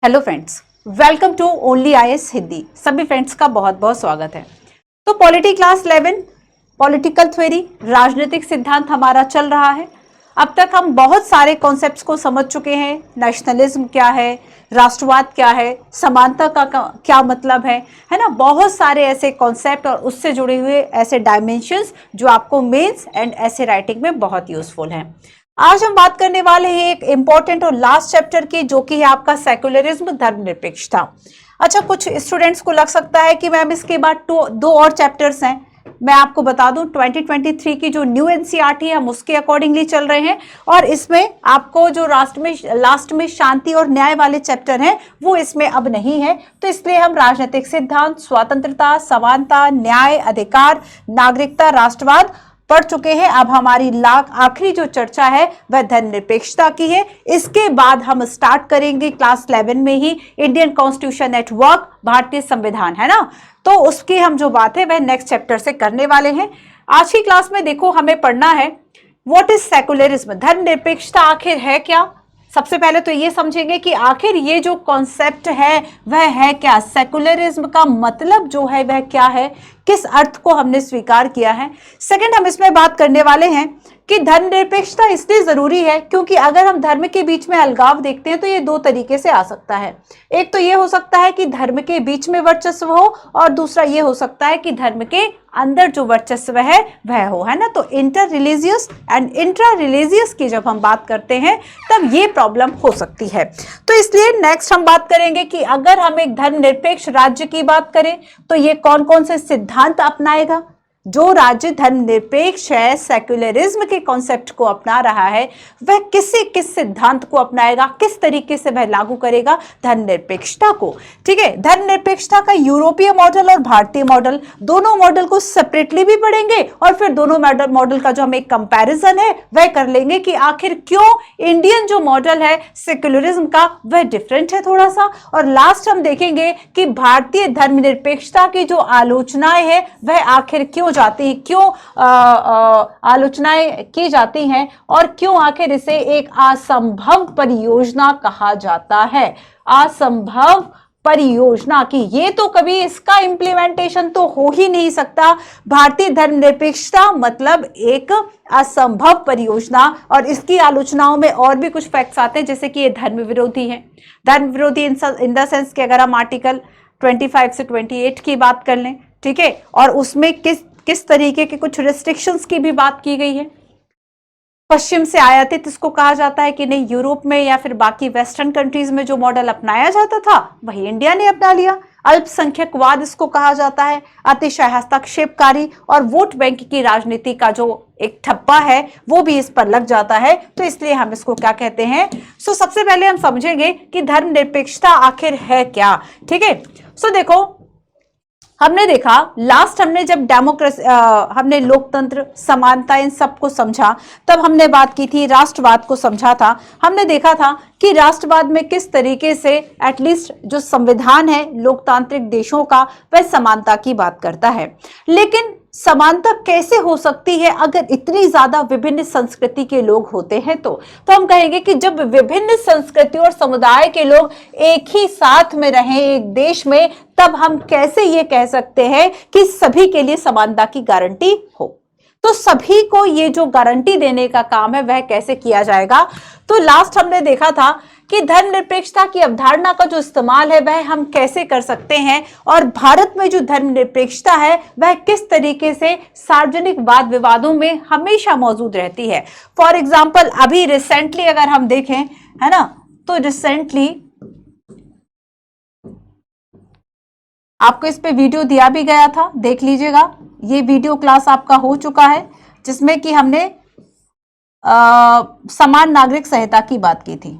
Hello friends, welcome to only IAS Hindi. सभी friends का बहुत बहुत स्वागत है। तो पॉलिटी क्लास 11 पॉलिटिकल थ्योरी राजनीतिक सिद्धांत हमारा चल रहा है। अब तक हम बहुत सारे कॉन्सेप्ट्स को समझ चुके हैं। नेशनलिज्म क्या है, राष्ट्रवाद क्या है, समानता का क्या मतलब है ना। बहुत सारे ऐसे कॉन्सेप्ट और उससे जुड़े हुए ऐसे डायमेंशंस जो आपको मेंस एंड ऐसे राइटिंग में बहुत यूजफुल हैं। आज हम बात करने वाले हैं एक इंपॉर्टेंट और लास्ट चैप्टर की, जो कि है आपका सेक्युलरिज्म, धर्मनिरपेक्षता। अच्छा, कुछ स्टूडेंट्स को लग सकता है कि मैम इसके बाद दो और चैप्टर्स हैं। मैं आपको बता दूं 2023 की जो न्यू एनसीईआरटी है हम उसके अकॉर्डिंगली चल रहे हैं, और इसमें आपको जो लास्ट में शांति और न्याय वाले चैप्टर हैं वो इसमें अब नहीं है। तो इसलिए हम राजनीतिक सिद्धांत, स्वतंत्रता, समानता, न्याय, अधिकार, नागरिकता, राष्ट्रवाद पढ़ चुके हैं। अब हमारी आखिरी जो चर्चा है वह धर्मनिरपेक्षता की है। इसके बाद हम स्टार्ट करेंगे क्लास 11 में ही इंडियन कॉन्स्टिट्यूशन एट वर्क, भारतीय संविधान, है ना। तो उसकी हम जो बात है वह नेक्स्ट चैप्टर से करने वाले हैं। आज की क्लास में देखो हमें पढ़ना है व्हाट इज सेक्युलरिज्म, धर्मनिरपेक्षता आखिर है क्या। सबसे पहले तो ये समझेंगे कि आखिर ये जो कॉन्सेप्ट है वह है क्या, सेक्युलरिज्म का मतलब जो है वह क्या है, किस अर्थ को हमने स्वीकार किया है। सेकंड, हम इसमें बात करने वाले हैं कि धर्मनिरपेक्षता इसलिए जरूरी है क्योंकि अगर हम धर्म के बीच में अलगाव देखते हैं तो ये दो तरीके से आ सकता है। एक तो ये हो सकता है कि धर्म के बीच में वर्चस्व हो, और दूसरा ये हो सकता है कि धर्म के अंदर जो वर्चस्व है वह हो, है ना। तो inter religious and intra religious की जब हम बात करते हैं तब ये प्रॉब्लम हो सकती है। तो इसलिए नेक्स्ट हम बात करेंगे कि अगर हम एक धर्मनिरपेक्ष राज्य की बात करें तो ये कौन कौन से सिद्धांत अपनाएगा। जो राज्य धर्मनिरपेक्ष है, सेक्युलरिज्म के कॉन्सेप्ट को अपना रहा है, वह किस सिद्धांत को अपनाएगा, किस तरीके से वह लागू करेगा धर्मनिरपेक्षता को। ठीक है, धर्मनिरपेक्षता का यूरोपीय मॉडल और भारतीय मॉडल, दोनों मॉडल को सेपरेटली भी पढ़ेंगे और फिर दोनों मॉडल का जो हम एक कंपैरिजन है वह कर लेंगे कि आखिर क्यों इंडियन जो मॉडल है सेक्युलरिज्म का वह डिफरेंट है थोड़ा सा। और लास्ट हम देखेंगे कि भारतीय धर्मनिरपेक्षता की जो आलोचनाएं है वह आखिर क्यों जाती है, क्यों आलोचनाएं की जाती हैं, और क्यों आखिर इसे एक असंभव परियोजना कहा जाता है। असंभव परियोजना की ये तो कभी इसका इंप्लीमेंटेशन तो हो ही नहीं सकता। भारतीय धर्मनिरपेक्षता मतलब एक असंभव परियोजना, और इसकी आलोचनाओं में और भी कुछ फैक्ट्स आते हैं जैसे कि ये धर्म विरोधी है। धर्म विरोधी इन द सेंस कि अगर हम आर्टिकल 25 से 28 की बात कर लें, ठीक है, और उसमें किस तरीके के कुछ रिस्ट्रिक्शंस की भी बात की गई है। पश्चिम से आयातित इसको कहा जाता है कि नहीं, यूरोप में या फिर बाकी वेस्टर्न कंट्रीज में जो मॉडल अपनाया जाता था वही इंडिया ने अपना लिया। अल्पसंख्यकवाद इसको कहा जाता है, अतिशय हस्तक्षेपकारी और वोट बैंक की राजनीति का जो एक ठप्पा है वो भी इस पर लग जाता है। तो इसलिए हम इसको क्या कहते हैं। सबसे पहले हम समझेंगे कि धर्मनिरपेक्षता आखिर है क्या। ठीक है, देखो हमने देखा लास्ट हमने जब डेमोक्रेसी हमने लोकतंत्र, समानता, इन सब को समझा, तब हमने बात की थी राष्ट्रवाद को समझा था। हमने देखा था कि राष्ट्रवाद में किस तरीके से एटलीस्ट जो संविधान है लोकतांत्रिक देशों का वह समानता की बात करता है। लेकिन समानता कैसे हो सकती है अगर इतनी ज्यादा विभिन्न संस्कृति के लोग होते हैं। तो हम कहेंगे कि जब विभिन्न संस्कृति और समुदाय के लोग एक ही साथ में रहें एक देश में, तब हम कैसे ये कह सकते हैं कि सभी के लिए समानता की गारंटी हो। तो सभी को ये जो गारंटी देने का काम है वह कैसे किया जाएगा। तो लास्ट हमने देखा था कि धर्मनिरपेक्षता की अवधारणा का जो इस्तेमाल है वह हम कैसे कर सकते हैं, और भारत में जो धर्मनिरपेक्षता है वह किस तरीके से सार्वजनिक वाद विवादों में हमेशा मौजूद रहती है। फॉर एग्जाम्पल अभी रिसेंटली अगर हम देखें, है ना, तो रिसेंटली आपको इस पे वीडियो दिया भी गया था, देख लीजिएगा। ये वीडियो क्लास आपका हो चुका है जिसमें कि हमने समान नागरिक संहिता की बात की थी।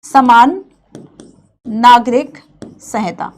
समान नागरिक संहिता,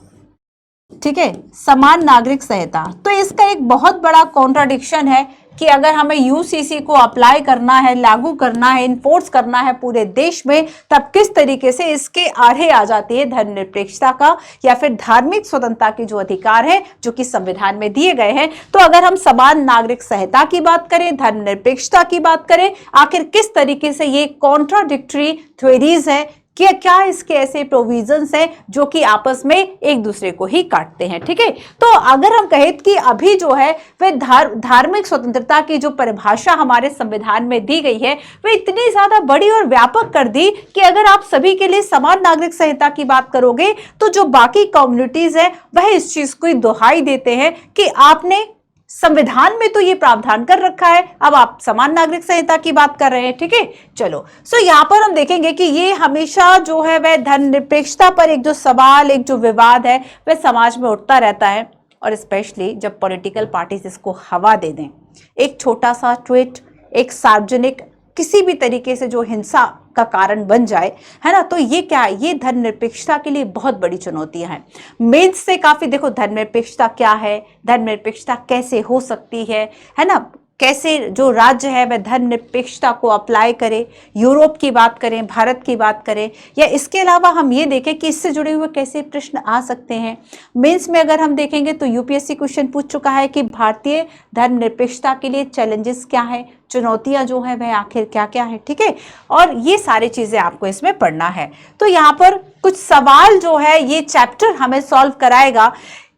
ठीक है, समान नागरिक संहिता। तो इसका एक बहुत बड़ा कॉन्ट्राडिक्शन है कि अगर हमें यूसीसी को अप्लाई करना है, लागू करना है, इन्फोर्स करना है पूरे देश में, तब किस तरीके से इसके आड़े आ जाती है धर्मनिरपेक्षता का या फिर धार्मिक स्वतंत्रता के जो अधिकार है जो कि संविधान में दिए गए हैं। तो अगर हम समान नागरिक संहिता की बात करें, धर्मनिरपेक्षता की बात करें, आखिर किस तरीके से ये कॉन्ट्राडिक्टरी थ्योरीज है, कि क्या इसके ऐसे प्रोविजंस हैं जो कि आपस में एक दूसरे को ही काटते हैं। ठीक है, तो अगर हम कहें कि अभी जो है वह धार्मिक स्वतंत्रता की जो परिभाषा हमारे संविधान में दी गई है वह इतनी ज्यादा बड़ी और व्यापक कर दी कि अगर आप सभी के लिए समान नागरिक संहिता की बात करोगे तो जो बाकी कम्युनिटीज है वह इस चीज को दोहाई देते हैं कि आपने संविधान में तो ये प्रावधान कर रखा है, अब आप समान नागरिक संहिता की बात कर रहे हैं। ठीक है, चलो यहां पर हम देखेंगे कि ये हमेशा जो है वह धर्मनिरपेक्षता पर एक जो सवाल, एक जो विवाद है वह समाज में उठता रहता है, और स्पेशली जब पॉलिटिकल पार्टीज इसको हवा दे दें। एक छोटा सा ट्वीट, एक सार्वजनिक किसी भी तरीके से जो हिंसा का कारण बन जाए, है ना, तो ये क्या है, ये धर्मनिरपेक्षता के लिए बहुत बड़ी चुनौतियां हैं। मेंस से काफी देखो धर्मनिरपेक्षता क्या है, धर्मनिरपेक्षता कैसे हो सकती है ना, कैसे जो राज्य है वह धर्मनिरपेक्षता को अप्लाई करे, यूरोप की बात करें, भारत की बात करें, या इसके अलावा हम ये देखें कि इससे जुड़े हुए कैसे प्रश्न आ सकते हैं। मेंस में अगर हम देखेंगे तो यूपीएससी क्वेश्चन पूछ चुका है कि भारतीय धर्मनिरपेक्षता के लिए चैलेंजेस क्या है, चुनौतियां जो है वह आखिर क्या क्या है। ठीक है, और ये सारी चीजें आपको इसमें पढ़ना है। तो यहाँ पर कुछ सवाल जो है ये चैप्टर हमें सॉल्व कराएगा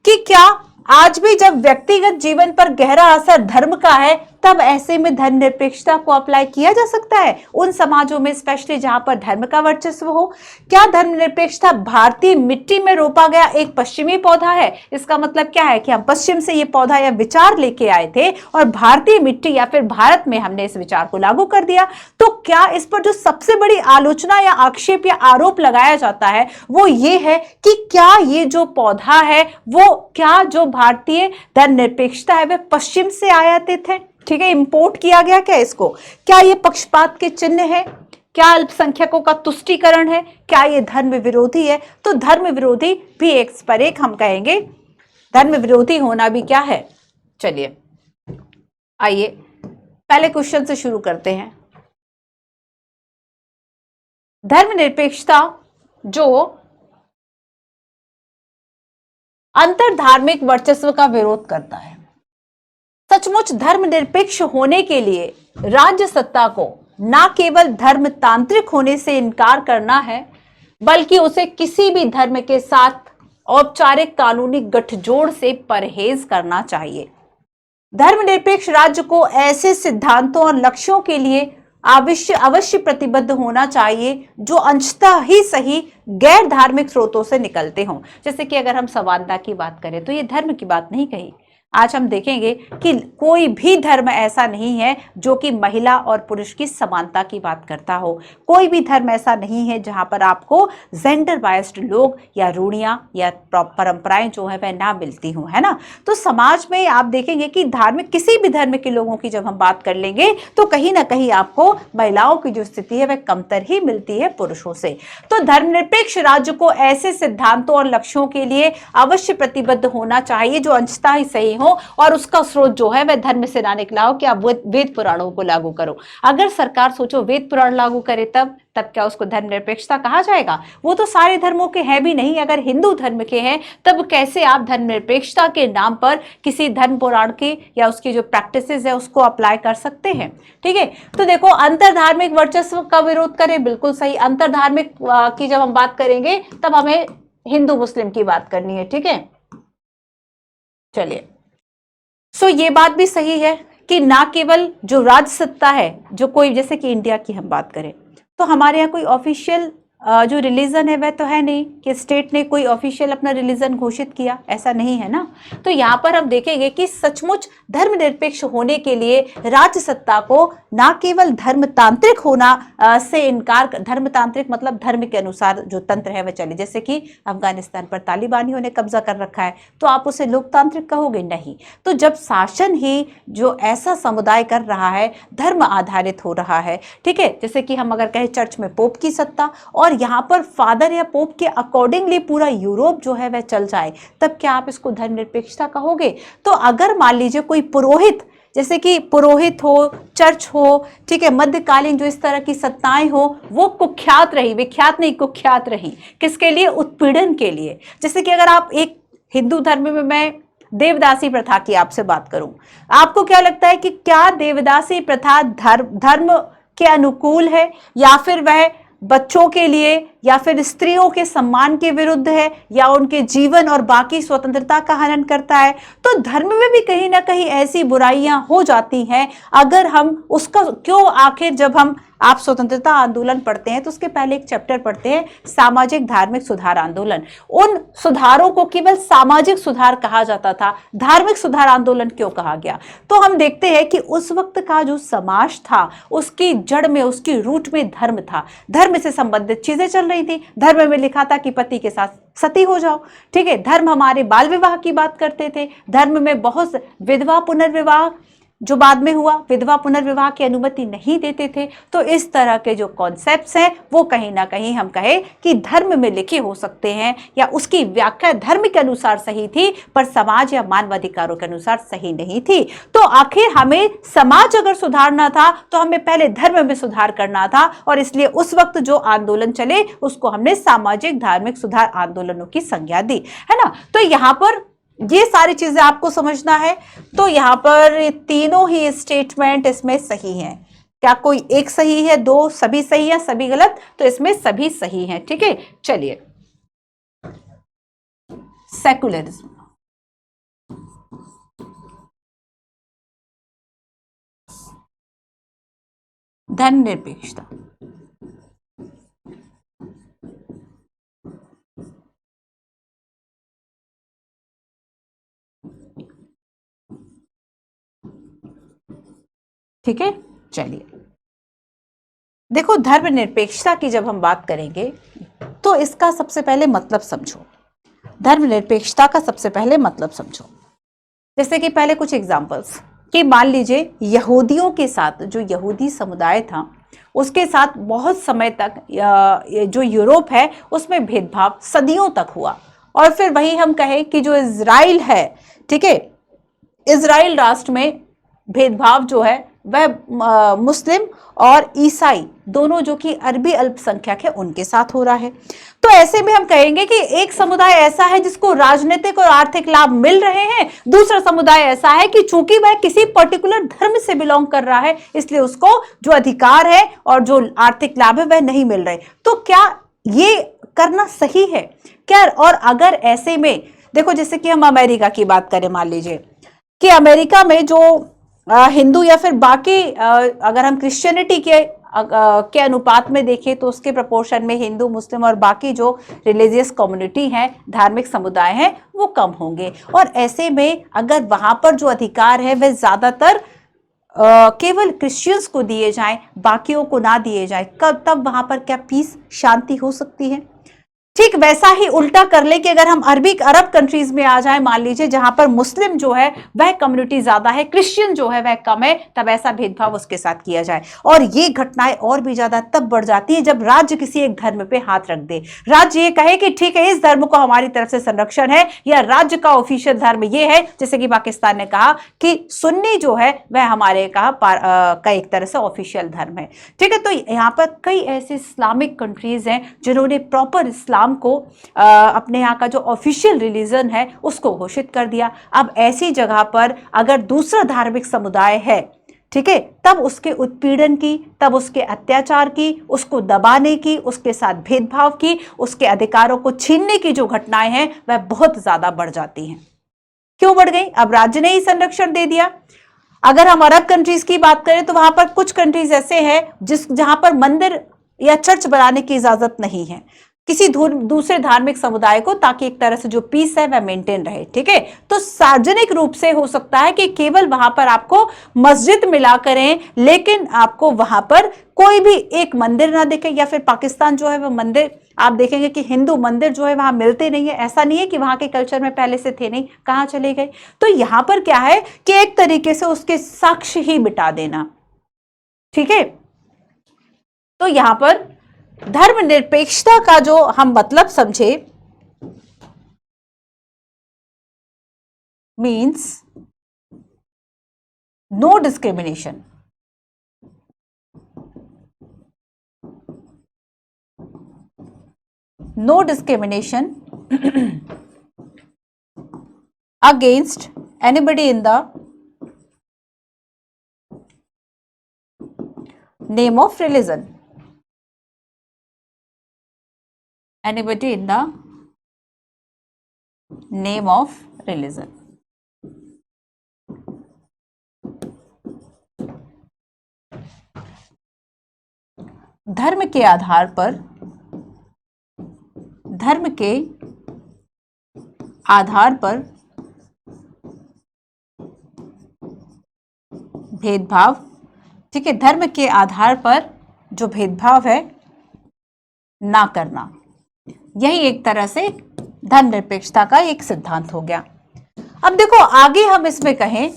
कि क्या आज भी जब व्यक्तिगत जीवन पर गहरा असर धर्म का है तब ऐसे में धर्मनिरपेक्षता को अप्लाई किया जा सकता है उन समाजों में, स्पेशली जहां पर धर्म का वर्चस्व हो। क्या धर्मनिरपेक्षता भारतीय मिट्टी में रोपा गया एक पश्चिमी पौधा है? इसका मतलब क्या है कि हम पश्चिम से ये पौधा या विचार लेके आए थे और भारतीय मिट्टी या फिर भारत में हमने इस विचार को लागू कर दिया। तो क्या इस पर जो सबसे बड़ी आलोचना या आक्षेप या आरोप लगाया जाता है वो ये है कि क्या ये जो पौधा है वो, क्या जो भारतीय धर्मनिरपेक्षता है वह पश्चिम से आयातित है? ठीक है, इंपोर्ट किया गया क्या इसको? क्या ये पक्षपात के चिन्ह है? क्या अल्पसंख्यकों का तुष्टीकरण है? क्या ये धर्म विरोधी है? तो धर्म विरोधी भी एक पर एक हम कहेंगे, धर्म विरोधी होना भी क्या है। चलिए आइए पहले क्वेश्चन से शुरू करते हैं। धर्मनिरपेक्षता जो अंतर धार्मिक वर्चस्व का विरोध करता है। सचमुच धर्मनिरपेक्ष होने के लिए राज्य सत्ता को न केवल धर्मतांत्रिक होने से इनकार करना है बल्कि उसे किसी भी धर्म के साथ औपचारिक कानूनी गठजोड़ से परहेज करना चाहिए। धर्मनिरपेक्ष राज्य को ऐसे सिद्धांतों और लक्ष्यों के लिए अवश्य प्रतिबद्ध होना चाहिए जो अंशतः ही सही गैर धार्मिक स्रोतों से निकलते हों। जैसे कि अगर हम समानता की बात करें तो ये धर्म की बात नहीं कही। आज हम देखेंगे कि कोई भी धर्म ऐसा नहीं है जो कि महिला और पुरुष की समानता की बात करता हो। कोई भी धर्म ऐसा नहीं है जहां पर आपको जेंडर बायस्ड लोग या रूढ़ियां या परंपराएं जो है वह ना मिलती हों, है ना। तो समाज में आप देखेंगे कि धार्मिक किसी भी धर्म के लोगों की जब हम बात कर लेंगे तो कहीं ना कहीं आपको महिलाओं की जो स्थिति है वह कमतर ही मिलती है पुरुषों से। तो धर्मनिरपेक्ष राज्य को ऐसे सिद्धांतों और लक्ष्यों के लिए अवश्य प्रतिबद्ध होना चाहिए जो अंशतः ही सही हो, और उसका स्रोत जो है वह धर्म से ना निकला हो कि आप वेद पुराणों को लागू करो। अगर सरकार सोचो वेद पुराण लागू करे तब क्या उसको धर्मनिरपेक्षता कहा जाएगा? वो तो सारे धर्मों के हैं भी नहीं। अगर हिंदू धर्म के हैं तब कैसे आप धर्मनिरपेक्षता के नाम पर किसी धर्म पुराण की या उसकी जो प्रैक्टिसेस है उसको अप्लाई कर सकते हैं? ठीक है, तो देखो अंतरधार्मिक वर्चस्व का विरोध करें, बिल्कुल सही। अंतरधार्मिक की जब हम बात करेंगे तब हमें हिंदू मुस्लिम की बात करनी है। ठीक है, चलिए ये बात भी सही है कि ना केवल जो राज्य सत्ता है, जो कोई, जैसे कि इंडिया की हम बात करें तो हमारे यहाँ कोई ऑफिशियल जो रिलीजन है वह तो है नहीं कि स्टेट ने कोई ऑफिशियल अपना रिलीजन घोषित किया, ऐसा नहीं है ना। तो यहाँ पर हम देखेंगे कि सचमुच धर्मनिरपेक्ष होने के लिए राज्य सत्ता को ना केवल धर्मतांत्रिक होना से इनकार, धर्मतांत्रिक मतलब धर्म के अनुसार जो तंत्र है वह चले। जैसे कि अफगानिस्तान पर तालिबानियों ने कब्जा कर रखा है तो आप उसे लोकतांत्रिक कहोगे? नहीं। तो जब शासन ही जो ऐसा समुदाय कर रहा है, धर्म आधारित हो रहा है, ठीक है, जैसे कि हम अगर कहें चर्च में पोप की सत्ता और यहाँ पर फादर या पोप के अकॉर्डिंगली पूरा यूरोप जो है वह चल जाए, तब क्या आप इसको धर्मनिरपेक्षता कहोगे? तो अगर मान लीजिए कोई पुरोहित, जैसे कि पुरोहित हो, चर्च हो, ठीक है, मध्यकालीन जो इस तरह की सत्ताएं हो, वो कुख्यात रही, विख्यात नहीं कुख्यात रही, किसके लिए? उत्पीड़न के लिए। जैसे कि अगर आप एक हिंदू धर्म में, मैं देवदासी प्रथा की आपसे बात करूं, आपको क्या लगता है कि क्या देवदासी प्रथा धर्म के अनुकूल है या फिर वह बच्चों के लिए या फिर स्त्रियों के सम्मान के विरुद्ध है या उनके जीवन और बाकी स्वतंत्रता का हनन करता है। तो धर्म में भी कहीं ना कहीं ऐसी बुराइयां हो जाती हैं। अगर हम उसका क्यों, आखिर जब हम आप स्वतंत्रता आंदोलन पढ़ते हैं तो उसके पहले एक चैप्टर पढ़ते हैं सामाजिक धार्मिक सुधार आंदोलन। उन सुधारों को केवल सामाजिक सुधार कहा जाता था, धार्मिक सुधार आंदोलन क्यों कहा गया? तो हम देखते हैं कि उस वक्त का जो समाज था उसकी जड़ में, उसकी रूट में धर्म था। धर्म से संबंधित चीजें चल रही थी। धर्म में लिखा था कि पति के साथ सती हो जाओ, ठीक है। धर्म हमारे बाल विवाह की बात करते थे। धर्म में बहुत विधवा पुनर्विवाह जो बाद में हुआ, विधवा पुनर्विवाह की अनुमति नहीं देते थे। तो इस तरह के जो कॉन्सेप्ट्स हैं वो कहीं ना कहीं हम कहें कि धर्म में लिखे हो सकते हैं या उसकी व्याख्या धर्म के अनुसार सही थी पर समाज या मानवाधिकारों के अनुसार सही नहीं थी। तो आखिर हमें समाज अगर सुधारना था तो हमें पहले धर्म में सुधार करना था और इसलिए उस वक्त जो आंदोलन चले उसको हमने सामाजिक धार्मिक सुधार आंदोलनों की संज्ञा दी, है ना। तो यहां पर ये सारी चीजें आपको समझना है। तो यहां पर तीनों ही स्टेटमेंट इसमें सही हैं। क्या कोई एक सही है, दो सभी सही है, सभी गलत? तो इसमें सभी सही हैं, ठीक है। चलिए, सेकुलरिज्म, धर्मनिरपेक्षता, ठीक है। चलिए देखो, धर्मनिरपेक्षता की जब हम बात करेंगे तो इसका सबसे पहले मतलब समझो। धर्मनिरपेक्षता का सबसे पहले मतलब समझो। जैसे कि पहले कुछ एग्जांपल्स कि मान लीजिए यहूदियों के साथ, जो यहूदी समुदाय था उसके साथ बहुत समय तक जो यूरोप है उसमें भेदभाव सदियों तक हुआ। और फिर वही हम कहें कि जो इजराइल है, ठीक है, इजराइल राष्ट्र में भेदभाव जो है वह मुस्लिम और ईसाई दोनों, जो कि अरबी अल्पसंख्यक है, उनके साथ हो रहा है। तो ऐसे में हम कहेंगे कि एक समुदाय ऐसा है जिसको राजनीतिक और आर्थिक लाभ मिल रहे हैं, दूसरा समुदाय ऐसा है कि चूंकि वह किसी पर्टिकुलर धर्म से बिलोंग कर रहा है इसलिए उसको जो अधिकार है और जो आर्थिक लाभ है वह नहीं मिल रहे। तो क्या ये करना सही है क्या? और अगर ऐसे में देखो, जैसे कि हम अमेरिका की बात करें, मान लीजिए कि अमेरिका में जो हिंदू या फिर बाकी अगर हम क्रिश्चियनिटी के अनुपात में देखें तो उसके प्रपोर्शन में हिंदू, मुस्लिम और बाकी जो रिलीजियस कम्युनिटी हैं, धार्मिक समुदाय हैं, वो कम होंगे। और ऐसे में अगर वहां पर जो अधिकार है वह ज्यादातर केवल क्रिश्चियंस को दिए जाएं, बाकियों को ना दिए जाएं, तब वहां पर क्या पीस, शांति हो सकती है? ठीक वैसा ही उल्टा कर ले कि अगर हम अरब कंट्रीज में आ जाए, मान लीजिए जहां पर मुस्लिम जो है वह कम्युनिटी ज्यादा है, क्रिश्चियन जो है वह कम है, तब ऐसा भेदभाव उसके साथ किया जाए। और ये घटनाएं और भी ज्यादा तब बढ़ जाती है जब राज्य किसी एक धर्म पे हाथ रख दे। राज्य ये कहे कि ठीक है, इस धर्म को हमारी तरफ से संरक्षण है, या राज्य का ऑफिशियल धर्म ये है, जैसे कि पाकिस्तान ने कहा कि सुन्नी जो है वह हमारे का एक तरह से ऑफिशियल धर्म है, ठीक है। तो यहाँ पर कई ऐसे इस्लामिक कंट्रीज हैं जिन्होंने प्रॉपर इस्लाम को अपने यहाँ का जो ऑफिशियल रिलीजन है उसको घोषित कर दिया। अब ऐसी जगह पर अगर दूसरा धार्मिक समुदाय है, ठीक है, तब उसके उत्पीड़न की, तब उसके अत्याचार की, उसको दबाने की, उसके साथ भेदभाव की, उसके अधिकारों को छीनने की जो घटनाएं हैं वह बहुत ज्यादा बढ़ जाती हैं। क्यों बढ़ गई? अब राज्य ने ही संरक्षण दे दिया। अगर हम अरब कंट्रीज की बात करें तो वहां पर कुछ कंट्रीज ऐसे हैं जहां पर मंदिर या चर्च बनाने की इजाजत नहीं है किसी दूसरे धार्मिक समुदाय को, ताकि एक तरह से जो पीस है वह मेंटेन रहे, ठीक है। तो सार्वजनिक रूप से हो सकता है कि केवल वहां पर आपको मस्जिद मिला करें, लेकिन आपको वहां पर कोई भी एक मंदिर ना दिखे। या फिर पाकिस्तान जो है वह मंदिर, आप देखेंगे कि हिंदू मंदिर जो है वहां मिलते नहीं है। ऐसा नहीं है कि वहां के कल्चर में पहले से थे नहीं, कहां चले गए? तो यहां पर क्या है कि एक तरीके से उसके साक्ष्य ही मिटा देना, ठीक है। तो यहां पर धर्मनिरपेक्षता का जो हम मतलब समझे, means no discrimination, no discrimination against anybody in the name of religion, anybody in the name of religion. धर्म के आधार पर, धर्म के आधार पर भेदभाव, ठीक है, धर्म के आधार पर जो भेदभाव है ना करना, यही एक तरह से धर्मनिरपेक्षता का एक सिद्धांत हो गया। अब देखो आगे हम इसमें कहें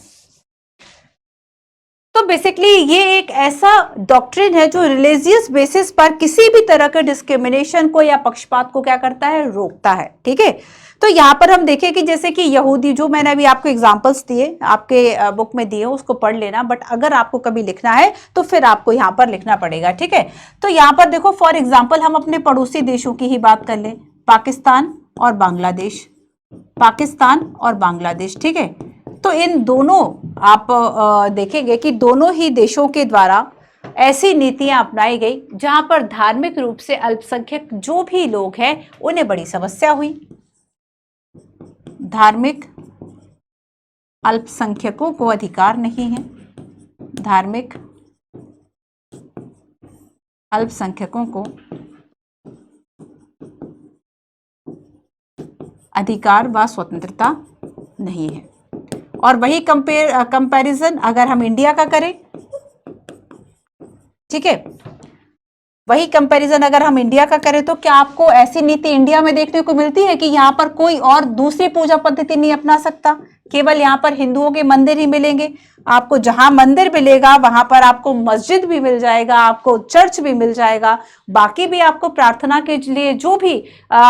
तो बेसिकली ये एक ऐसा डॉक्ट्रिन है जो रिलीजियस बेसिस पर किसी भी तरह के डिस्क्रिमिनेशन को या पक्षपात को क्या करता है, रोकता है। ठीक है, तो यहां पर हम देखें कि जैसे कि यहूदी, जो मैंने अभी आपको एग्जांपल्स दिए आपके बुक में दिए, उसको पढ़ लेना, बट अगर आपको कभी लिखना है तो फिर आपको यहां पर लिखना पड़ेगा। ठीक है, तो यहां पर देखो फॉर एग्जाम्पल हम अपने पड़ोसी देशों की ही बात कर लें, पाकिस्तान और बांग्लादेश, पाकिस्तान और बांग्लादेश। ठीक है, तो इन दोनों आप देखेंगे कि दोनों ही देशों के द्वारा ऐसी नीतियां अपनाई गई जहां पर धार्मिक रूप से अल्पसंख्यक जो भी लोग हैं उन्हें बड़ी समस्या हुई। धार्मिक अल्पसंख्यकों को अधिकार नहीं है, धार्मिक अल्पसंख्यकों को अधिकार व स्वतंत्रता नहीं है। और वही कंपैरिजन अगर हम इंडिया का करें, ठीक है, वही कंपैरिजन अगर हम इंडिया का करें तो क्या आपको ऐसी नीति इंडिया में देखने को मिलती है कि यहां पर कोई और दूसरी पूजा पद्धति नहीं अपना सकता, केवल यहां पर हिंदुओं के मंदिर ही मिलेंगे? आपको जहां मंदिर मिलेगा वहां पर आपको मस्जिद भी मिल जाएगा, आपको चर्च भी मिल जाएगा, बाकी भी आपको प्रार्थना के लिए जो भी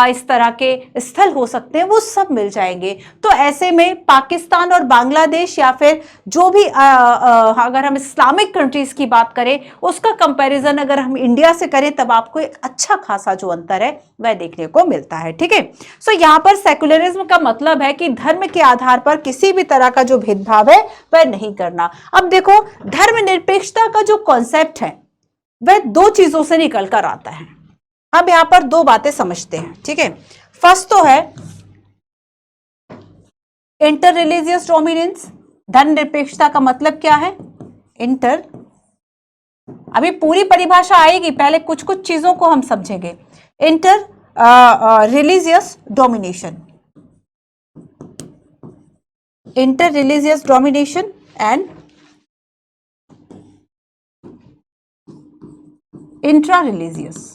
इस तरह के स्थल हो सकते हैं वो सब मिल जाएंगे। तो ऐसे में पाकिस्तान और बांग्लादेश या फिर जो भी अगर हम इस्लामिक कंट्रीज की बात करें उसका कंपैरिजन अगर हम इंडिया से करें तब आपको एक अच्छा खासा जो अंतर है वह देखने को मिलता है। ठीक है, सो यहां पर सेकुलरिज्म का मतलब है कि धर्म के आधार पर किसी भी तरह का जो भेदभाव है वह नहीं करना। अब देखो धर्मनिरपेक्षता का जो कॉन्सेप्ट है वह दो चीजों से निकल कर आता है। अब यहां पर दो बातें समझते हैं। ठीक है, फर्स्ट तो है इंटर रिलीजियस डोमिनेंस। धर्मनिरपेक्षता का मतलब क्या है? इंटर, अभी पूरी परिभाषा आएगी, पहले कुछ कुछ चीजों को हम समझेंगे। Inter religious domination, inter religious domination and intra religious.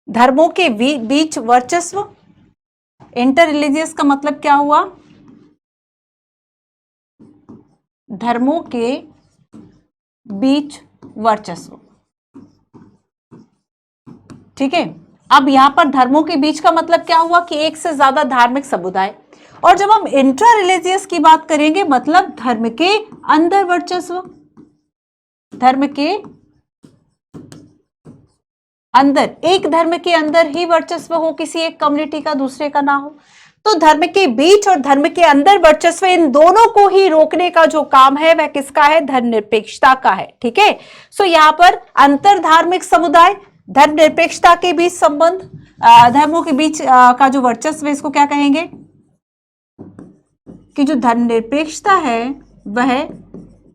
धर्मों के बीच वर्चस्व। इंटर रिलीजियस का मतलब क्या हुआ? धर्मों के बीच वर्चस्व। ठीक है, अब यहां पर धर्मों के बीच का मतलब क्या हुआ कि एक से ज्यादा धार्मिक समुदाय। और जब हम इंट्रा रिलीजियस की बात करेंगे मतलब धर्म के अंदर वर्चस्व, धर्म के अंदर, एक धर्म के अंदर ही वर्चस्व हो किसी एक कम्युनिटी का, दूसरे का ना हो। तो धर्म के बीच और धर्म के अंदर वर्चस्व, इन दोनों को ही रोकने का जो काम है वह किसका है? धर्मनिरपेक्षता का है। ठीक है, सो यहां पर अंतर धार्मिक समुदाय, धर्मनिरपेक्षता के बीच संबंध, धर्मों के बीच का जो वर्चस्व है इसको क्या कहेंगे कि जो धर्मनिरपेक्षता है वह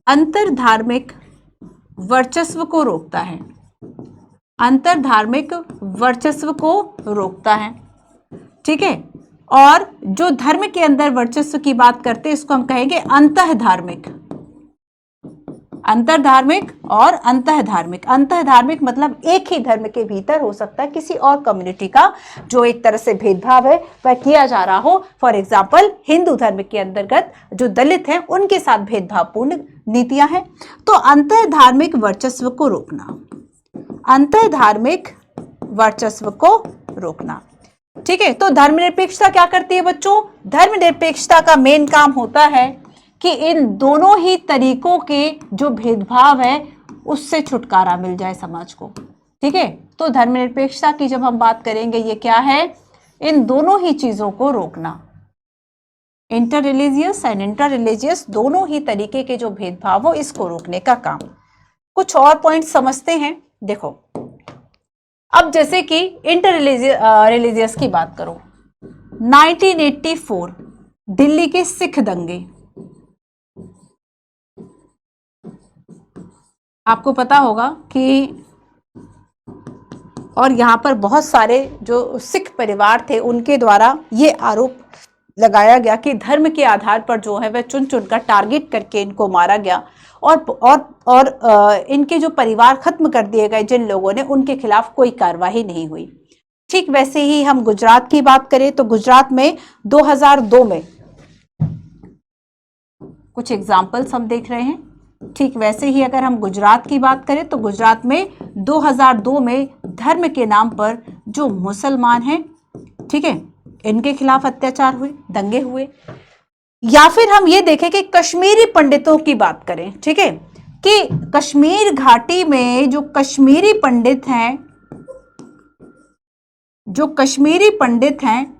अंतर धार्मिक वर्चस्व को रोकता है, अंतर धार्मिक वर्चस्व को रोकता है। ठीक है, और जो धर्म के अंदर वर्चस्व की बात करते हैं इसको हम कहेंगे अंतः धार्मिक, अंतर धार्मिक और अंतः धार्मिक। अंतः धार्मिक मतलब एक ही धर्म के भीतर हो सकता है, किसी और कम्युनिटी का जो एक तरह से भेदभाव है वह किया जा रहा हो। फॉर एग्जाम्पल हिंदू धर्म के अंतर्गत जो दलित हैं उनके साथ भेदभावपूर्ण नीतियां हैं। तो अंतः धार्मिक वर्चस्व को रोकना, अंतः धार्मिक वर्चस्व को रोकना। ठीक है, तो धर्मनिरपेक्षता क्या करती है बच्चों? धर्मनिरपेक्षता का मेन काम होता है कि इन दोनों ही तरीकों के जो भेदभाव है उससे छुटकारा मिल जाए समाज को। ठीक है, तो धर्मनिरपेक्षता की जब हम बात करेंगे ये क्या है? इन दोनों ही चीजों को रोकना, inter religious and inter religious दोनों ही तरीके के जो भेदभाव हो इसको रोकने का काम। कुछ और पॉइंट समझते हैं। देखो, अब जैसे कि इंटर रिलीजियस की बात करो, 1984 दिल्ली के सिख दंगे, आपको पता होगा कि, और यहां पर बहुत सारे जो सिख परिवार थे उनके द्वारा ये आरोप लगाया गया कि धर्म के आधार पर जो है वह चुन चुनकर टारगेट करके इनको मारा गया, और इनके जो परिवार खत्म कर दिए गए जिन लोगों ने, उनके खिलाफ कोई कार्रवाई नहीं हुई। ठीक वैसे ही हम गुजरात की बात करें तो गुजरात में 2002 में कुछ एग्जाम्पल्स हम देख रहे हैं। ठीक वैसे ही अगर हम गुजरात की बात करें तो गुजरात में 2002 में धर्म के नाम पर जो मुसलमान हैं, ठीक है, इनके खिलाफ अत्याचार हुए, दंगे हुए। या फिर हम ये देखें कि कश्मीरी पंडितों की बात करें, ठीक है, कि कश्मीर घाटी में जो कश्मीरी पंडित हैं,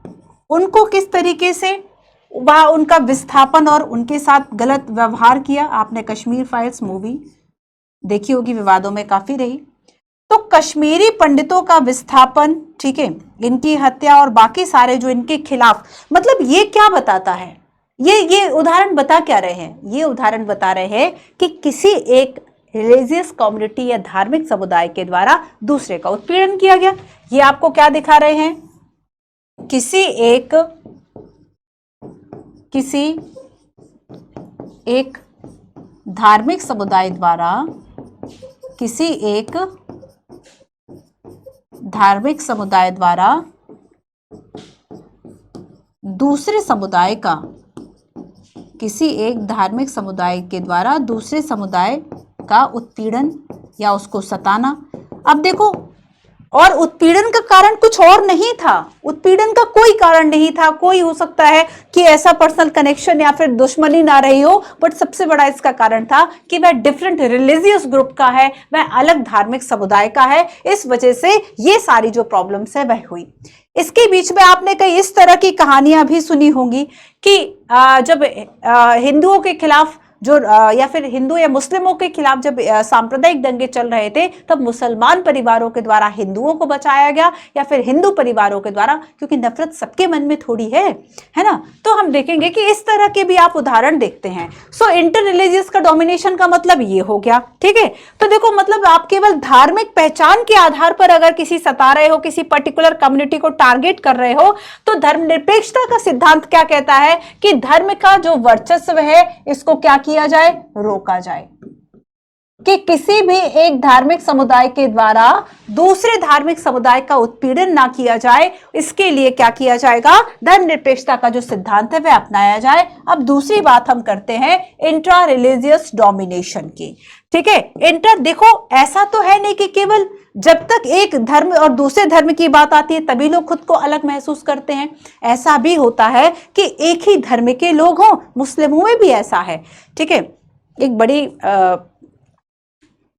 उनको किस तरीके से वह उनका विस्थापन और उनके साथ गलत व्यवहार किया। आपने कश्मीर फाइल्स मूवी देखी होगी, विवादों में काफी रही। तो कश्मीरी पंडितों का विस्थापन, ठीक है, इनकी हत्या और बाकी सारे जो इनके खिलाफ, मतलब ये क्या बताता है, ये उदाहरण बता क्या रहे हैं? ये उदाहरण बता रहे हैं कि किसी एक रिलीजियस कम्युनिटी या धार्मिक समुदाय के द्वारा दूसरे का उत्पीड़न किया गया। ये आपको क्या दिखा रहे हैं? किसी एक धार्मिक समुदाय द्वारा, किसी एक धार्मिक समुदाय द्वारा दूसरे समुदाय का, किसी एक धार्मिक समुदाय के द्वारा दूसरे समुदाय का उत्पीड़न या उसको सताना। अब देखो, और उत्पीड़न का कारण कुछ और नहीं था, उत्पीड़न का कोई कारण नहीं था। कोई हो सकता है कि ऐसा पर्सनल कनेक्शन या फिर दुश्मनी ना रही हो, बट सबसे बड़ा इसका कारण था कि वह डिफरेंट रिलीजियस ग्रुप का है, वह अलग धार्मिक समुदाय का है। इस वजह से ये सारी जो प्रॉब्लम्स है वह हुई। इसके बीच में आपने कई इस तरह की कहानियां भी सुनी होंगी कि जब हिंदुओं के खिलाफ जो या फिर हिंदू या मुस्लिमों के खिलाफ जब सांप्रदायिक दंगे चल रहे थे, तब मुसलमान परिवारों के द्वारा हिंदुओं को बचाया गया, या फिर हिंदू परिवारों के द्वारा, क्योंकि नफरत सबके मन में थोड़ी है ना। तो हम देखेंगे कि इस तरह के भी आप उदाहरण देखते हैं। सो इंटर रिलीजियस का डोमिनेशन का मतलब ये हो गया, ठीक है। तो देखो, मतलब आप केवल धार्मिक पहचान के आधार पर अगर किसी सता रहे हो, किसी पर्टिकुलर कम्युनिटी को टारगेट कर रहे हो, तो धर्मनिरपेक्षता का सिद्धांत क्या कहता है कि धर्म का जो वर्चस्व है इसको क्या किया जाए, रोका जाए, कि किसी भी एक धार्मिक समुदाय के द्वारा दूसरे धार्मिक समुदाय का उत्पीड़न ना किया जाए। इसके लिए क्या किया जाएगा, धर्मनिरपेक्षता का जो सिद्धांत है वह अपनाया जाए। अब दूसरी बात हम करते हैं इंट्रा रिलीजियस डोमिनेशन की, ठीक है। इंटर, देखो ऐसा तो है नहीं कि केवल जब तक एक धर्म और दूसरे धर्म की बात आती है तभी लोग खुद को अलग महसूस करते हैं। ऐसा भी होता है कि एक ही धर्म के लोग हों, मुस्लिमों में भी ऐसा है, ठीक है।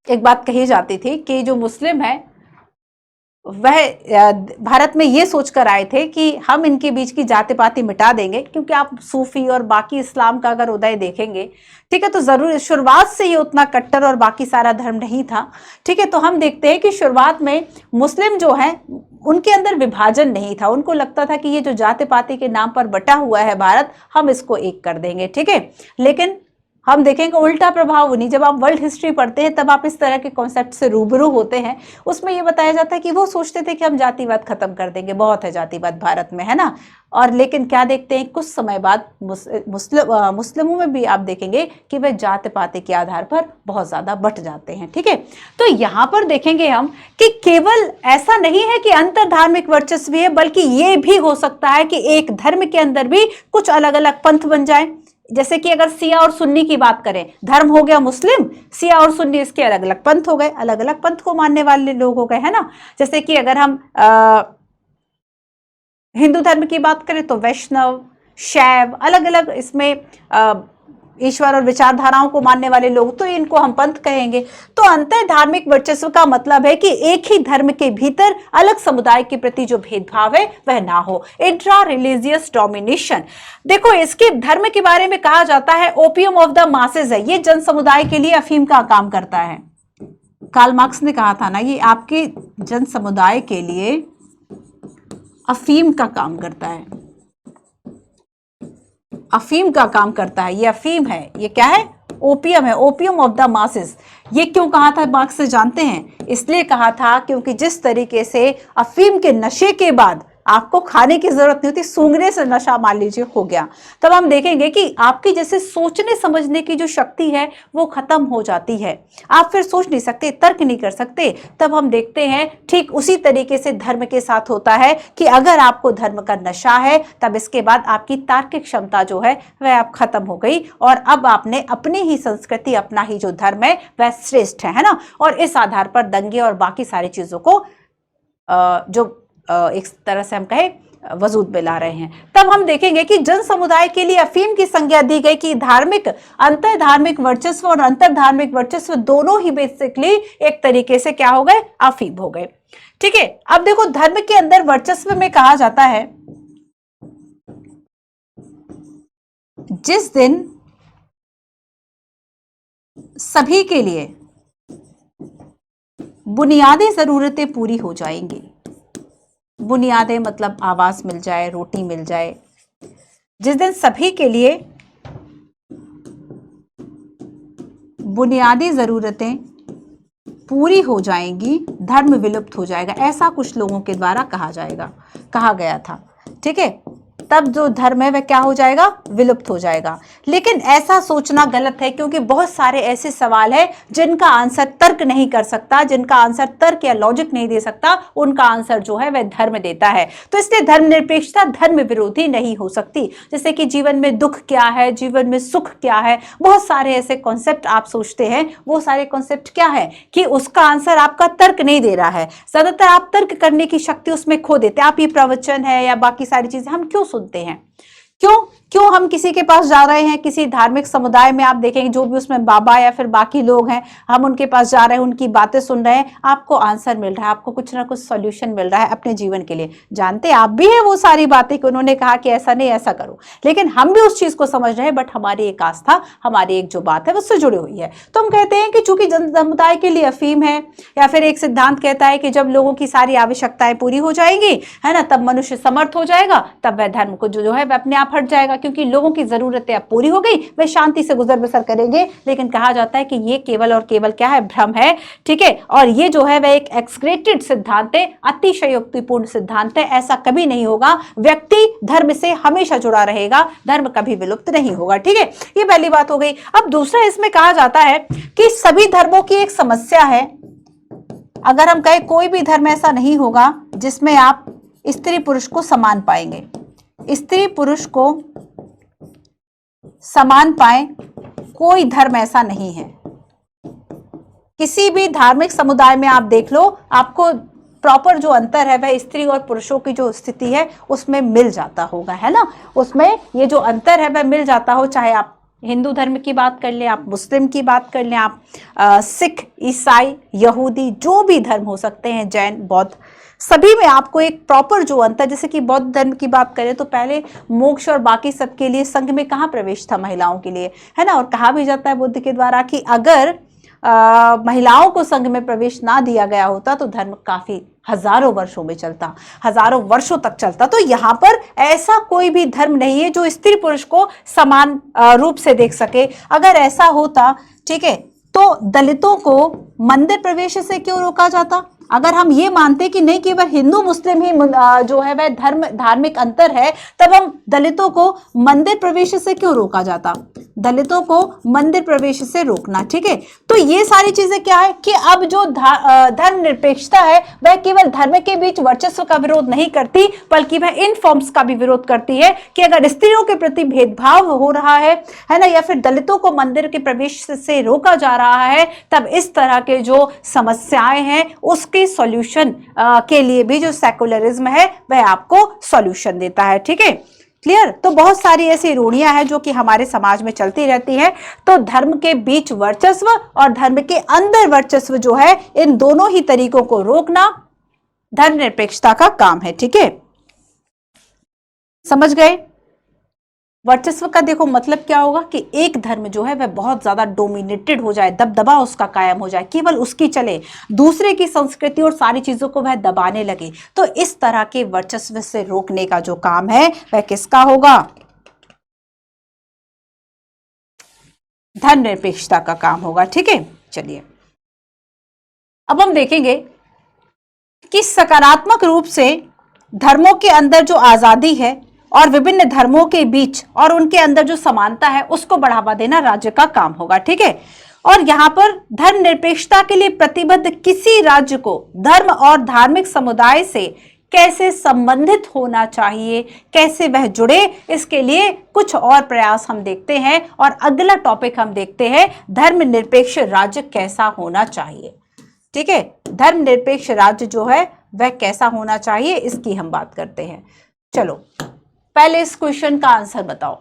एक बात कही जाती थी कि जो मुस्लिम है वह भारत में ये सोचकर आए थे कि हम इनके बीच की जाति पाति मिटा देंगे, क्योंकि आप सूफी और बाकी इस्लाम का अगर उदय देखेंगे, ठीक है, तो जरूर शुरुआत से ये उतना कट्टर और बाकी सारा धर्म नहीं था, ठीक है। तो हम देखते हैं कि शुरुआत में मुस्लिम जो है उनके अंदर विभाजन नहीं था। उनको लगता था कि ये जो जाति पाति के नाम पर बटा हुआ है भारत, हम इसको एक कर देंगे, ठीक है। लेकिन हम देखेंगे उल्टा प्रभाव उन्हीं, जब आप वर्ल्ड हिस्ट्री पढ़ते हैं तब आप इस तरह के कॉन्सेप्ट से रूबरू होते हैं। उसमें यह बताया जाता है कि वो सोचते थे कि हम जातिवाद खत्म कर देंगे, बहुत है जातिवाद भारत में, है ना। और लेकिन क्या देखते हैं, कुछ समय बाद मुस्लिमों में भी आप देखेंगे कि वे जाति पाति के आधार पर बहुत ज्यादा बट जाते हैं, ठीक है। तो यहाँ पर देखेंगे हम कि केवल ऐसा नहीं है कि अंतर धार्मिक वर्चस्व है, बल्कि ये भी हो सकता है कि एक धर्म के अंदर भी कुछ अलग अलग पंथ बन जाए। जैसे कि अगर सिया और सुन्नी की बात करें, धर्म हो गया मुस्लिम, सिया और सुन्नी इसके अलग अलग पंथ हो गए, अलग अलग पंथ को मानने वाले लोग हो गए, है ना। जैसे कि अगर हम हिंदू धर्म की बात करें तो वैष्णव, शैव, अलग अलग इसमें ईश्वर और विचारधाराओं को मानने वाले लोग, तो इनको हम पंथ कहेंगे। तो अंतर धार्मिक वर्चस्व का मतलब है कि एक ही धर्म के भीतर अलग समुदाय के प्रति जो भेदभाव है वह ना हो, इंट्रा रिलीजियस डोमिनेशन। देखो, इसके धर्म के बारे में कहा जाता है ओपियम ऑफ द मासेस है, ये जन समुदाय के लिए अफीम का काम करता है। कार्ल मार्क्स ने कहा था ना, ये आपके जन समुदाय के लिए अफीम का काम करता है, अफीम का काम करता है। ये अफीम है, ये क्या है? ओपियम है, ओपियम ऑफ द मासेस। ये क्यों कहा था मार्क्स से जानते हैं? इसलिए कहा था क्योंकि जिस तरीके से अफीम के नशे के बाद आपको खाने की जरूरत नहीं होती, सूंघने से नशा मान लीजिए हो गया, तब हम देखेंगे कि आपकी जैसे सोचने समझने की जो शक्ति है वो खत्म हो जाती है, आप फिर सोच नहीं सकते, तर्क नहीं कर सकते। तब हम देखते हैं ठीक उसी तरीके से धर्म के साथ होता है कि अगर आपको धर्म का नशा है तब इसके बाद आपकी तार्किक क्षमता जो है वह अब खत्म हो गई और अब आपने अपनी ही संस्कृति, अपना ही जो धर्म है वह श्रेष्ठ है ना। और इस आधार पर दंगे और बाकी सारी चीजों को जो एक तरह से हम कहें वजूद में ला रहे हैं। तब हम देखेंगे कि जन समुदाय के लिए अफीम की संज्ञा दी गई कि धार्मिक, अंतर धार्मिक वर्चस्व और अंतर धार्मिक वर्चस्व दोनों ही बेसिकली एक तरीके से क्या हो गए? अफीम हो गए। ठीक है, अब देखो धर्म के अंदर वर्चस्व में कहा जाता है जिस दिन सभी के लिए बुनियादी जरूरतें पूरी हो जाएंगी, बुनियादें मतलब आवास मिल जाए, रोटी मिल जाए, जिस दिन सभी के लिए बुनियादी जरूरतें पूरी हो जाएंगी, धर्म विलुप्त हो जाएगा, ऐसा कुछ लोगों के द्वारा कहा गया था। ठीक है, तब जो धर्म है वह क्या हो जाएगा? विलुप्त हो जाएगा। लेकिन ऐसा सोचना गलत है क्योंकि बहुत सारे ऐसे सवाल है जिनका आंसर तर्क नहीं कर सकता, जिनका आंसर तर्क या लॉजिक नहीं दे सकता, उनका आंसर जो है वह धर्म देता है। तो इसलिए धर्मनिरपेक्षता धर्म विरोधी नहीं हो सकती। जैसे कि जीवन में दुख क्या है, जीवन में सुख क्या है, बहुत सारे ऐसे कॉन्सेप्ट आप सोचते हैं, वो सारे कॉन्सेप्ट क्या है कि उसका आंसर आपका तर्क नहीं दे रहा है। ज्यादातर आप तर्क करने की शक्ति उसमें खो देते हैं। आप ये प्रवचन है या बाकी सारी चीजें हम क्यों सुनते हैं? क्यों हम किसी के पास जा रहे हैं? किसी धार्मिक समुदाय में आप देखेंगे जो भी उसमें बाबा या फिर बाकी लोग हैं, हम उनके पास जा रहे हैं, उनकी बातें सुन रहे हैं, आपको आंसर मिल रहा है, आपको कुछ ना कुछ सॉल्यूशन मिल रहा है अपने जीवन के लिए। जानते आप भी है वो सारी बातें कि उन्होंने कहा कि ऐसा नहीं ऐसा करो, लेकिन हम भी उस चीज को समझ रहे हैं, बट हमारी एक आस्था, हमारी एक जो बात है उससे जुड़ी हुई है। तो हम कहते हैं कि चूंकि जन समुदाय के लिए अफीम है, या फिर एक सिद्धांत कहता है कि जब लोगों की सारी आवश्यकताएं पूरी हो जाएंगी, है ना, तब मनुष्य समर्थ हो जाएगा, तब वह धर्म को जो है वह अपने आप हट जाएगा क्योंकि लोगों की जरूरतें अब पूरी हो गई, वे शांति से गुजर बसर करेंगे। लेकिन कहा जाता है कि ये केवल और केवल क्या है? भ्रम है। ठीक है, और ये जो है वह एक एक्सक्रेटेड सिद्धांत है, अतिशयोक्तिपूर्ण सिद्धांत है। ऐसा कभी नहीं होगा। व्यक्ति धर्म से हमेशा जुड़ा रहेगा, धर्म कभी विलुप्त नहीं होगा। ठीक है, ये पहली बात हो गई। अब दूसरा इसमें कहा जाता है कि सभी धर्मों की एक समस्या है, अगर हम कहें कोई भी धर्म ऐसा नहीं होगा जिसमें आप स्त्री पुरुष को समान पाएंगे, स्त्री पुरुष को समान पाए, कोई धर्म ऐसा नहीं है। किसी भी धार्मिक समुदाय में आप देख लो, आपको प्रॉपर जो अंतर है वह स्त्री और पुरुषों की जो स्थिति है उसमें मिल जाता होगा, है ना। उसमें ये जो अंतर है वह मिल जाता हो, चाहे आप हिंदू धर्म की बात कर लें, आप मुस्लिम की बात कर लें, आप सिख, ईसाई, यहूदी, जो भी धर्म हो सकते हैं, जैन, बौद्ध, सभी में आपको एक प्रॉपर जो अंतर, जैसे कि बौद्ध धर्म की बात करें तो पहले मोक्ष और बाकी सबके लिए संघ में कहाँ प्रवेश था? महिलाओं के लिए, है ना। और कहा भी जाता है बुद्ध के द्वारा कि अगर महिलाओं को संघ में प्रवेश ना दिया गया होता तो धर्म काफी हजारों वर्षों में चलता, हजारों वर्षों तक चलता। तो यहाँ पर ऐसा कोई भी धर्म नहीं है जो स्त्री पुरुष को समान रूप से देख सके। अगर ऐसा होता, ठीक है, तो दलितों को मंदिर प्रवेश से क्यों रोका जाता? अगर हम ये मानते कि नहीं केवल हिंदू मुस्लिम ही जो है वह धार्मिक अंतर है, तब हम दलितों को मंदिर प्रवेश से क्यों रोका जाता? दलितों को मंदिर प्रवेश से रोकना, ठीक है। तो ये सारी चीजें क्या है कि अब जो धर्म निरपेक्षता है वह केवल धर्म के बीच वर्चस्व का विरोध नहीं करती, बल्कि वह इन फॉर्म्स का भी विरोध करती है कि अगर स्त्रियों के प्रति भेदभाव हो रहा है ना, या फिर दलितों को मंदिर के प्रवेश से रोका जा रहा है, तब इस तरह के जो समस्याएं हैं उसके सॉल्यूशन के लिए भी जो सेकुलरिज्म है वह आपको सॉल्यूशन देता है। ठीक है, क्लियर। तो बहुत सारी ऐसी रूढ़ियां हैं जो कि हमारे समाज में चलती रहती है। तो धर्म के बीच वर्चस्व और धर्म के अंदर वर्चस्व जो है, इन दोनों ही तरीकों को रोकना धर्मनिरपेक्षता का काम है। ठीक है, समझ गए। वर्चस्व का देखो मतलब क्या होगा कि एक धर्म जो है वह बहुत ज्यादा डोमिनेटेड हो जाए, दबदबा उसका कायम हो जाए, केवल उसकी चले, दूसरे की संस्कृति और सारी चीजों को वह दबाने लगे। तो इस तरह के वर्चस्व से रोकने का जो काम है वह किसका होगा? धर्मनिरपेक्षता का काम होगा। ठीक है, चलिए अब हम देखेंगे कि सकारात्मक रूप से धर्मों के अंदर जो आजादी है और विभिन्न धर्मों के बीच और उनके अंदर जो समानता है उसको बढ़ावा देना राज्य का काम होगा। ठीक है, और यहां पर धर्मनिरपेक्षता के लिए प्रतिबद्ध किसी राज्य को धर्म और धार्मिक समुदाय से कैसे संबंधित होना चाहिए, कैसे वह जुड़े, इसके लिए कुछ और प्रयास हम देखते हैं। और अगला टॉपिक हम देखते हैं धर्मनिरपेक्ष राज्य कैसा होना चाहिए। ठीक है, धर्मनिरपेक्ष राज्य जो है वह कैसा होना चाहिए, इसकी हम बात करते हैं। चलो पहले इस क्वेश्चन का आंसर बताओ।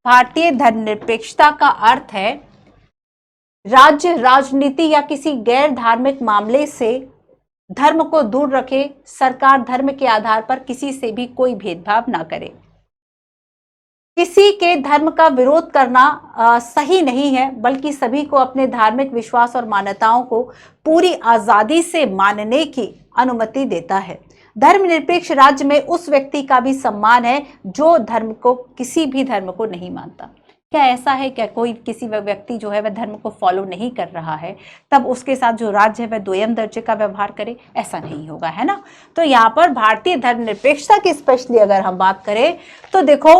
भारतीय धर्मनिरपेक्षता का अर्थ है राज्य राजनीति या किसी गैर धार्मिक मामले से धर्म को दूर रखे, सरकार धर्म के आधार पर किसी से भी कोई भेदभाव ना करे। किसी के धर्म का विरोध करना सही नहीं है, बल्कि सभी को अपने धार्मिक विश्वास और मान्यताओं को पूरी आजादी से मानने की अनुमति देता है। धर्मनिरपेक्ष राज्य में उस व्यक्ति का भी सम्मान है जो धर्म को, किसी भी धर्म को नहीं मानता। क्या ऐसा है क्या कोई किसी व्यक्ति जो है वह धर्म को फॉलो नहीं कर रहा है तब उसके साथ जो राज्य है वह द्वितीय दर्जे का व्यवहार करे? ऐसा नहीं होगा, है ना। तो यहाँ पर भारतीय धर्मनिरपेक्षता की स्पेशली अगर हम बात करें तो देखो,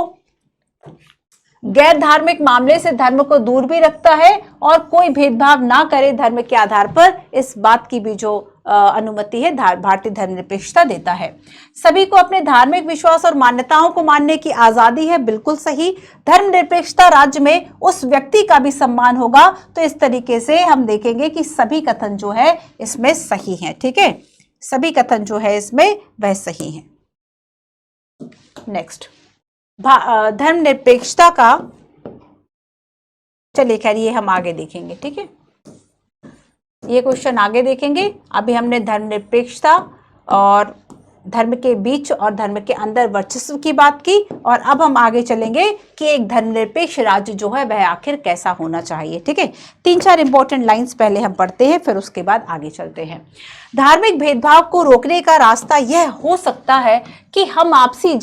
गैर धार्मिक मामले से धर्म को दूर भी रखता है और कोई भेदभाव ना करे धर्म के आधार पर, इस बात की भी जो अनुमति है भारतीय धर्मनिरपेक्षता देता है। सभी को अपने धार्मिक विश्वास और मान्यताओं को मानने की आजादी है, बिल्कुल सही। धर्मनिरपेक्षता राज्य में उस व्यक्ति का भी सम्मान होगा। तो इस तरीके से हम देखेंगे कि सभी कथन जो है इसमें सही है। ठीक है, सभी कथन जो है इसमें वह सही है। नेक्स्ट, धर्मनिरपेक्षता का, चलिए खैर ये हम आगे देखेंगे। ठीक है, ये क्वेश्चन आगे देखेंगे। अभी हमने धर्मनिरपेक्षता और धर्म के बीच और धर्म के अंदर वर्चस्व की बात की, और अब हम आगे चलेंगे कि एक धर्मनिरपेक्ष राज्य जो है वह आखिर कैसा होना चाहिए। ठीक है, 3-4 इंपॉर्टेंट लाइंस पहले हम पढ़ते हैं, फिर उसके बाद आगे चलते हैं। धार्मिक भेदभाव को रोकने का रास्ता यह हो सकता है कि हम आपसी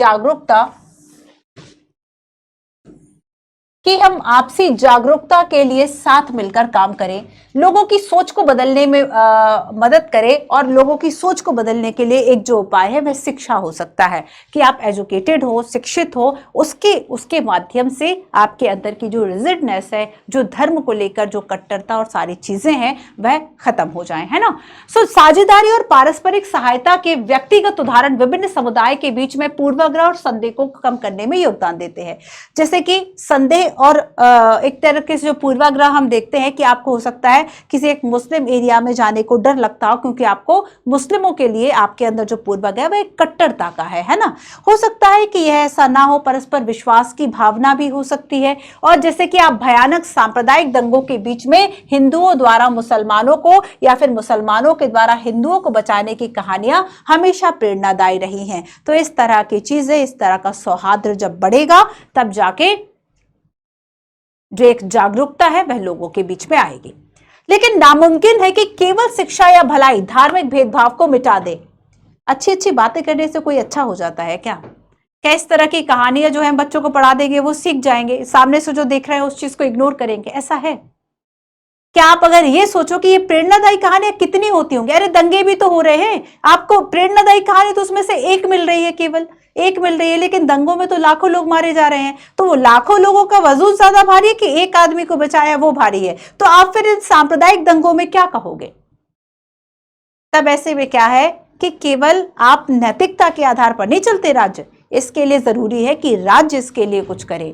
जागरूकता के लिए साथ मिलकर काम करें, लोगों की सोच को बदलने में मदद करें। और लोगों की सोच को बदलने के लिए एक जो उपाय है वह शिक्षा हो सकता है कि आप एजुकेटेड हो, शिक्षित हो, उसके माध्यम से आपके अंदर की जो रिजिडनेस है, जो धर्म को लेकर जो कट्टरता और सारी चीजें हैं वह खत्म हो जाए, है ना। साझेदारी और पारस्परिक सहायता के व्यक्तिगत उदाहरण विभिन्न समुदाय के बीच में पूर्वाग्रह और संदेह को कम करने में योगदान देते हैं। जैसे कि संदेह और एक तरीके से जो पूर्वाग्रह हम देखते हैं कि आपको हो सकता है किसी एक मुस्लिम एरिया में जाने को डर लगता हो, क्योंकि आपको मुस्लिमों के लिए आपके अंदर जो पूर्वाग्रह है वह एक कट्टरता का है ना। हो सकता है कि यह ऐसा ना हो, परस्पर विश्वास की भावना भी हो सकती है। और जैसे कि आप भयानक सांप्रदायिक दंगों के बीच में हिंदुओं द्वारा मुसलमानों को या फिर मुसलमानों के द्वारा हिंदुओं को बचाने की कहानियां हमेशा प्रेरणादायी रही हैं। तो इस तरह की चीजें, इस तरह का सौहार्द जब बढ़ेगा तब जाके जो एक जागरूकता है वह लोगों के बीच में आएगी। लेकिन नामुमकिन है कि केवल शिक्षा या भलाई धार्मिक भेदभाव को मिटा दे। अच्छी अच्छी बातें करने से कोई अच्छा हो जाता है क्या? क्या इस तरह की कहानियां जो है बच्चों को पढ़ा देंगे, वो सीख जाएंगे, सामने से जो देख रहे हैं उस चीज को इग्नोर करेंगे? ऐसा है क्या? आप अगर ये सोचो कि ये प्रेरणादायी कहानियां कितनी होती होंगी, अरे दंगे भी तो हो रहे हैं, आपको प्रेरणादायी कहानी तो उसमें से एक मिल रही है, केवल एक मिल रही है, लेकिन दंगों में तो लाखों लोग मारे जा रहे हैं। तो वो लाखों लोगों का वजूद ज्यादा भारी है कि एक आदमी को बचाया वो भारी है? तो आप फिर इन सांप्रदायिक दंगों में क्या कहोगे? तब ऐसे में क्या है कि केवल आप नैतिकता के आधार पर नहीं चलते राज्य, इसके लिए जरूरी है कि राज्य इसके लिए कुछ करे।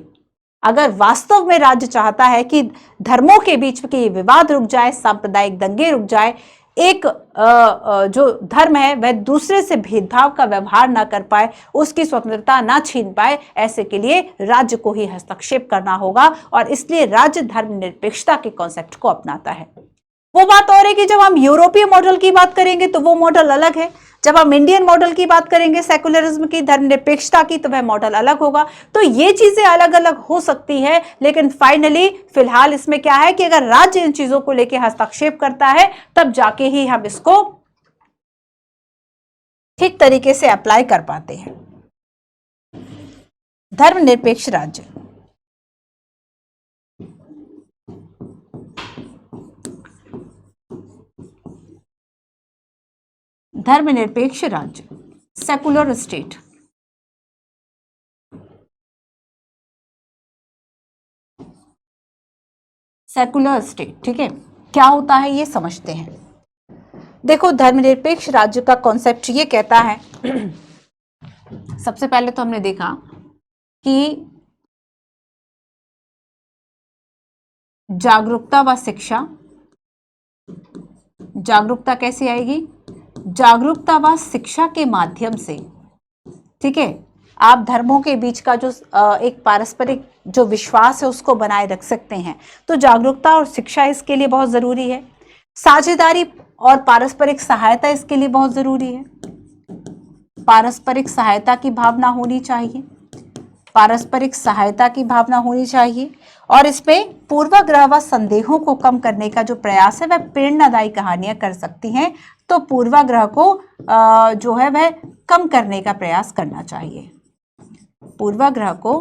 अगर वास्तव में राज्य चाहता है कि धर्मों के बीच के ये विवाद रुक जाए, सांप्रदायिक दंगे रुक जाए, एक जो धर्म है वह दूसरे से भेदभाव का व्यवहार ना कर पाए, उसकी स्वतंत्रता ना छीन पाए, ऐसे के लिए राज्य को ही हस्तक्षेप करना होगा। और इसलिए राज्य धर्मनिरपेक्षता के कॉन्सेप्ट को अपनाता है। वो बात और है कि जब हम यूरोपीय मॉडल की बात करेंगे तो वो मॉडल अलग है, जब हम इंडियन मॉडल की बात करेंगे सेकुलरिज्म की, धर्मनिरपेक्षता की, तो वह मॉडल अलग होगा। तो ये चीजें अलग अलग हो सकती है, लेकिन फाइनली फिलहाल इसमें क्या है कि अगर राज्य इन चीजों को लेकर हस्तक्षेप करता है तब जाके ही हम इसको ठीक तरीके से अप्लाई कर पाते हैं। धर्मनिरपेक्ष राज्य, धर्मनिरपेक्ष राज्य, सेकुलर स्टेट। सेकुलर स्टेट, ठीक है, क्या होता है ये समझते हैं। देखो, धर्मनिरपेक्ष राज्य का कॉन्सेप्ट ये कहता है सबसे पहले तो हमने देखा कि जागरूकता व शिक्षा, जागरूकता कैसे आएगी? जागरूकता व शिक्षा के माध्यम से, ठीक है, आप धर्मों के बीच का जो एक पारस्परिक जो विश्वास है उसको बनाए रख सकते हैं। तो जागरूकता और शिक्षा इसके लिए बहुत जरूरी है। साझेदारी और पारस्परिक सहायता इसके लिए बहुत जरूरी है। पारस्परिक सहायता की भावना होनी चाहिए, पारस्परिक सहायता की भावना होनी चाहिए। और इसमें पूर्वाग्रह व संदेहों को कम करने का जो प्रयास है वह प्रेरणादायी कहानियां कर सकती हैं। तो पूर्वाग्रह को जो है वह कम करने का प्रयास करना चाहिए, पूर्वाग्रह को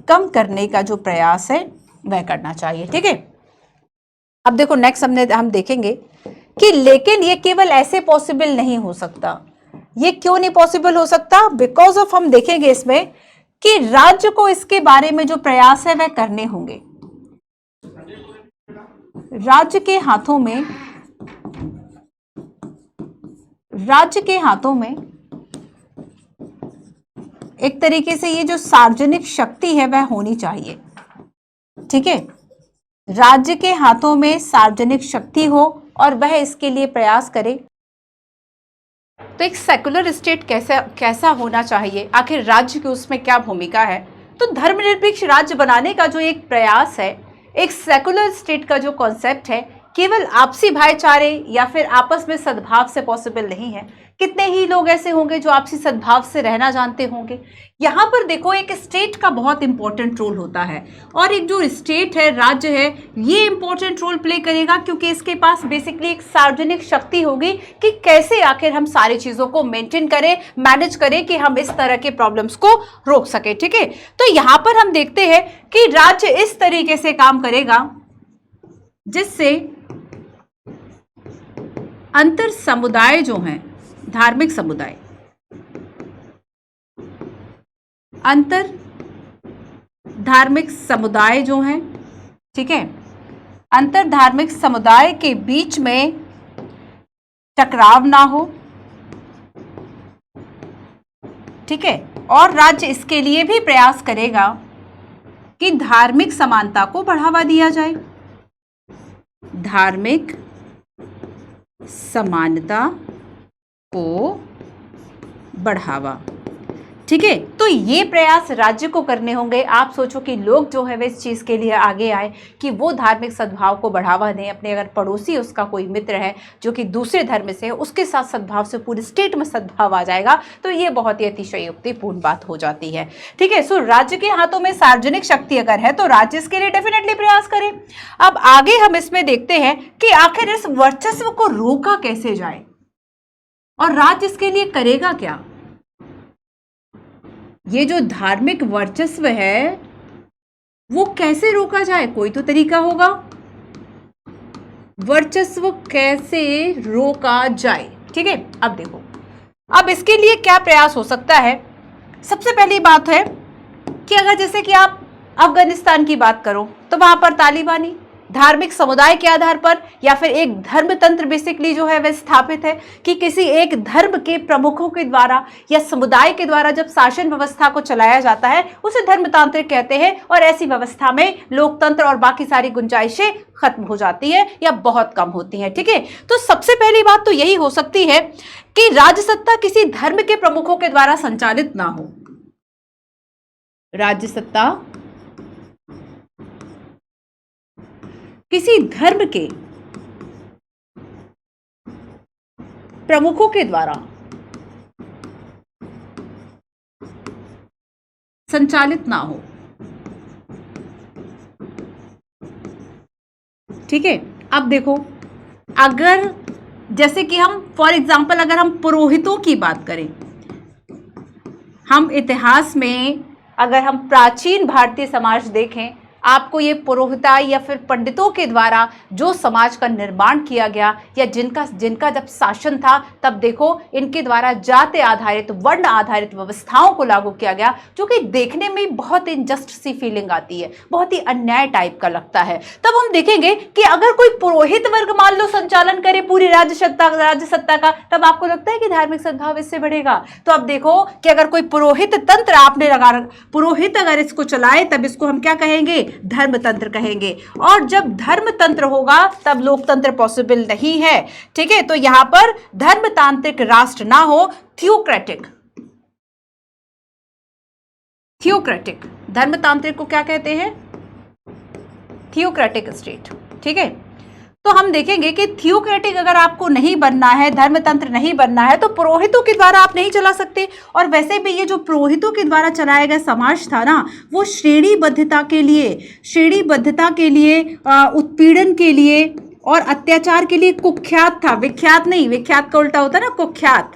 कम करने का जो प्रयास है वह करना चाहिए, ठीक है। अब देखो नेक्स्ट हम देखेंगे कि लेकिन ये केवल ऐसे पॉसिबल नहीं हो सकता। ये क्यों नहीं पॉसिबल हो सकता? बिकॉज ऑफ, हम देखेंगे इसमें कि राज्य को इसके बारे में जो प्रयास है वह करने होंगे। राज्य के हाथों में एक तरीके से ये जो सार्वजनिक शक्ति है वह होनी चाहिए, ठीक है। राज्य के हाथों में सार्वजनिक शक्ति हो और वह इसके लिए प्रयास करे। तो एक सेकुलर स्टेट कैसा होना चाहिए, आखिर राज्य की उसमें क्या भूमिका है? तो धर्मनिरपेक्ष राज्य बनाने का जो एक प्रयास है, एक सेकुलर स्टेट का जो कॉन्सेप्ट है, केवल आपसी भाईचारे या फिर आपस में सद्भाव से पॉसिबल नहीं है। कितने ही लोग ऐसे होंगे जो आपसी सद्भाव से रहना जानते होंगे। यहाँ पर देखो, एक स्टेट का बहुत इंपॉर्टेंट रोल होता है, और एक जो स्टेट है, राज्य है, ये इंपॉर्टेंट रोल प्ले करेगा क्योंकि इसके पास बेसिकली एक सार्वजनिक शक्ति होगी कि कैसे आखिर हम सारी चीजों को मेंटेन करें, मैनेज करें, कि हम इस तरह के प्रॉब्लम्स को रोक सके, ठीक है। तो यहाँ पर हम देखते हैं कि राज्य इस तरीके से काम करेगा जिससे अंतर समुदाय जो हैं, धार्मिक समुदाय, अंतर धार्मिक समुदाय जो हैं, ठीक है, अंतर धार्मिक समुदाय के बीच में टकराव ना हो, ठीक है। और राज्य इसके लिए भी प्रयास करेगा कि धार्मिक समानता को बढ़ावा दिया जाए, धार्मिक समानता को बढ़ावा, ठीक है। तो ये प्रयास राज्य को करने होंगे। आप सोचो कि लोग जो है वे इस चीज के लिए आगे आए कि वो धार्मिक सद्भाव को बढ़ावा दें। अपने अगर पड़ोसी, उसका कोई मित्र है जो कि दूसरे धर्म से है, उसके साथ सद्भाव से पूरे स्टेट में सद्भाव आ जाएगा। तो ये बहुत ही अतिशयोक्तिपूर्ण बात हो जाती है, ठीक है। सो राज्य के हाथों में सार्वजनिक शक्ति अगर है तो राज्य इसके लिए डेफिनेटली प्रयास करे। अब आगे हम इसमें देखते हैं कि आखिर इस वर्चस्व को रोका कैसे जाए और राज्य इसके लिए करेगा क्या। ये जो धार्मिक वर्चस्व है वो कैसे रोका जाए? कोई तो तरीका होगा। वर्चस्व कैसे रोका जाए, ठीक है। अब देखो, अब इसके लिए क्या प्रयास हो सकता है। सबसे पहली बात है कि अगर जैसे कि आप अफगानिस्तान की बात करो तो वहां पर तालिबानी धार्मिक समुदाय के आधार पर या फिर एक धर्म तंत्र बेसिकली जो है वह स्थापित है कि किसी एक धर्म के प्रमुखों के द्वारा या समुदाय के द्वारा जब शासन व्यवस्था को चलाया जाता है उसे धर्मतांत्रिक कहते हैं। और ऐसी व्यवस्था में लोकतंत्र और बाकी सारी गुंजाइशें खत्म हो जाती है या बहुत कम होती हैं। ठीक है, तो सबसे पहली बात तो यही हो सकती है कि राज्य सत्ता किसी धर्म के प्रमुखों के द्वारा संचालित ना हो। राज्य सत्ता किसी धर्म के प्रमुखों के द्वारा संचालित ना हो। ठीक है, अब देखो, अगर जैसे कि हम फॉर एग्जांपल अगर हम पुरोहितों की बात करें, हम इतिहास में अगर हम प्राचीन भारतीय समाज देखें, आपको ये पुरोहिताई या फिर पंडितों के द्वारा जो समाज का निर्माण किया गया या जिनका जब शासन था तब देखो इनके द्वारा जाति आधारित वर्ण आधारित व्यवस्थाओं को लागू किया गया, जो कि देखने में बहुत इनजस्ट सी फीलिंग आती है, बहुत ही अन्याय टाइप का लगता है। तब हम देखेंगे कि अगर कोई पुरोहित वर्ग मान लो संचालन करे पूरी राज्य सत्ता का, तब आपको लगता है कि धार्मिक सद्भाव इससे बढ़ेगा। तो अब देखो कि अगर कोई पुरोहित तंत्र आपने लगा, पुरोहित अगर इसको चलाए तब इसको हम क्या कहेंगे, धर्मतंत्र कहेंगे। और जब धर्मतंत्र होगा तब लोकतंत्र पॉसिबल नहीं है। ठीक है, तो यहां पर धर्मतांत्रिक राष्ट्र ना हो, थियोक्रेटिक धर्मतांत्रिक को क्या कहते हैं, थियोक्रेटिक स्टेट। ठीक है, तो हम देखेंगे कि थियोक्रेटिक अगर आपको नहीं बनना है, धर्मतंत्र नहीं बनना है, तो पुरोहितों के द्वारा आप नहीं चला सकते। और वैसे भी ये जो पुरोहितों के द्वारा चलाया गया समाज था ना, वो श्रेणीबद्धता के लिए उत्पीड़न के लिए और अत्याचार के लिए कुख्यात था। विख्यात नहीं, विख्यात का उल्टा होता है ना कुख्यात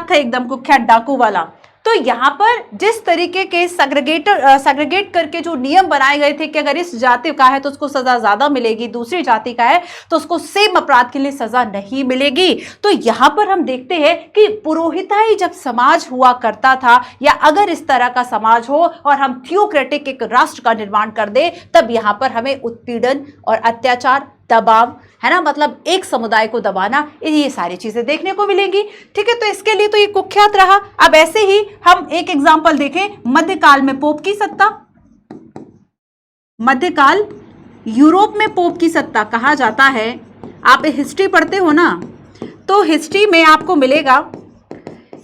था, एकदम कुख्यात डाकू वाला। तो यहाँ पर जिस तरीके के सेग्रीगेट करके जो नियम बनाए गए थे कि अगर इस जाति का है तो उसको सजा ज्यादा मिलेगी, दूसरी जाति का है तो उसको सेम अपराध के लिए सजा नहीं मिलेगी। तो यहाँ पर हम देखते हैं कि पुरोहिताई जब समाज हुआ करता था या अगर इस तरह का समाज हो और हम थियोक्रेटिक एक राष्ट्र का निर्माण कर दे, तब यहाँ पर हमें उत्पीड़न और अत्याचार, दबाव, है ना, मतलब एक समुदाय को दबाना, ये सारी चीजें देखने को मिलेंगी। ठीक है, तो इसके लिए तो ये कुख्यात रहा। अब ऐसे ही हम एक एग्जांपल देखें, मध्यकाल में पोप की सत्ता। मध्यकाल यूरोप में पोप की सत्ता कहा जाता है। आप हिस्ट्री पढ़ते हो ना, तो हिस्ट्री में आपको मिलेगा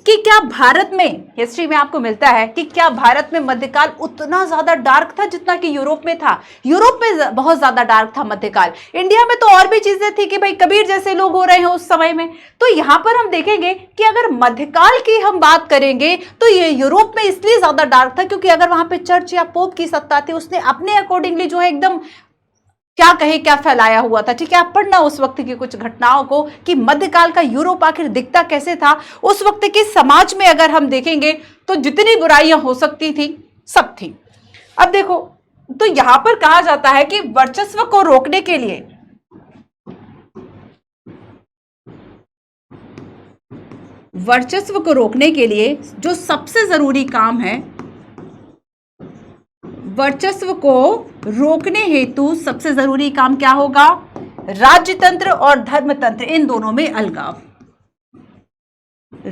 कि क्या भारत में, हिस्ट्री में आपको मिलता है कि क्या भारत में मध्यकाल उतना ज्यादा डार्क था जितना कि यूरोप में था। यूरोप में बहुत ज्यादा डार्क था मध्यकाल। इंडिया में तो और भी चीजें थी कि भाई कबीर जैसे लोग हो रहे हैं उस समय में। तो यहां पर हम देखेंगे कि अगर मध्यकाल की हम बात करेंगे तो ये यूरोप में इसलिए ज्यादा डार्क था क्योंकि अगर वहां पे चर्च या पोप की सत्ता थी, उसने अपने अकॉर्डिंगली जो है एकदम क्या फैलाया हुआ था। ठीक है, आप पढ़ना उस वक्त की कुछ घटनाओं को कि मध्यकाल का यूरोप आखिर दिखता कैसे था। उस वक्त के समाज में अगर हम देखेंगे तो जितनी बुराइयां हो सकती थी सब थी। अब देखो, तो यहां पर कहा जाता है कि वर्चस्व को रोकने के लिए जो सबसे जरूरी काम है, वर्चस्व को रोकने हेतु सबसे जरूरी काम क्या होगा, राज्यतंत्र और धर्मतंत्र इन दोनों में अलगाव।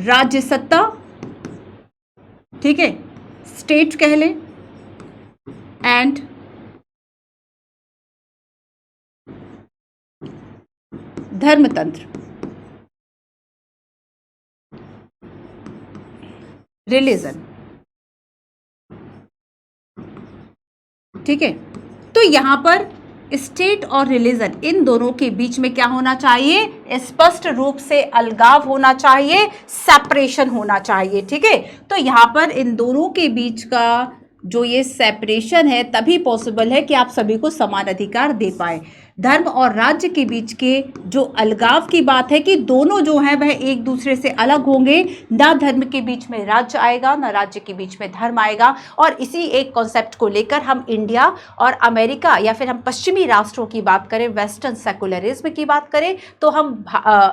राज्य सत्ता, ठीक है, स्टेट कह लें, एंड धर्मतंत्र, रिलीजन। ठीक है, तो यहां पर स्टेट और रिलीजन इन दोनों के बीच में क्या होना चाहिए, स्पष्ट रूप से अलगाव होना चाहिए, सेपरेशन होना चाहिए। ठीक है, तो यहां पर इन दोनों के बीच का जो ये सेपरेशन है तभी पॉसिबल है कि आप सभी को समान अधिकार दे पाए। धर्म और राज्य के बीच के जो अलगाव की बात है कि दोनों जो है वह एक दूसरे से अलग होंगे, ना धर्म के बीच में राज्य आएगा ना राज्य के बीच में धर्म आएगा। और इसी एक कॉन्सेप्ट को लेकर हम इंडिया और अमेरिका या फिर हम पश्चिमी राष्ट्रों की बात करें, वेस्टर्न सेकुलरिज्म की बात करें, तो हम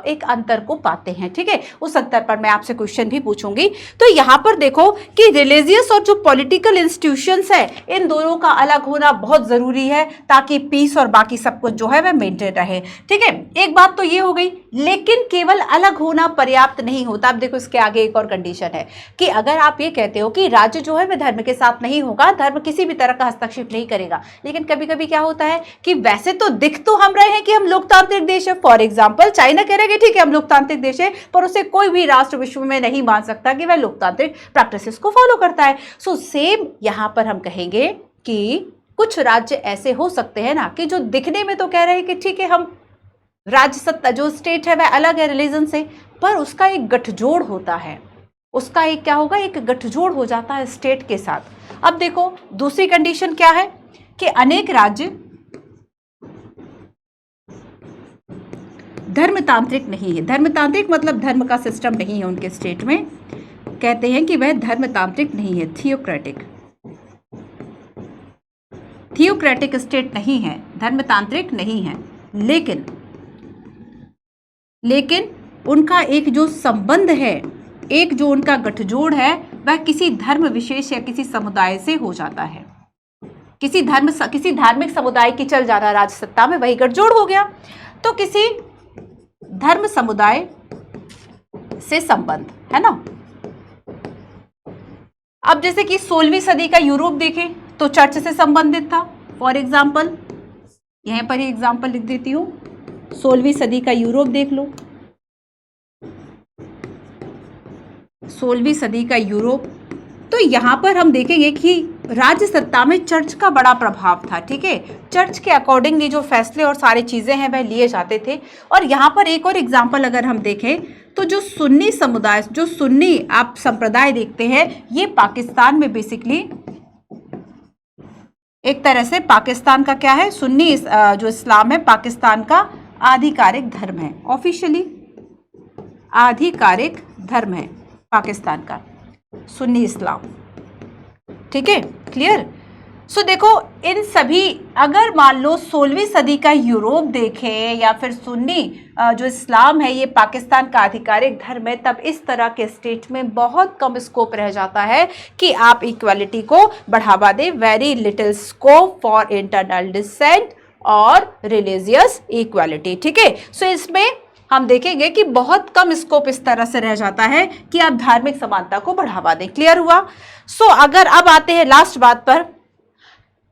एक अंतर को पाते हैं। ठीक है, उस अंतर पर मैं आपसे क्वेश्चन भी पूछूंगी। तो यहाँ पर देखो कि रिलीजियस और जो पॉलिटिकल इंस्टीट्यूशंस है, इन दोनों का अलग होना बहुत जरूरी है ताकि पीस और बाकी सब कुछ जो है वह मेंटेन रहे। ठीक है, एक बात तो ये हो गई, लेकिन केवल अलग होना पर्याप्त नहीं होता। अब देखो इसके आगे एक और कंडीशन है कि अगर आप ये कहते हो कि राज्य जो है वह धर्म के साथ नहीं होगा, धर्म किसी भी तरह का हस्तक्षेप नहीं करेगा, लेकिन कभी कभी क्या होता है कि वैसे तो दिख तो हम रहे हैं कि हम लोकतांत्रिक देश है। फॉर एग्जाम्पल चाइना कह रहे हैं कि ठीक है हम लोकतांत्रिक देश है, पर उसे कोई भी राष्ट्र विश्व में नहीं मान सकता कि वह लोकतांत्रिक प्रैक्टिसेस को फॉलो करता है। सो सेम यहां पर हम कहेंगे कि कुछ राज्य ऐसे हो सकते हैं ना कि जो दिखने में तो कह रहे हैं कि ठीक है हम राज्य सत्ता जो स्टेट है वह अलग है रिलीजन से, पर उसका एक गठजोड़ होता है, उसका एक क्या होगा, एक गठजोड़ हो जाता है स्टेट के साथ। अब देखो दूसरी कंडीशन क्या है कि अनेक राज्य धर्मतांत्रिक नहीं है। धर्मतांत्रिक मतलब धर्म का सिस्टम नहीं है उनके स्टेट में, कहते हैं कि वह धर्मतांत्रिक नहीं है, थियोक्रेटिक स्टेट नहीं है, धर्मतांत्रिक नहीं है, लेकिन उनका एक जो संबंध है, एक जो उनका गठजोड़ है वह किसी धर्म विशेष या किसी समुदाय से हो जाता है। किसी धार्मिक समुदाय की चल जाना राज्य सत्ता में, वही गठजोड़ हो गया। तो किसी धर्म समुदाय से संबंध है ना। अब जैसे कि 16वीं सदी का यूरोप देखें तो चर्च से संबंधित था। फॉर एग्जाम्पल यहां पर ही एग्जाम्पल लिख देती हूं, 16वीं सदी का यूरोप देख लो। 16वीं सदी का यूरोप, तो यहां पर हम देखेंगे कि राज्य सत्ता में चर्च का बड़ा प्रभाव था। ठीक है, चर्च के अकॉर्डिंगली जो फैसले और सारी चीजें हैं वह लिए जाते थे। और यहां पर एक और एग्जाम्पल अगर हम देखें तो जो सुन्नी समुदाय, जो सुन्नी आप संप्रदाय देखते हैं, ये पाकिस्तान में बेसिकली एक तरह से पाकिस्तान का क्या है, सुन्नी जो इस्लाम है पाकिस्तान का आधिकारिक धर्म है, ऑफिशियली आधिकारिक धर्म है पाकिस्तान का सुन्नी इस्लाम। ठीक है, क्लियर। सो देखो इन सभी, अगर मान लो 16वीं सदी का यूरोप देखें या फिर सुन्नी जो इस्लाम है ये पाकिस्तान का आधिकारिक धर्म है, तब इस तरह के स्टेट में बहुत कम स्कोप रह जाता है कि आप इक्वालिटी को बढ़ावा दें। Very little scope for internal dissent और रिलीजियस इक्वालिटी। ठीक है, सो इसमें हम देखेंगे कि बहुत कम स्कोप इस तरह से रह जाता है कि आप धार्मिक समानता को बढ़ावा दें। क्लियर हुआ। सो अगर अब आते हैं लास्ट बात पर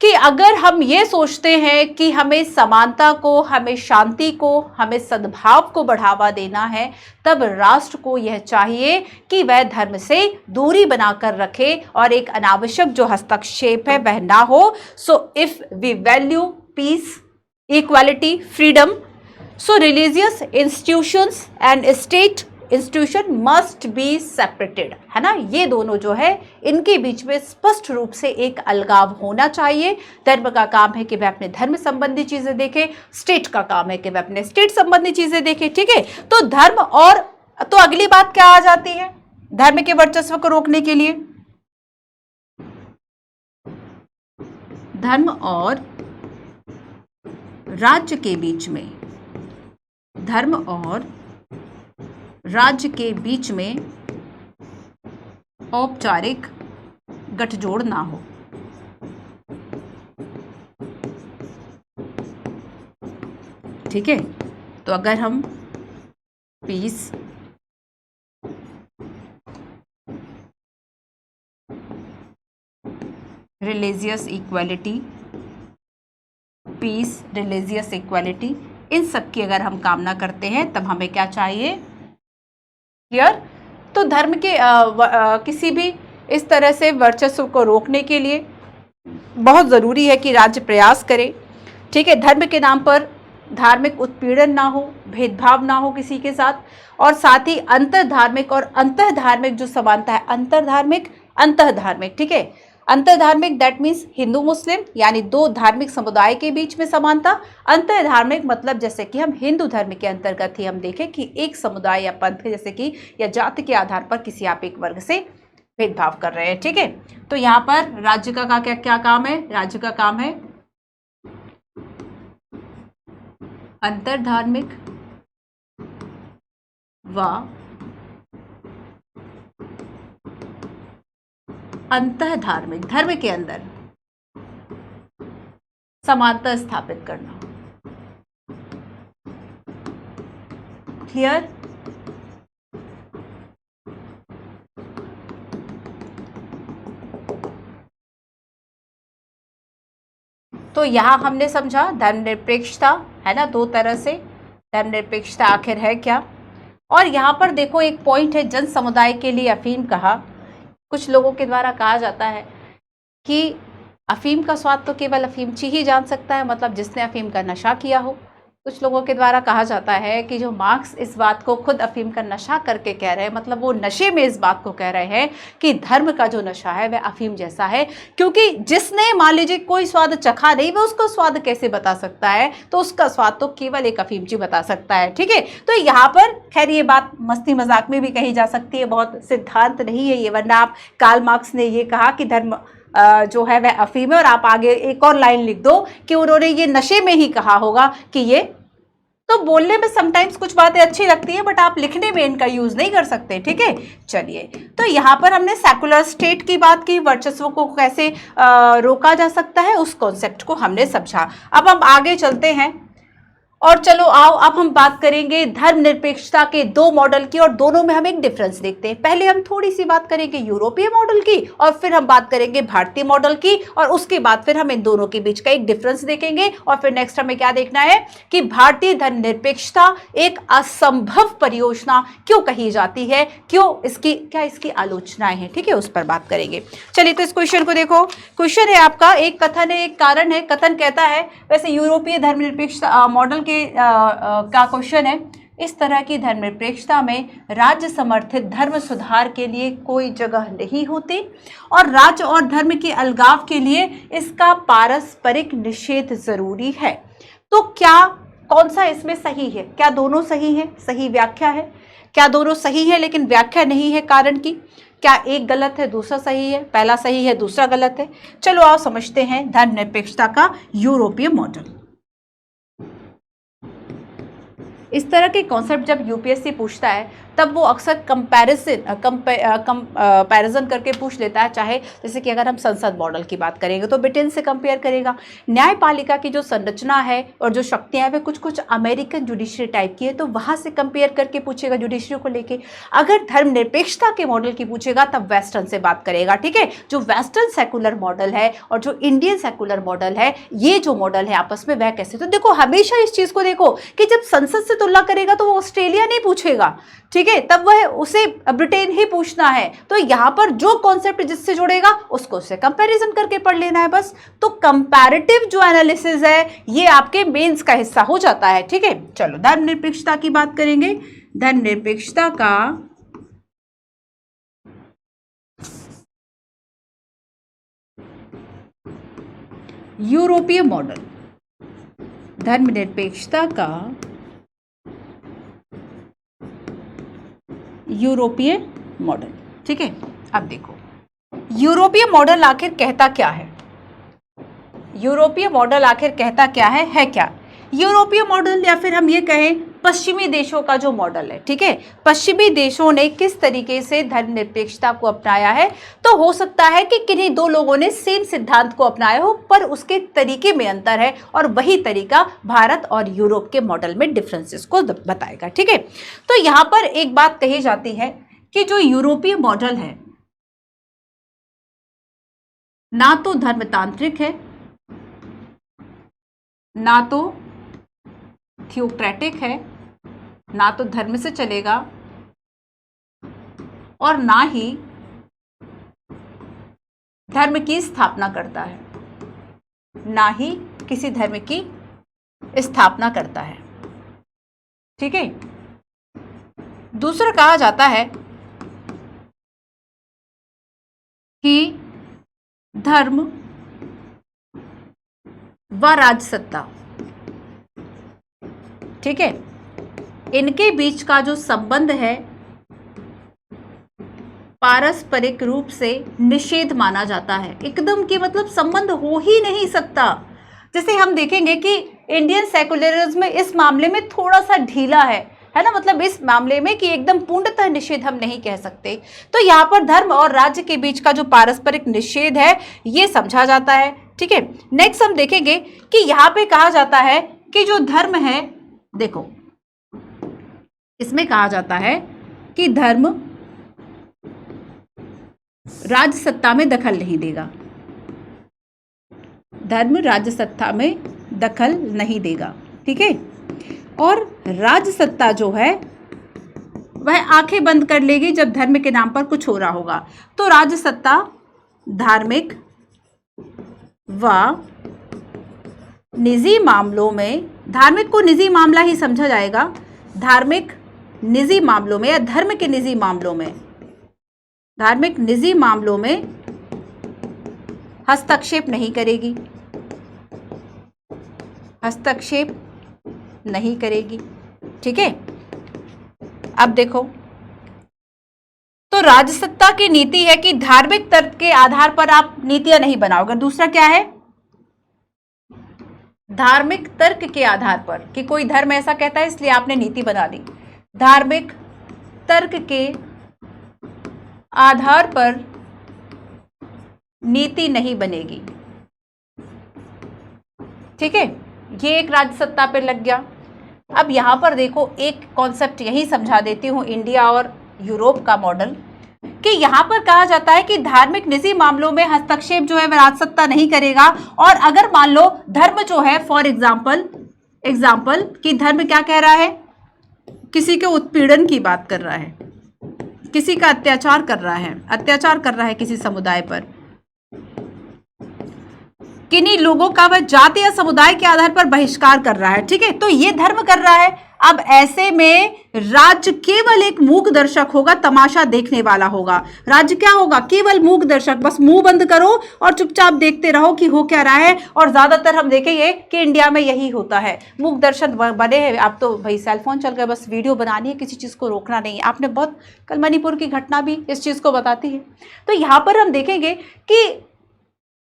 कि अगर हम ये सोचते हैं कि हमें समानता को, हमें शांति को, हमें सद्भाव को बढ़ावा देना है, तब राष्ट्र को यह चाहिए कि वह धर्म से दूरी बनाकर रखे और एक अनावश्यक जो हस्तक्षेप है वह ना हो। So if we value peace, equality, freedom, so religious institutions and state institution must be separated, है ना। ये दोनों जो है इनके बीच में स्पष्ट रूप से एक अलगाव होना चाहिए। धर्म का काम है कि वह अपने धर्म संबंधी चीजें देखे, स्टेट का काम है कि वह अपने स्टेट संबंधी चीजें देखे। ठीक है, तो धर्म और, तो अगली बात क्या आ जाती है धर्म के वर्चस्व को रोकने के लिए, धर्म और राज्य के बीच में, धर्म और राज्य के बीच में औपचारिक गठजोड़ ना हो। ठीक है, तो अगर हम peace, religious equality, peace, religious equality, इन सब की अगर हम कामना करते हैं तब हमें क्या चाहिए, क्लियर। तो धर्म के किसी भी इस तरह से वर्चस्व को रोकने के लिए बहुत ज़रूरी है कि राज्य प्रयास करे। ठीक है, धर्म के नाम पर धार्मिक उत्पीड़न ना हो, भेदभाव ना हो किसी के साथ, और साथ ही अंतर्धार्मिक और अंतर्धार्मिक जो समानता है, अंतर्धार्मिक अंतर्धार्मिक, ठीक है, अंतरधार्मिक दैट मीन्स हिंदू मुस्लिम, यानी दो धार्मिक समुदाय के बीच में समानता। अंतरधार्मिक मतलब जैसे कि हम हिंदू धर्म के अंतर्गत ही हम देखें कि एक समुदाय या पंथ जैसे कि या जाति के आधार पर किसी आप एक वर्ग से भेदभाव कर रहे हैं। ठीक है, तो यहाँ पर राज्य का क्या क्या काम है? राज्य का काम है अंतरधार्मिक व अंतरधार्मिक, धर्म के अंदर समानता स्थापित करना। क्लियर? तो यहां हमने समझा धर्मनिरपेक्षता है ना, दो तरह से धर्मनिरपेक्षता आखिर है क्या। और यहाँ पर देखो एक पॉइंट है, जन समुदाय के लिए अफीम कहा। कुछ लोगों के द्वारा कहा जाता है कि अफीम का स्वाद तो केवल अफीमची ही जान सकता है, मतलब जिसने अफीम का नशा किया हो। कुछ लोगों के द्वारा कहा जाता है कि जो मार्क्स इस बात को खुद अफीम का नशा करके कह रहे हैं, मतलब वो नशे में इस बात को कह रहे हैं कि धर्म का जो नशा है वह अफीम जैसा है, क्योंकि जिसने मान लीजिए कोई स्वाद चखा नहीं, वह उसका स्वाद कैसे बता सकता है, तो उसका स्वाद तो केवल एक अफीमची बता सकता है। ठीक है, तो यहाँ पर खैर ये बात मस्ती मजाक में भी कही जा सकती है, बहुत सिद्धांत नहीं है ये, वरना आप कार्ल मार्क्स ने ये कहा कि धर्म जो है वह अफीम है, और आप आगे एक और लाइन लिख दो कि उन्होंने ये नशे में ही कहा होगा कि ये, तो बोलने में समटाइम्स कुछ बातें अच्छी लगती है, बट आप लिखने में इनका यूज नहीं कर सकते। ठीक है, चलिए, तो यहाँ पर हमने सेकुलर स्टेट की बात की, वर्चस्व को कैसे रोका जा सकता है, उस कॉन्सेप्ट को हमने समझा। अब हम आगे चलते हैं और चलो आओ अब हम बात करेंगे धर्मनिरपेक्षता के दो मॉडल की, और दोनों में हम एक डिफरेंस देखते हैं। पहले हम थोड़ी सी बात करेंगे यूरोपीय मॉडल की, और फिर हम बात करेंगे भारतीय मॉडल की, और उसके बाद फिर हम इन दोनों के बीच का एक डिफरेंस देखेंगे। और फिर नेक्स्ट हमें क्या देखना है कि भारतीय धर्मनिरपेक्षता एक असंभव परियोजना क्यों कही जाती है, क्यों इसकी क्या इसकी आलोचनाएं हैं। ठीक है, उस पर बात करेंगे। चलिए, तो इस क्वेश्चन को देखो। क्वेश्चन है आपका, एक कथन है एक कारण है। कथन कहता है, वैसे यूरोपीय धर्मनिरपेक्षता मॉडल का क्वेश्चन है, इस तरह की धर्मनिरपेक्षता में राज्य समर्थित धर्म सुधार के लिए कोई जगह नहीं होती, और राज्य और धर्म के अलगाव के लिए इसका पारस्परिक निषेध जरूरी है। तो क्या कौन सा इसमें सही है? क्या दोनों सही है? सही व्याख्या है। क्या दोनों सही है लेकिन व्याख्या नहीं है कारण की? क्या एक गलत है दूसरा सही है? पहला सही है दूसरा गलत है। चलो आओ समझते हैं धर्मनिरपेक्षता का यूरोपीय मॉडल। इस तरह के कॉन्सेप्ट जब यूपीएससी पूछता है तब वो अक्सर कंपैरिजन करके पूछ लेता है। चाहे जैसे कि अगर हम संसद मॉडल की बात करेंगे तो ब्रिटेन से कंपेयर करेगा। न्यायपालिका की जो संरचना है और जो शक्तियां हैं वे कुछ कुछ अमेरिकन जुडिशरी टाइप की है, तो वहां से कंपेयर करके पूछेगा जुडिशरी को लेके। अगर धर्मनिरपेक्षता के मॉडल की पूछेगा तब वेस्टर्न से बात करेगा। ठीक है, जो वेस्टर्न सेकुलर मॉडल है और जो इंडियन सेकुलर मॉडल है, ये जो मॉडल है आपस में वह कैसे। तो देखो हमेशा इस चीज को देखो कि जब संसद से तुलना करेगा तो वो ऑस्ट्रेलिया नहीं पूछेगा, ठीक है, तब वह उसे ब्रिटेन ही पूछना है। तो यहां पर जो कॉन्सेप्ट जिससे जुड़ेगा उसको उससे कंपैरिजन करके पढ़ लेना है बस। तो कंपैरेटिव जो एनालिसिस है ये आपके मेंस का हिस्सा हो जाता है। ठीक है, चलो धर्मनिरपेक्षता की बात करेंगे। धर्मनिरपेक्षता का यूरोपीय मॉडल, धर्मनिरपेक्षता का यूरोपीय मॉडल। ठीक है, अब देखो यूरोपीय मॉडल आखिर कहता क्या है। यूरोपीय मॉडल आखिर कहता क्या है क्या यूरोपीय मॉडल, या फिर हम ये कहें पश्चिमी देशों का जो मॉडल है। ठीक है, पश्चिमी देशों ने किस तरीके से धर्मनिरपेक्षता को अपनाया है। तो हो सकता है कि किन्हीं दो लोगों ने सेम सिद्धांत को अपनाया हो, पर उसके तरीके में अंतर है, और वही तरीका भारत और यूरोप के मॉडल में डिफरेंसेस को बताएगा। ठीक है, तो यहां पर एक बात कही जाती है कि जो यूरोपीय मॉडल है ना तो धर्मतांत्रिक है, ना तो थियोक्रेटिक है, ना तो धर्म से चलेगा, और ना ही धर्म की स्थापना करता है, ना ही किसी धर्म की स्थापना करता है। ठीक है, दूसरा कहा जाता है कि धर्म व राजसत्ता, ठीक है, इनके बीच का जो संबंध है पारस्परिक रूप से निषेध माना जाता है। एकदम कि मतलब संबंध हो ही नहीं सकता। जैसे हम देखेंगे कि इंडियन सेकुलरिज्म इस मामले में थोड़ा सा ढीला है ना, मतलब इस मामले में कि एकदम पूर्णतः निषेध हम नहीं कह सकते। तो यहाँ पर धर्म और राज्य के बीच का जो पारस्परिक निषेध है ये समझा जाता है, ठीक है। नेक्स्ट हम देखेंगे कि यहाँ पे कहा जाता है कि जो धर्म है, देखो इसमें कहा जाता है कि धर्म राजसत्ता में दखल नहीं देगा, धर्म राजसत्ता में दखल नहीं देगा, ठीक है। और राजसत्ता जो है वह आंखें बंद कर लेगी जब धर्म के नाम पर कुछ हो रहा होगा। तो राजसत्ता धार्मिक व निजी मामलों में, धार्मिक को निजी मामला ही समझा जाएगा, धार्मिक निजी मामलों में या धर्म के निजी मामलों में, धार्मिक निजी मामलों में हस्तक्षेप नहीं करेगी, हस्तक्षेप नहीं करेगी, ठीक है। अब देखो, तो राजसत्ता की नीति है कि धार्मिक तर्क के आधार पर आप नीतियां नहीं बनाओगे। दूसरा क्या है, धार्मिक तर्क के आधार पर कि कोई धर्म ऐसा कहता है इसलिए आपने नीति बना ली, धार्मिक तर्क के आधार पर नीति नहीं बनेगी, ठीक है। ये एक राजसत्ता पे लग गया। अब यहां पर देखो एक कॉन्सेप्ट यही समझा देती हूं, इंडिया और यूरोप का मॉडल, कि यहां पर कहा जाता है कि धार्मिक निजी मामलों में हस्तक्षेप जो है वह राजसत्ता नहीं करेगा। और अगर मान लो धर्म जो है, फॉर एग्जाम्पल कि धर्म क्या कह रहा है, किसी के उत्पीड़न की बात कर रहा है, किसी का अत्याचार कर रहा है किसी समुदाय पर, किन्हीं लोगों का वह जाति या समुदाय के आधार पर बहिष्कार कर रहा है, ठीक है, तो ये धर्म कर रहा है। अब ऐसे में राज्य केवल एक मूक दर्शक होगा, तमाशा देखने वाला होगा। राज्य क्या होगा, केवल मूक दर्शक, बस मुंह बंद करो और चुपचाप देखते रहो कि हो क्या रहा है। और ज्यादातर हम देखेंगे कि इंडिया में यही होता है, मूक दर्शक बने हैं। आप तो भाई सेलफोन चल गए, बस वीडियो बनानी है, किसी चीज को रोकना नहीं है। आपने बहुत, कल मणिपुर की घटना भी इस चीज को बताती है। तो यहां पर हम देखेंगे कि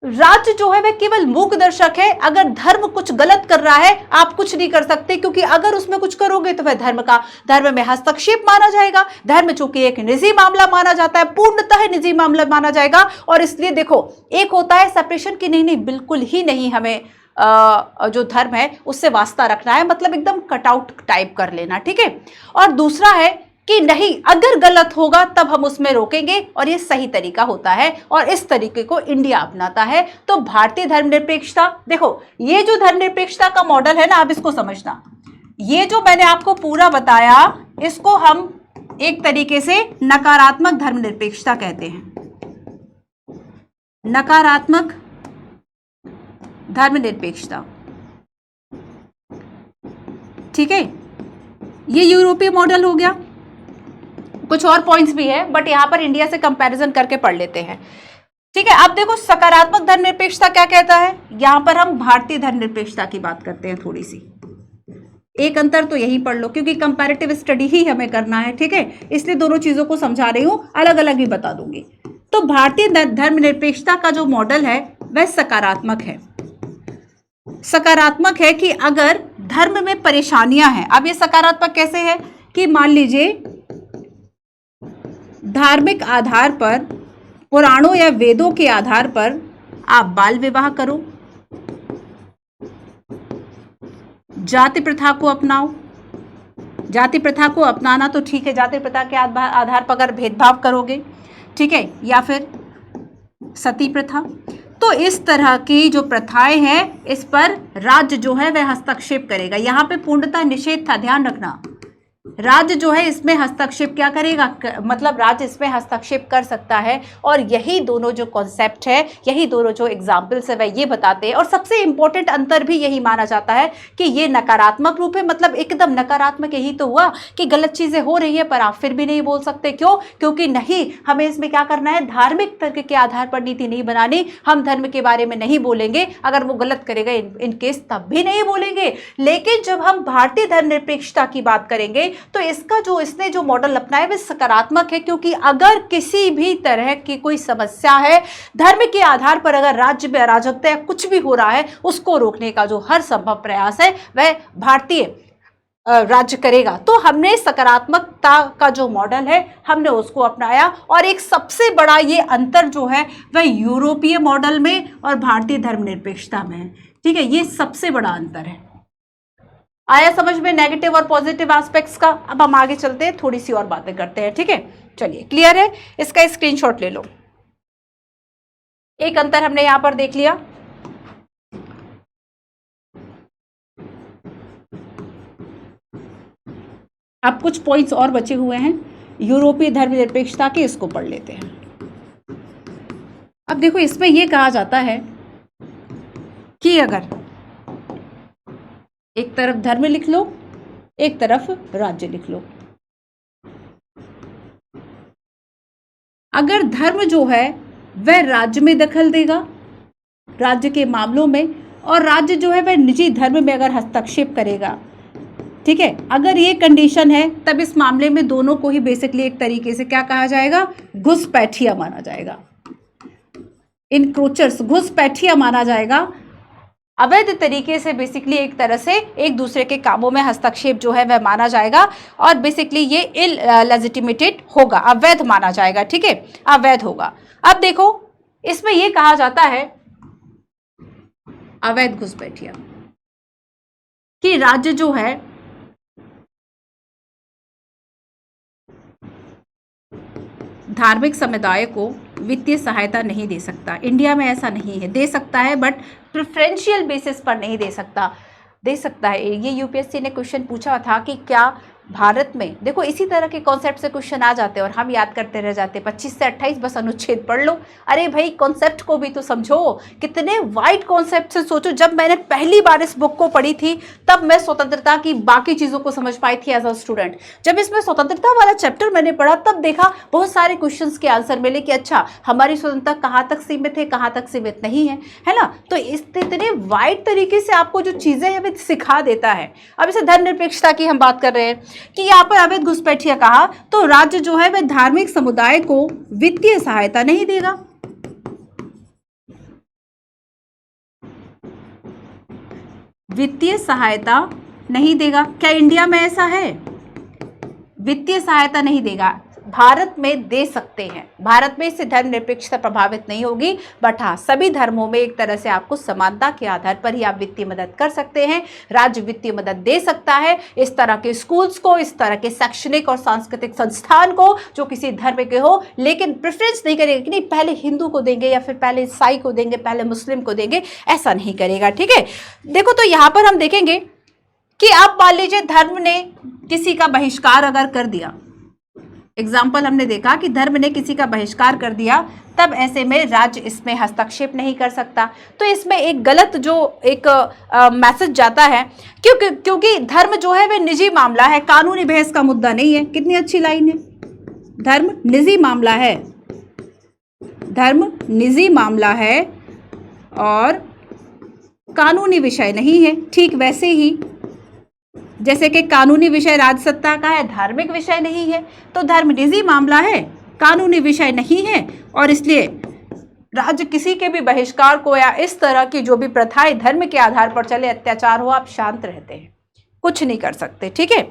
राज्य जो है वह केवल मूक दर्शक है। अगर धर्म कुछ गलत कर रहा है आप कुछ नहीं कर सकते, क्योंकि अगर उसमें कुछ करोगे तो वह धर्म में हस्तक्षेप माना जाएगा। धर्म चूंकि एक निजी मामला माना जाता है, पूर्णतः निजी मामला माना जाएगा। और इसलिए देखो, एक होता है सेपरेशन की, नहीं बिल्कुल ही नहीं, हमें जो धर्म है उससे वास्ता रखना है, मतलब एकदम कटआउट टाइप कर लेना, ठीक है। और दूसरा है कि नहीं, अगर गलत होगा तब हम उसमें रोकेंगे, और ये सही तरीका होता है, और इस तरीके को इंडिया अपनाता है। तो भारतीय धर्मनिरपेक्षता, देखो ये जो धर्मनिरपेक्षता का मॉडल है ना, आप इसको समझना, ये जो मैंने आपको पूरा बताया इसको हम एक तरीके से नकारात्मक धर्मनिरपेक्षता कहते हैं, नकारात्मक धर्मनिरपेक्षता, ठीक है। ये यूरोपीय मॉडल हो गया। कुछ और पॉइंट्स भी है बट यहां पर इंडिया से कंपैरिजन करके पढ़ लेते हैं, ठीक है। अब देखो सकारात्मक धर्मनिरपेक्षता क्या कहता है, यहां पर हम भारतीय धर्मनिरपेक्षता की बात करते हैं। थोड़ी सी एक अंतर तो यही पढ़ लो, क्योंकि कंपैरेटिव स्टडी ही हमें करना है, ठीक है, इसलिए दोनों चीजों को समझा रही हूं, अलग अलग भी बता दूंगी। तो भारतीय धर्मनिरपेक्षता का जो मॉडल है वह सकारात्मक है। सकारात्मक है कि अगर धर्म में परेशानियां हैं, अब ये सकारात्मक कैसे है कि मान लीजिए धार्मिक आधार पर, पुराणों या वेदों के आधार पर आप बाल विवाह करो, जाति प्रथा को अपनाओ। जाति प्रथा को अपनाना तो ठीक है, जाति प्रथा के आधार पर अगर भेदभाव करोगे, ठीक है, या फिर सती प्रथा, तो इस तरह की जो प्रथाएं हैं इस पर राज्य जो है वह हस्तक्षेप करेगा। यहां पे पूर्णतः निषेध था, ध्यान रखना, राज्य जो है इसमें हस्तक्षेप क्या करेगा, मतलब राज्य इसमें हस्तक्षेप कर सकता है। और यही दोनों जो कॉन्सेप्ट है, यही दोनों जो एग्जाम्पल्स है वह ये बताते हैं। और सबसे इंपॉर्टेंट अंतर भी यही माना जाता है कि ये नकारात्मक रूप है, मतलब एकदम नकारात्मक यही तो हुआ कि गलत चीजें हो रही है पर आप फिर भी नहीं बोल सकते। क्यों? क्योंकि नहीं, हमें इसमें क्या करना है, धार्मिक तर्क के आधार पर नीति नहीं बनानी। हम धर्म के बारे में नहीं बोलेंगे, अगर वो गलत करेगा इन केस तब भी नहीं बोलेंगे। लेकिन जब हम भारतीय धर्मनिरपेक्षता की बात करेंगे तो इसका जो इसने जो मॉडल अपनाया वह सकारात्मक है, क्योंकि अगर किसी भी तरह की कोई समस्या है धर्म के आधार पर, अगर राज्य में अराजकता या कुछ भी हो रहा है, उसको रोकने का जो हर संभव प्रयास है वह भारतीय राज्य करेगा। तो हमने सकारात्मकता का जो मॉडल है हमने उसको अपनाया। और एक सबसे बड़ा ये अंतर जो है वह यूरोपीय मॉडल में और भारतीय धर्मनिरपेक्षता में है। ठीक है, ये सबसे बड़ा अंतर है। आया समझ में नेगेटिव और पॉजिटिव एस्पेक्ट्स का? अब हम आगे चलते हैं, थोड़ी सी और बातें करते हैं। ठीक है, चलिए, क्लियर है? इसका स्क्रीनशॉट ले लो। एक अंतर हमने यहां पर देख लिया। अब कुछ पॉइंट्स और बचे हुए हैं यूरोपीय धर्मनिरपेक्षता के, इसको पढ़ लेते हैं। अब देखो, इसमें यह कहा जाता है कि अगर एक तरफ धर्म लिख लो, एक तरफ राज्य लिख लो। अगर धर्म जो है वह राज्य में दखल देगा, राज्य के मामलों में, और राज्य जो है वह निजी धर्म में अगर हस्तक्षेप करेगा, ठीक है, अगर ये कंडीशन है तब इस मामले में दोनों को ही बेसिकली एक तरीके से क्या कहा जाएगा, घुसपैठिया माना जाएगा। इनक्रोचर्स, घुसपैठिया माना जाएगा। अवैध तरीके से बेसिकली एक तरह से एक दूसरे के कामों में हस्तक्षेप जो है वह माना जाएगा, और बेसिकली ये इललेजिटिमेटेड होगा, अवैध माना जाएगा। ठीक है, अवैध होगा। अब देखो, इसमें यह कहा जाता है अवैध घुसपैठिया कि राज्य जो है धार्मिक समुदाय को वित्तीय सहायता नहीं दे सकता। इंडिया में ऐसा नहीं है, दे सकता है बट प्रेफरेंशियल बेसिस पर नहीं दे सकता। दे सकता है। ये यूपीएससी ने क्वेश्चन पूछा था कि क्या भारत में, देखो इसी तरह के कॉन्सेप्ट से क्वेश्चन आ जाते हैं और हम याद करते रह जाते, 25 से 28 बस अनुच्छेद पढ़ लो। अरे भाई, कॉन्सेप्ट को भी तो समझो, कितने वाइड कॉन्सेप्ट से सोचो। जब मैंने पहली बार इस बुक को पढ़ी थी तब मैं स्वतंत्रता की बाकी चीज़ों को समझ पाई थी एज अ स्टूडेंट। जब इसमें स्वतंत्रता वाला चैप्टर मैंने पढ़ा तब देखा बहुत सारे क्वेश्चन के आंसर मिले कि अच्छा, हमारी स्वतंत्रता कहाँ तक सीमित है, कहाँ तक सीमित नहीं है, है ना। तो इतने वाइड तरीके से आपको जो चीज़ें हैं वे सिखा देता है। अब इसे धर्मनिरपेक्षता की हम बात कर रहे हैं कि यहाँ पर अवैध घुसपैठिया कहा तो राज्य जो है वह धार्मिक समुदाय को वित्तीय सहायता नहीं देगा। वित्तीय सहायता नहीं देगा। क्या इंडिया में ऐसा है? वित्तीय सहायता नहीं देगा। भारत में दे सकते हैं, भारत में इससे धर्मनिरपेक्षता प्रभावित नहीं होगी, बट हाँ, सभी धर्मों में एक तरह से आपको समानता के आधार पर ही आप वित्तीय मदद कर सकते हैं। राज्य वित्तीय मदद दे सकता है इस तरह के स्कूल्स को, इस तरह के शैक्षणिक और सांस्कृतिक संस्थान को जो किसी धर्म के हो, लेकिन प्रेफरेंस नहीं करेगा कि नहीं पहले हिंदू को देंगे या फिर पहले ईसाई को देंगे, पहले मुस्लिम को देंगे, ऐसा नहीं करेगा। ठीक है, देखो तो यहाँ पर हम देखेंगे कि आप मान लीजिए धर्म ने किसी का बहिष्कार अगर कर दिया, एग्जाम्पल हमने देखा कि धर्म ने किसी का बहिष्कार कर दिया, तब ऐसे में राज्य इसमें हस्तक्षेप नहीं कर सकता। तो इसमें एक गलत जो एक मैसेज जाता है, क्योंकि धर्म जो है वह निजी मामला है, कानूनी बहस का मुद्दा नहीं है। कितनी अच्छी लाइन है, धर्म निजी मामला है, धर्म निजी मामला है और कानूनी विषय नहीं है। ठीक वैसे ही जैसे कि कानूनी विषय राज्य सत्ता का है, धार्मिक विषय नहीं है, तो धर्म निजी मामला है, कानूनी विषय नहीं है, और इसलिए राज्य किसी के भी बहिष्कार को या इस तरह की जो भी प्रथाएं धर्म के आधार पर चले, अत्याचार हो, आप शांत रहते हैं, कुछ नहीं कर सकते। ठीक है,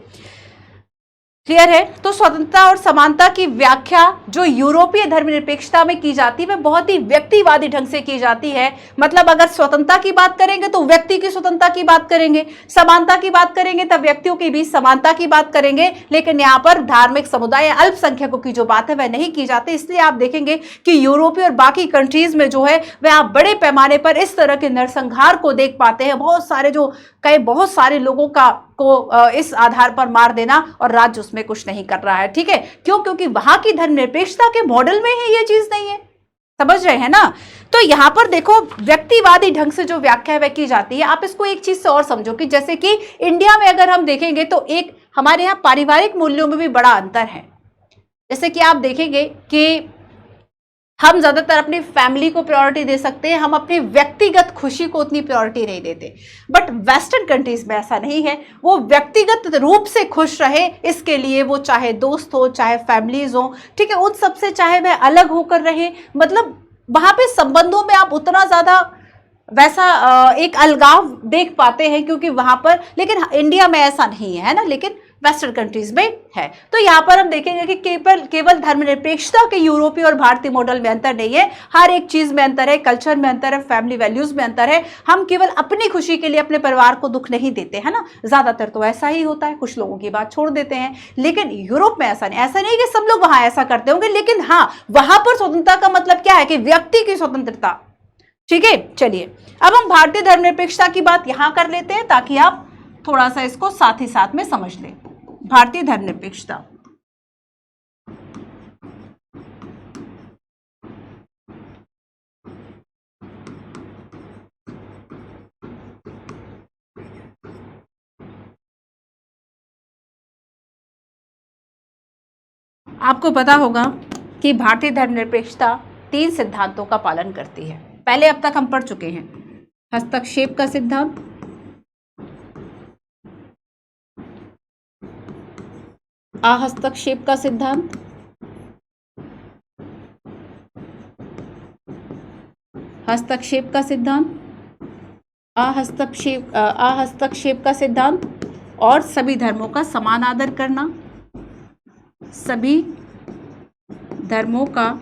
क्लियर है। तो स्वतंत्रता और समानता की व्याख्या जो यूरोपीय धर्मनिरपेक्षता में की जाती है वह बहुत ही व्यक्तिवादी ढंग से की जाती है। मतलब अगर स्वतंत्रता की बात करेंगे तो व्यक्ति की स्वतंत्रता की बात करेंगे, समानता की बात करेंगे तब व्यक्तियों की भी समानता की बात करेंगे, लेकिन यहाँ पर धार्मिक समुदाय या अल्पसंख्यकों की जो बात है वह नहीं की जाती। इसलिए आप देखेंगे कि यूरोपीय और बाकी कंट्रीज में जो है वह आप बड़े पैमाने पर इस तरह के नरसंहार को देख पाते हैं। बहुत सारे लोगों का को इस आधार पर मार देना और राज्य उसमें कुछ नहीं कर रहा है। ठीक है, क्यों? क्योंकि वहां की धर्मनिरपेक्षता के मॉडल में ही ये चीज नहीं है। समझ रहे हैं ना? तो यहां पर देखो व्यक्तिवादी ढंग से जो व्याख्या वह की जाती है, आप इसको एक चीज से और समझो कि जैसे कि इंडिया में अगर हम देखेंगे तो एक हमारे यहाँ पारिवारिक मूल्यों में भी बड़ा अंतर है। जैसे कि आप देखेंगे कि हम ज्यादातर अपनी फैमिली को प्रायोरिटी दे सकते हैं, हम अपनी व्यक्तिगत खुशी को उतनी प्रायोरिटी नहीं देते। बट वेस्टर्न कंट्रीज में ऐसा नहीं है, वो व्यक्तिगत रूप से खुश रहे इसके लिए वो चाहे दोस्त हो चाहे फैमिलीज हो, ठीक है, उन सबसे चाहे वह अलग होकर रहे, मतलब वहां पे संबंधों में आप उतना ज्यादा वैसा एक अलगाव देख पाते हैं क्योंकि वहां पर, लेकिन इंडिया में ऐसा नहीं है ना, लेकिन वेस्टर्न कंट्रीज में है। तो यहां पर हम देखेंगे कि केवल धर्मनिरपेक्षता के यूरोपीय और भारतीय मॉडल में अंतर नहीं है, हर एक चीज में अंतर है, कल्चर में अंतर है, फैमिली वैल्यूज में अंतर है। हम केवल अपनी खुशी के लिए अपने परिवार को दुख नहीं देते है ना, ज्यादातर तो ऐसा ही होता है, कुछ लोगों की बात छोड़ देते हैं। लेकिन यूरोप में ऐसा नहीं, ऐसा नहीं कि सब लोग वहां ऐसा करते होंगे, लेकिन हाँ वहां पर स्वतंत्रता का मतलब क्या है कि व्यक्ति की स्वतंत्रता। ठीक है, चलिए अब हम भारतीय धर्मनिरपेक्षता की बात यहां कर लेते हैं ताकि आप थोड़ा सा इसको साथ ही साथ में समझ लें। भारतीय धर्मनिरपेक्षता, आपको पता होगा कि भारतीय धर्मनिरपेक्षता 3 सिद्धांतों का पालन करती है। पहले अब तक हम पढ़ चुके हैं हस्तक्षेप का सिद्धांत, अहस्तक्षेप का सिद्धांत, हस्तक्षेप का सिद्धांत, अहस्तक्षेप का सिद्धांत और सभी धर्मों का समान आदर करना, सभी धर्मों का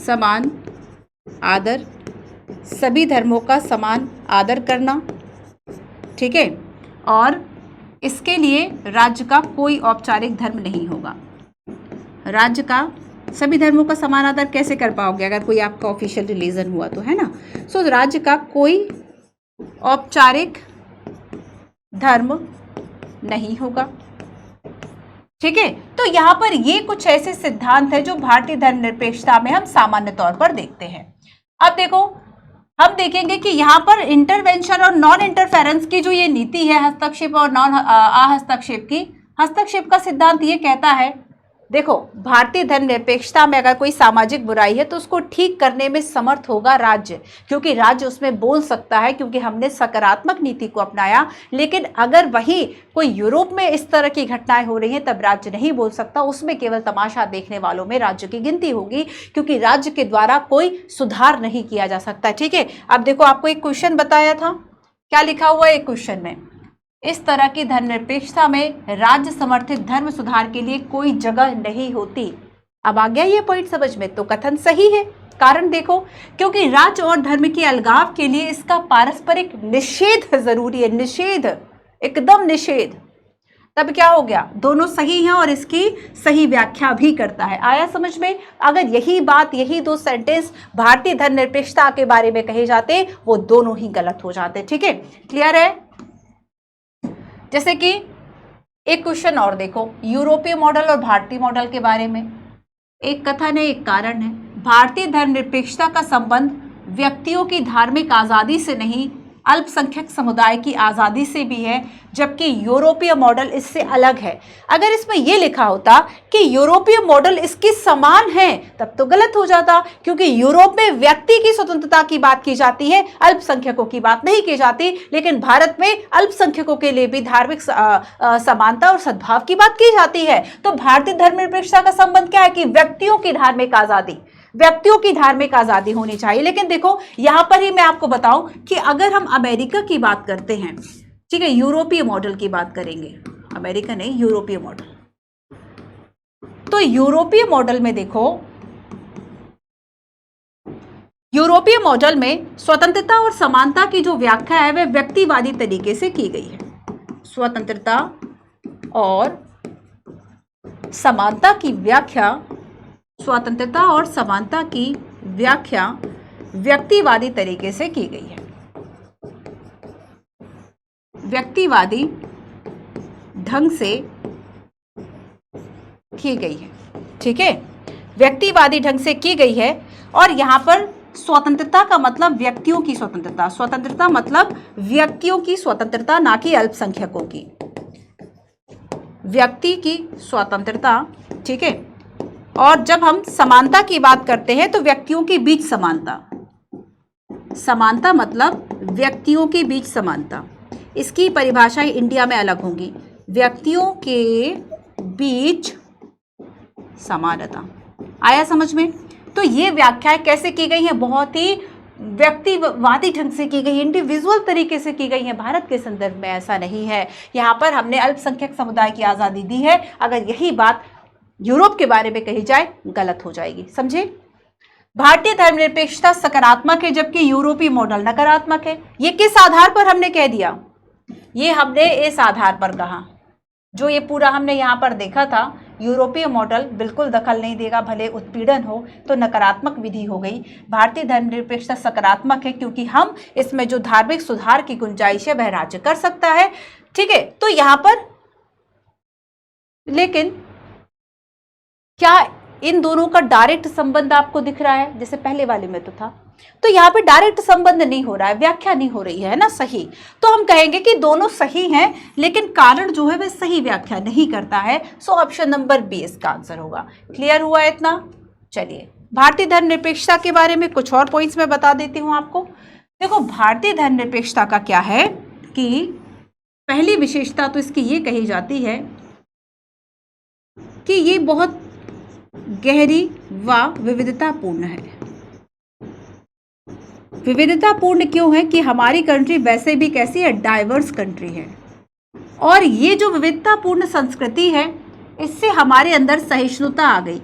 समान आदर, सभी धर्मों का समान आदर करना। ठीक है, और इसके लिए राज्य का कोई औपचारिक धर्म नहीं होगा। राज्य का सभी धर्मों का समान आदर कैसे कर पाओगे अगर कोई आपका ऑफिशियल रिलीजन हुआ तो, है ना। सो राज्य का कोई औपचारिक धर्म नहीं होगा। ठीक है, तो यहां पर ये कुछ ऐसे सिद्धांत है जो भारतीय धर्मनिरपेक्षता में हम सामान्य तौर पर देखते हैं। अब देखो हम देखेंगे कि यहाँ पर इंटरवेंशन और नॉन इंटरफेरेंस की जो ये नीति है, हस्तक्षेप और नॉन अहस्तक्षेप की, हस्तक्षेप का सिद्धांत ये कहता है, देखो भारतीय धर्मनिरपेक्षता में अगर कोई सामाजिक बुराई है तो उसको ठीक करने में समर्थ होगा राज्य, क्योंकि राज्य उसमें बोल सकता है, क्योंकि हमने सकारात्मक नीति को अपनाया। लेकिन अगर वही कोई यूरोप में इस तरह की घटनाएं हो रही हैं तब राज्य नहीं बोल सकता, उसमें केवल तमाशा देखने वालों में राज्य की गिनती होगी, क्योंकि राज्य के द्वारा कोई सुधार नहीं किया जा सकता। ठीक है, अब देखो आपको एक क्वेश्चन बताया था, क्या लिखा हुआ है एक क्वेश्चन में, इस तरह की धर्मनिरपेक्षता में राज्य समर्थित धर्म सुधार के लिए कोई जगह नहीं होती। अब आ गया ये पॉइंट समझ में, तो कथन सही है। कारण देखो, क्योंकि राज्य और धर्म के अलगाव के लिए इसका पारस्परिक निषेध जरूरी है, निषेध, एकदम निषेध, तब क्या हो गया, दोनों सही हैं और इसकी सही व्याख्या भी करता है। आया समझ में? अगर यही बात, यही 2 सेंटेंस भारतीय धर्मनिरपेक्षता के बारे में कहे जाते, वो दोनों ही गलत हो जाते। ठीक है, क्लियर है? जैसे कि एक क्वेश्चन और देखो, यूरोपीय मॉडल और भारतीय मॉडल के बारे में एक कथन है, एक कारण है। भारतीय धर्मनिरपेक्षता का संबंध व्यक्तियों की धार्मिक आजादी से नहीं, अल्पसंख्यक समुदाय की आजादी से भी है, जबकि यूरोपीय मॉडल इससे अलग है। अगर इसमें यह लिखा होता कि यूरोपीय मॉडल इसके समान है तब तो गलत हो जाता, क्योंकि यूरोप में व्यक्ति की स्वतंत्रता की बात की जाती है, अल्पसंख्यकों की बात नहीं की जाती। लेकिन भारत में अल्पसंख्यकों के लिए भी धार्मिक समानता और सद्भाव की बात की जाती है। तो भारतीय धर्मनिरपेक्षता का संबंध क्या है कि व्यक्तियों की धार्मिक आजादी, व्यक्तियों की धार्मिक आजादी होनी चाहिए। लेकिन देखो यहां पर ही मैं आपको बताऊं कि अगर हम अमेरिका की बात करते हैं, ठीक है, यूरोपीय मॉडल की बात करेंगे, अमेरिका नहीं, यूरोपीय मॉडल, तो यूरोपीय मॉडल में देखो, यूरोपीय मॉडल में स्वतंत्रता और समानता की जो व्याख्या है वह व्यक्तिवादी तरीके से की गई है। स्वतंत्रता और समानता की व्याख्या, स्वतंत्रता और समानता की व्याख्या व्यक्तिवादी तरीके से की गई है। व्यक्तिवादी ढंग से की गई है। ठीक है, व्यक्तिवादी ढंग से की गई है। और यहां पर स्वतंत्रता का मतलब व्यक्तियों की स्वतंत्रता, स्वतंत्रता मतलब व्यक्तियों की स्वतंत्रता, ना कि अल्पसंख्यकों की, व्यक्ति की स्वतंत्रता। ठीक है, और जब हम समानता की बात करते हैं तो व्यक्तियों के बीच समानता, समानता मतलब व्यक्तियों के बीच समानता। इसकी परिभाषाएं इंडिया में अलग होंगी। व्यक्तियों के बीच समानता, आया समझ में? तो ये व्याख्याएं कैसे की गई हैं? बहुत ही व्यक्तिवादी ढंग से की गई, इंडिविजुअल तरीके से की गई है। भारत के संदर्भ में ऐसा नहीं है। यहाँ पर हमने अल्पसंख्यक समुदाय की आज़ादी दी है। अगर यही बात यूरोप के बारे में कही जाए गलत हो जाएगी, समझे? भारतीय धर्मनिरपेक्षता सकारात्मक है जबकि यूरोपीय मॉडल नकारात्मक है। ये किस आधार पर हमने कह दिया? ये हमने इस आधार पर कहा, जो ये पूरा हमने यहाँ पर देखा था, यूरोपीय मॉडल बिल्कुल दखल नहीं देगा, भले उत्पीड़न हो, तो नकारात्मक विधि हो गई। भारतीय धर्मनिरपेक्षता सकारात्मक है क्योंकि हम इसमें जो धार्मिक सुधार की गुंजाइश है वह राज्य कर सकता है। ठीक है, तो यहाँ पर लेकिन क्या इन दोनों का डायरेक्ट संबंध आपको दिख रहा है? जैसे पहले वाले में तो था, तो यहाँ पे डायरेक्ट संबंध नहीं हो रहा है, व्याख्या नहीं हो रही है ना सही। तो हम कहेंगे कि दोनों सही हैं, लेकिन कारण जो है वह सही व्याख्या नहीं करता है। सो ऑप्शन नंबर बी इसका आंसर होगा। क्लियर हुआ इतना? चलिए, भारतीय धर्मनिरपेक्षता के बारे में कुछ और पॉइंट्स मैं बता देती हूँ आपको। देखो, भारतीय धर्मनिरपेक्षता का क्या है कि पहली विशेषता तो इसकी ये कही जाती है कि ये बहुत गहरी व विविधतापूर्ण है। विविधतापूर्ण क्यों है? कि हमारी कंट्री वैसे भी कैसी है? डाइवर्स कंट्री है। और ये जो विविधतापूर्ण संस्कृति है, इससे हमारे अंदर सहिष्णुता आ गई।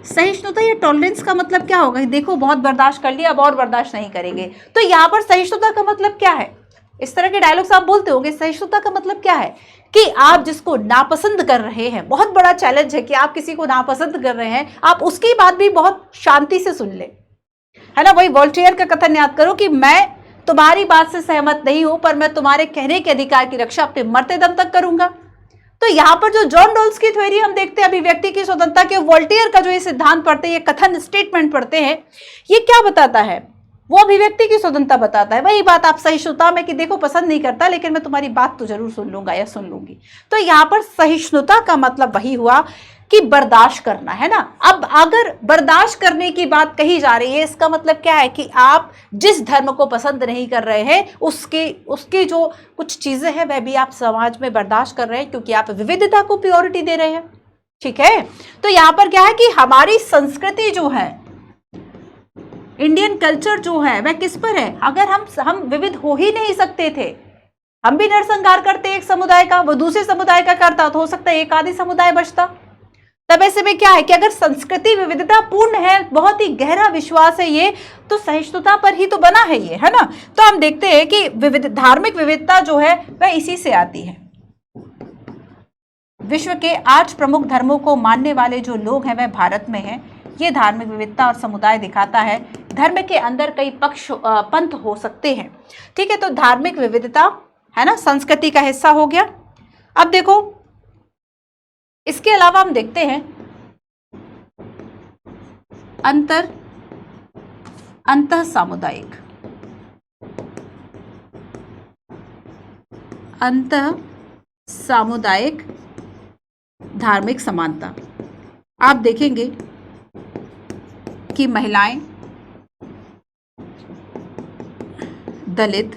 सहिष्णुता या टॉलरेंस का मतलब क्या होगा? देखो, बहुत बर्दाश्त कर लिया, अब और बर्दाश्त नहीं करेंगे। तो यहाँ पर सहिष्णुता का मतलब क्या है? इस तरह के डायलॉग्स आप बोलते होंगे। सहिष्णुता का मतलब क्या है? कि आप जिसको नापसंद कर रहे हैं, बहुत बड़ा चैलेंज है कि आप किसी को नापसंद कर रहे हैं, आप उसकी बात भी बहुत शांति से सुन ले, है ना? वही वोल्टेयर का कथन याद करो कि मैं तुम्हारी बात से सहमत नहीं हूं, पर मैं तुम्हारे कहने के अधिकार की रक्षा अपने मरते दम तक करूंगा। तो यहां पर जो जॉन रॉल्स की थ्योरी हम देखते हैं अभिव्यक्ति की स्वतंत्रता के, वोल्टेयर का जो ये सिद्धांत पढ़ते हैं, ये कथन स्टेटमेंट पढ़ते हैं, ये क्या बताता है? वो अभिव्यक्ति की स्वतंत्रता बताता है। वही बात आप सहिष्णुता में कि देखो पसंद नहीं करता, लेकिन मैं तुम्हारी बात तो जरूर सुन लूंगा या सुन लूंगी। तो यहाँ पर सहिष्णुता का मतलब वही हुआ कि बर्दाश्त करना, है ना? अब अगर बर्दाश्त करने की बात कही जा रही है, इसका मतलब क्या है? कि आप जिस धर्म को पसंद नहीं कर रहे हैं, उसके जो कुछ चीजें हैं वह भी आप समाज में बर्दाश्त कर रहे हैं, क्योंकि आप विविधता को प्रायोरिटी दे रहे हैं। ठीक है, तो यहां पर क्या है कि हमारी संस्कृति जो है, इंडियन कल्चर जो है, वह किस पर है? अगर हम विविध हो ही नहीं सकते थे, हम भी नरसंहार करते एक समुदाय का, वो दूसरे समुदाय का करता, तो हो सकता है एक आदि समुदाय बचता। तब ऐसे में क्या है कि अगर संस्कृति विविधता पूर्ण है, बहुत ही गहरा विश्वास है ये, तो सहिष्णुता पर ही तो बना है ये, है ना? तो हम देखते हैं कि धार्मिक विविधता जो है वह इसी से आती है। विश्व के 8 प्रमुख धर्मों को मानने वाले जो लोग हैं वह भारत में हैं। ये धार्मिक विविधता और समुदाय दिखाता है। धर्म के अंदर कई पंथ हो सकते हैं। ठीक है, तो धार्मिक विविधता, है ना, संस्कृति का हिस्सा हो गया। अब देखो, इसके अलावा हम देखते हैं अंतर सामुदायिक, अंतर सामुदायिक धार्मिक समानता। आप देखेंगे कि महिलाएं, दलित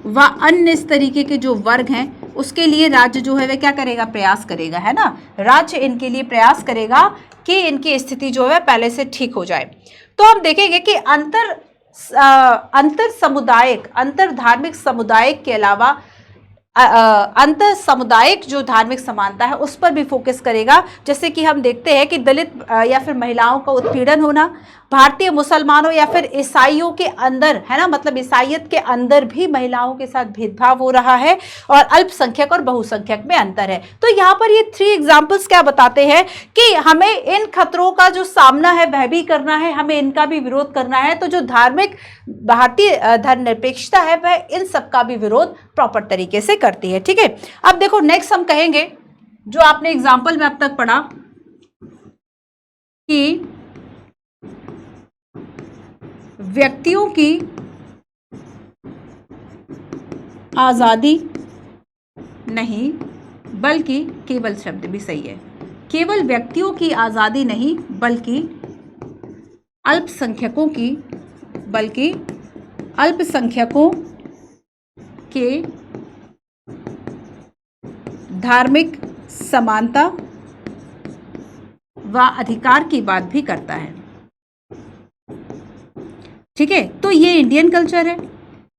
व अन्य इस तरीके के जो वर्ग हैं, उसके लिए राज्य जो है वह क्या करेगा? प्रयास करेगा, है ना? राज्य इनके लिए प्रयास करेगा कि इनकी स्थिति जो है पहले से ठीक हो जाए। तो हम देखेंगे कि अंतर सामुदायिक, अंतर धार्मिक समुदाय के अलावा अंत सामुदायिक जो धार्मिक समानता है उस पर भी फोकस करेगा। जैसे कि हम देखते हैं कि दलित या फिर महिलाओं का उत्पीड़न होना, भारतीय मुसलमानों या फिर ईसाइयों के अंदर, है ना, मतलब ईसाइयत के अंदर भी महिलाओं के साथ भेदभाव हो रहा है, और अल्पसंख्यक और बहुसंख्यक में अंतर है। तो यहाँ पर ये 3 एग्जाम्पल्स क्या बताते हैं कि हमें इन खतरों का जो सामना है वह भी करना है, हमें इनका भी विरोध करना है। तो जो धार्मिक भारतीय धर्मनिरपेक्षता है वह इन सब का भी विरोध प्रॉपर तरीके से करती है। ठीक है, अब देखो नेक्स्ट हम कहेंगे जो आपने एग्जाम्पल में अब तक पढ़ा कि व्यक्तियों की आजादी नहीं बल्कि, केवल शब्द भी सही है, केवल व्यक्तियों की आजादी नहीं बल्कि अल्पसंख्यकों के धार्मिक समानता व अधिकार की बात भी करता है। ठीक है, तो ये इंडियन कल्चर है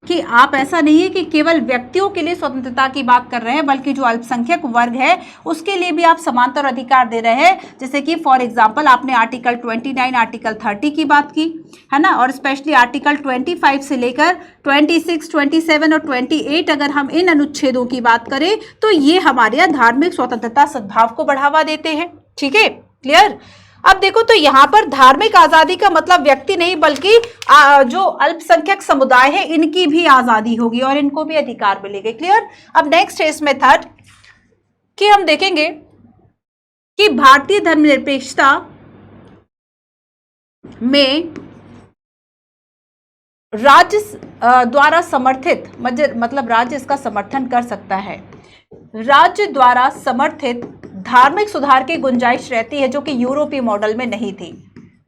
कि आप ऐसा नहीं है कि केवल व्यक्तियों के लिए स्वतंत्रता की बात कर रहे हैं, बल्कि जो अल्पसंख्यक वर्ग है उसके लिए भी आप समानता और अधिकार दे रहे हैं। जैसे कि फॉर एग्जांपल आपने आर्टिकल 29, आर्टिकल 30 की बात की, है ना, और स्पेशली आर्टिकल 25 से लेकर 26, 27 और 28 अगर हम इन अनुच्छेदों की बात करें तो ये हमारे यहाँ धार्मिक स्वतंत्रता सद्भाव को बढ़ावा देते हैं। ठीक है, क्लियर। अब देखो तो यहाँ पर धार्मिक आजादी का मतलब व्यक्ति नहीं बल्कि जो अल्पसंख्यक समुदाय है इनकी भी आजादी होगी और इनको भी अधिकार मिलेंगे। क्लियर। अब नेक्स्ट है इसमें थर्ड कि हम देखेंगे कि भारतीय धर्मनिरपेक्षता में राज्य द्वारा समर्थित, मतलब राज्य इसका समर्थन कर सकता है, राज्य द्वारा समर्थित धार्मिक सुधार की गुंजाइश रहती है जो कि यूरोपीय मॉडल में नहीं थी।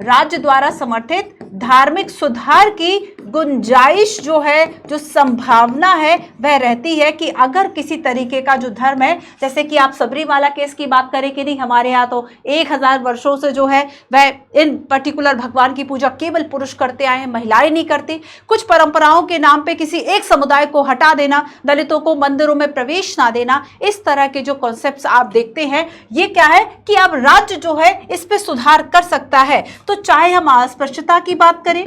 राज्य द्वारा समर्थित धार्मिक सुधार की गुंजाइश जो है, जो संभावना है वह रहती है कि अगर किसी तरीके का जो धर्म है, जैसे कि आप सबरीमाला केस की बात करें कि नहीं, हमारे यहाँ तो 1000 वर्षों से जो है वह इन पर्टिकुलर भगवान की पूजा केवल पुरुष करते आए हैं, महिलाएं नहीं करती। कुछ परंपराओं के नाम पे किसी एक समुदाय को हटा देना, दलितों को मंदिरों में प्रवेश ना देना, इस तरह के जो कॉन्सेप्ट्स आप देखते हैं, ये क्या है कि अब राज्य जो है इस पे सुधार कर सकता है। तो चाहे हम अस्पृश्यता की बात करें,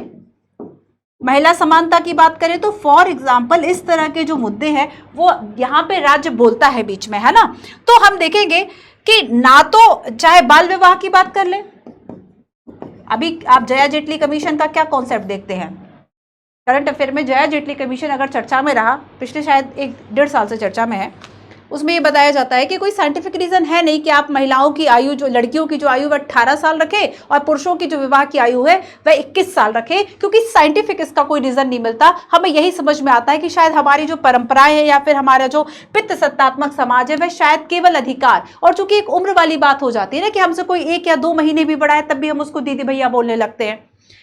महिला समानता की बात करें, तो फॉर एग्जाम्पल इस तरह के जो मुद्दे हैं वो यहाँ पे राज्य बोलता है बीच में, है ना। तो हम देखेंगे कि ना तो चाहे बाल विवाह की बात कर ले, अभी आप जया जेटली कमीशन का क्या कॉन्सेप्ट देखते हैं, करंट अफेयर में जया जेटली कमीशन अगर चर्चा में रहा, पिछले शायद 1-1.5 साल से चर्चा में है, उसमें ये बताया जाता है कि कोई साइंटिफिक रीजन है नहीं कि आप महिलाओं की आयु, जो लड़कियों की जो आयु वह 18 साल रखे और पुरुषों की जो विवाह की आयु है वह 21 साल रखे, क्योंकि साइंटिफिक इसका कोई रीजन नहीं मिलता। हमें यही समझ में आता है कि शायद हमारी जो परंपराएं हैं या फिर हमारा जो पितृ सत्तात्मक समाज है वह शायद केवल अधिकार, और चूंकि एक उम्र वाली बात हो जाती है ना कि हमसे कोई 1 या 2 महीने भी बड़ा है तब भी हम उसको दीदी भैया बोलने लगते हैं,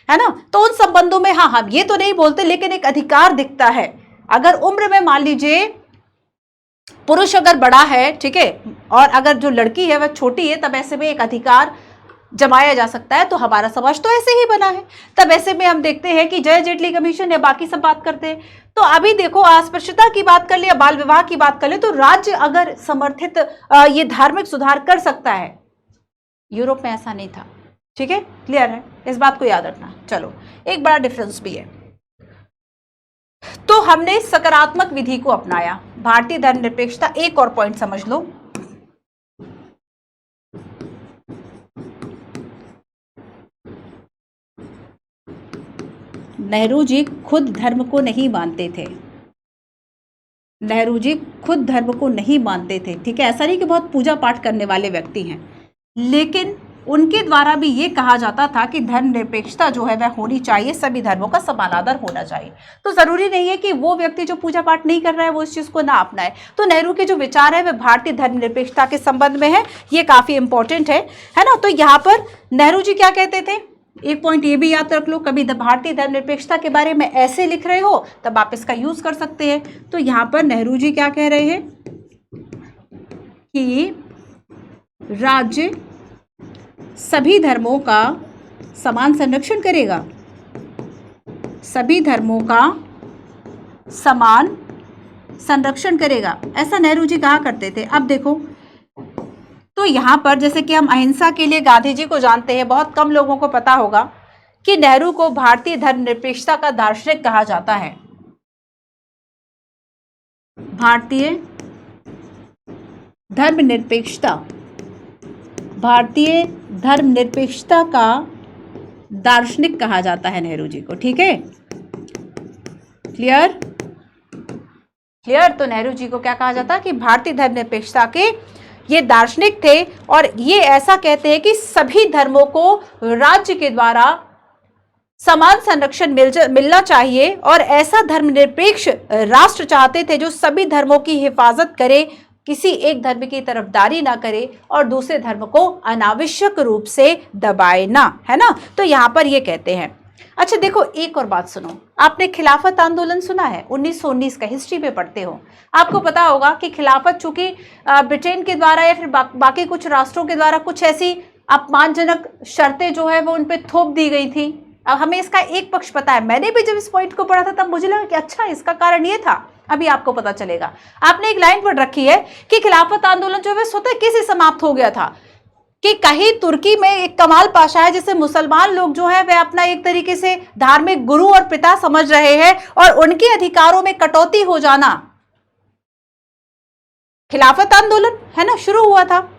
है ना। तो उन संबंधों में हाँ हम ये तो नहीं बोलते, लेकिन एक अधिकार दिखता है। अगर उम्र में मान लीजिए पुरुष अगर बड़ा है, ठीक है, और अगर जो लड़की है वह छोटी है, तब ऐसे में एक अधिकार जमाया जा सकता है। तो हमारा समाज तो ऐसे ही बना है। तब ऐसे में हम देखते हैं कि जया जेटली कमीशन या बाकी सब बात करते हैं। तो अभी देखो अस्पृश्यता की बात कर ले या बाल विवाह की बात कर ले, तो राज्य अगर समर्थित ये धार्मिक सुधार कर सकता है, यूरोप में ऐसा नहीं था। ठीक है, क्लियर है, इस बात को याद रखना। चलो, एक बड़ा डिफरेंस भी है। तो हमने सकारात्मक विधि को अपनाया, भारतीय धर्मनिरपेक्षता। एक और पॉइंट समझ लो, नेहरू जी खुद धर्म को नहीं मानते थे। नेहरू जी खुद धर्म को नहीं मानते थे, ठीक है। ऐसा नहीं कि बहुत पूजा पाठ करने वाले व्यक्ति हैं, लेकिन उनके द्वारा भी ये कहा जाता था कि धर्मनिरपेक्षता जो है वह होनी चाहिए, सभी धर्मों का समान आदर होना चाहिए। तो जरूरी नहीं है कि वो व्यक्ति जो पूजा पाठ नहीं कर रहा है वो इस चीज को ना अपनाए। तो नेहरू के जो विचार है वह भारतीय धर्मनिरपेक्षता के संबंध में है, ये काफी इंपॉर्टेंट है ना। तो यहाँ पर नेहरू जी क्या कहते थे, एक पॉइंट ये भी याद रख लो, कभी भारतीय धर्मनिरपेक्षता के बारे में ऐसे लिख रहे हो तब आप इसका यूज कर सकते हैं। तो यहाँ पर नेहरू जी क्या कह रहे हैं कि राज्य सभी धर्मों का समान संरक्षण करेगा, सभी धर्मों का समान संरक्षण करेगा, ऐसा नेहरू जी कहा करते थे। अब देखो, तो यहां पर जैसे कि हम अहिंसा के लिए गांधी जी को जानते हैं, बहुत कम लोगों को पता होगा कि नेहरू को भारतीय धर्मनिरपेक्षता का दार्शनिक कहा जाता है। भारतीय धर्मनिरपेक्षता, भारतीय धर्मनिरपेक्षता का दार्शनिक कहा जाता है नेहरू जी को। ठीक है, क्लियर? क्लियर? तो नेहरू जी को क्या कहा जाता है कि भारतीय धर्मनिरपेक्षता के ये दार्शनिक थे, और ये ऐसा कहते हैं कि सभी धर्मों को राज्य के द्वारा समान संरक्षण मिलना चाहिए, और ऐसा धर्मनिरपेक्ष राष्ट्र चाहते थे जो सभी धर्मों की हिफाजत करे, किसी एक धर्म की तरफदारी ना करे और दूसरे धर्म को अनावश्यक रूप से दबाए ना, है ना। तो यहां पर ये कहते हैं। अच्छा देखो, एक और बात सुनो, आपने खिलाफत आंदोलन सुना है? 1919 का हिस्ट्री में पढ़ते हो, आपको पता होगा कि खिलाफत चूंकि ब्रिटेन के द्वारा या फिर बाकी कुछ राष्ट्रों के द्वारा कुछ ऐसी अपमानजनक शर्तें जो है वो उन पे थोप दी गई थी। अब हमें इसका एक पक्ष पता है, मैंने भी जब इस पॉइंट को पढ़ा था तब मुझे लगा कि अच्छा इसका कारण ये था, अभी आपको पता चलेगा। आपने एक लाइन पढ़ रखी है कि खिलाफत आंदोलन जो है स्वतः कैसे समाप्त हो गया था, कि कहीं तुर्की में एक कमाल पाशा है, जिसे मुसलमान लोग जो है वह अपना एक तरीके से धार्मिक गुरु और पिता समझ रहे हैं, और उनके अधिकारों में कटौती हो जाना खिलाफत आंदोलन है ना, शुरू हुआ था।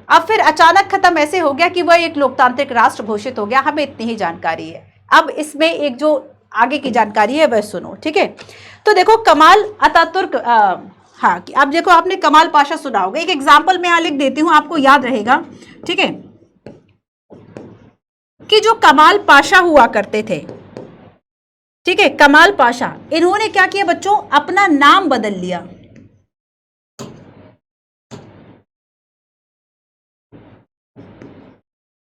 अब फिर अचानक खत्म ऐसे हो गया कि वह एक लोकतांत्रिक राष्ट्र घोषित हो गया। हमें इतनी ही जानकारी है। अब इसमें एक जो आगे की जानकारी है वह सुनो, ठीक है। तो देखो, कमाल अतातुर्क, हाँ, अब देखो आपने कमाल पाशा सुना होगा। एक एग्जाम्पल मैं यहां लिख देती हूं, आपको याद रहेगा, ठीक है, कि जो कमाल पाशा हुआ करते थे, ठीक है, कमाल पाशा, इन्होंने क्या किया बच्चों, अपना नाम बदल लिया।